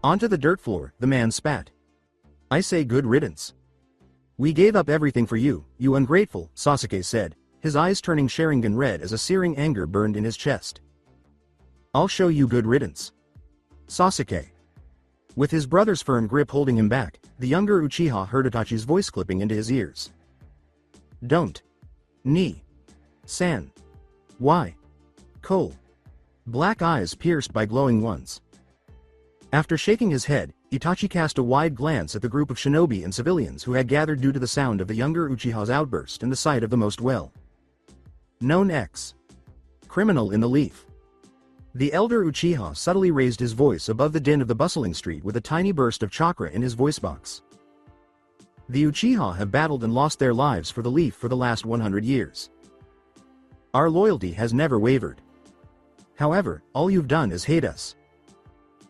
Onto the dirt floor, the man spat. I say good riddance. We gave up everything for you, you ungrateful, Sasuke said, his eyes turning Sharingan red as a searing anger burned in his chest. I'll show you good riddance. Sasuke. With his brother's firm grip holding him back, the younger Uchiha heard Itachi's voice clipping into his ears. Don't. San. Why? Cole. Black eyes pierced by glowing ones. After shaking his head, Itachi cast a wide glance at the group of shinobi and civilians who had gathered due to the sound of the younger Uchiha's outburst and the sight of the most well-known criminal in the leaf. The elder Uchiha subtly raised his voice above the din of the bustling street with a tiny burst of chakra in his voice box. The Uchiha have battled and lost their lives for the leaf for the last 100 years. Our loyalty has never wavered. However, all you've done is hate us.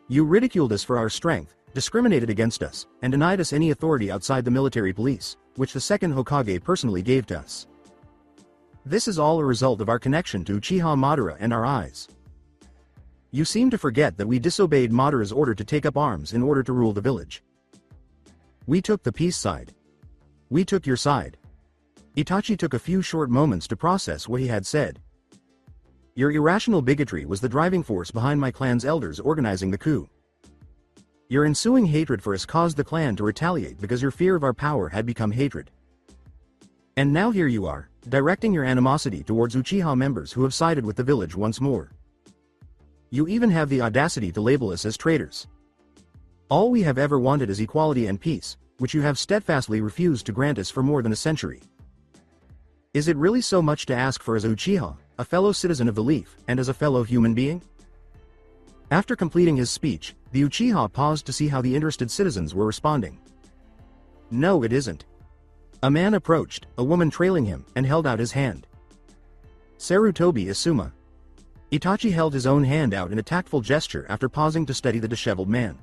You ridiculed us for our strength, discriminated against us, and denied us any authority outside the military police, which the second Hokage personally gave to us. This is all a result of our connection to Uchiha Madara and our eyes. You seem to forget that we disobeyed Madara's order to take up arms in order to rule the village. We took the peace side. We took your side. Itachi took a few short moments to process what he had said. Your irrational bigotry was the driving force behind my clan's elders organizing the coup. Your ensuing hatred for us caused the clan to retaliate because your fear of our power had become hatred. And now here you are, directing your animosity towards Uchiha members who have sided with the village once more. You even have the audacity to label us as traitors. All we have ever wanted is equality and peace, which you have steadfastly refused to grant us for more than a century. Is it really so much to ask for as a Uchiha, a fellow citizen of the Leaf, and as a fellow human being? After completing his speech, the Uchiha paused to see how the interested citizens were responding. No, it isn't. A man approached, a woman trailing him, and held out his hand. Tobi Asuma. Itachi held his own hand out in a tactful gesture after pausing to study the disheveled man.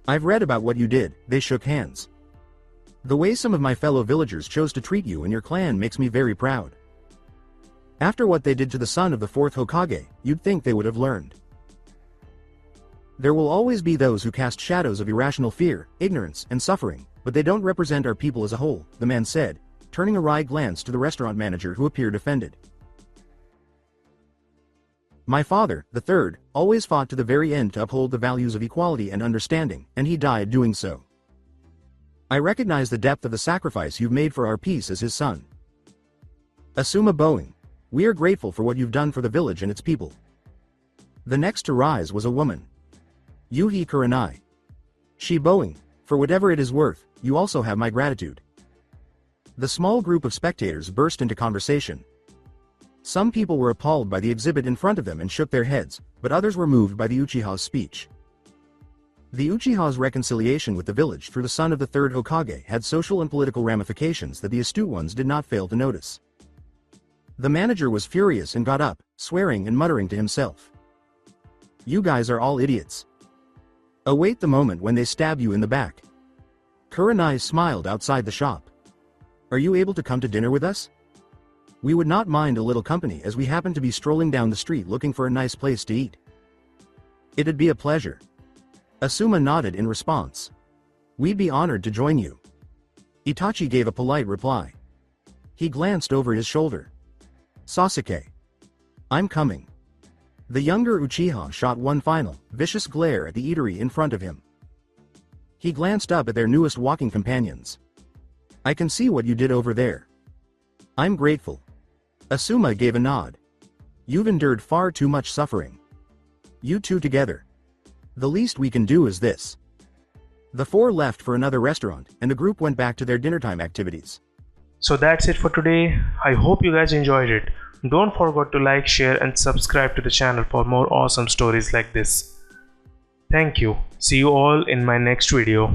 I've read about what you did. They shook hands. The way some of my fellow villagers chose to treat you and your clan makes me very proud. After what they did to the son of the Fourth Hokage, you'd think they would have learned. There will always be those who cast shadows of irrational fear, ignorance, and suffering, but they don't represent our people as a whole, the man said, turning a wry glance to the restaurant manager who appeared offended. My father, the third, always fought to the very end to uphold the values of equality and understanding, and he died doing so. I recognize the depth of the sacrifice you've made for our peace as his son. Asuma bowing. We are grateful for what you've done for the village and its people. The next to rise was a woman. Yuhi Kurenai. She bowing. For whatever it is worth, you also have my gratitude. The small group of spectators burst into conversation. Some people were appalled by the exhibit in front of them and shook their heads, but others were moved by the Uchiha's speech. The Uchiha's reconciliation with the village through the son of the third Hokage had social and political ramifications that the astute ones did not fail to notice. The manager was furious and got up, swearing and muttering to himself. You guys are all idiots. Await the moment when they stab you in the back. Kurenai smiled outside the shop. Are you able to come to dinner with us? We would not mind a little company as we happen to be strolling down the street looking for a nice place to eat. It'd be a pleasure. Asuma nodded in response. We'd be honored to join you. Itachi gave a polite reply. He glanced over his shoulder. Sasuke. I'm coming. The younger Uchiha shot one final, vicious glare at the eatery in front of him. He glanced up at their newest walking companions. I can see what you did over there. I'm grateful. Asuma gave a nod. You've endured far too much suffering. You two together. The least we can do is this. The four left for another restaurant, and the group went back to their dinnertime activities. So that's it for today. I hope you guys enjoyed it. Don't forget to like, share and subscribe to the channel for more awesome stories like this. Thank you. See you all in my next video.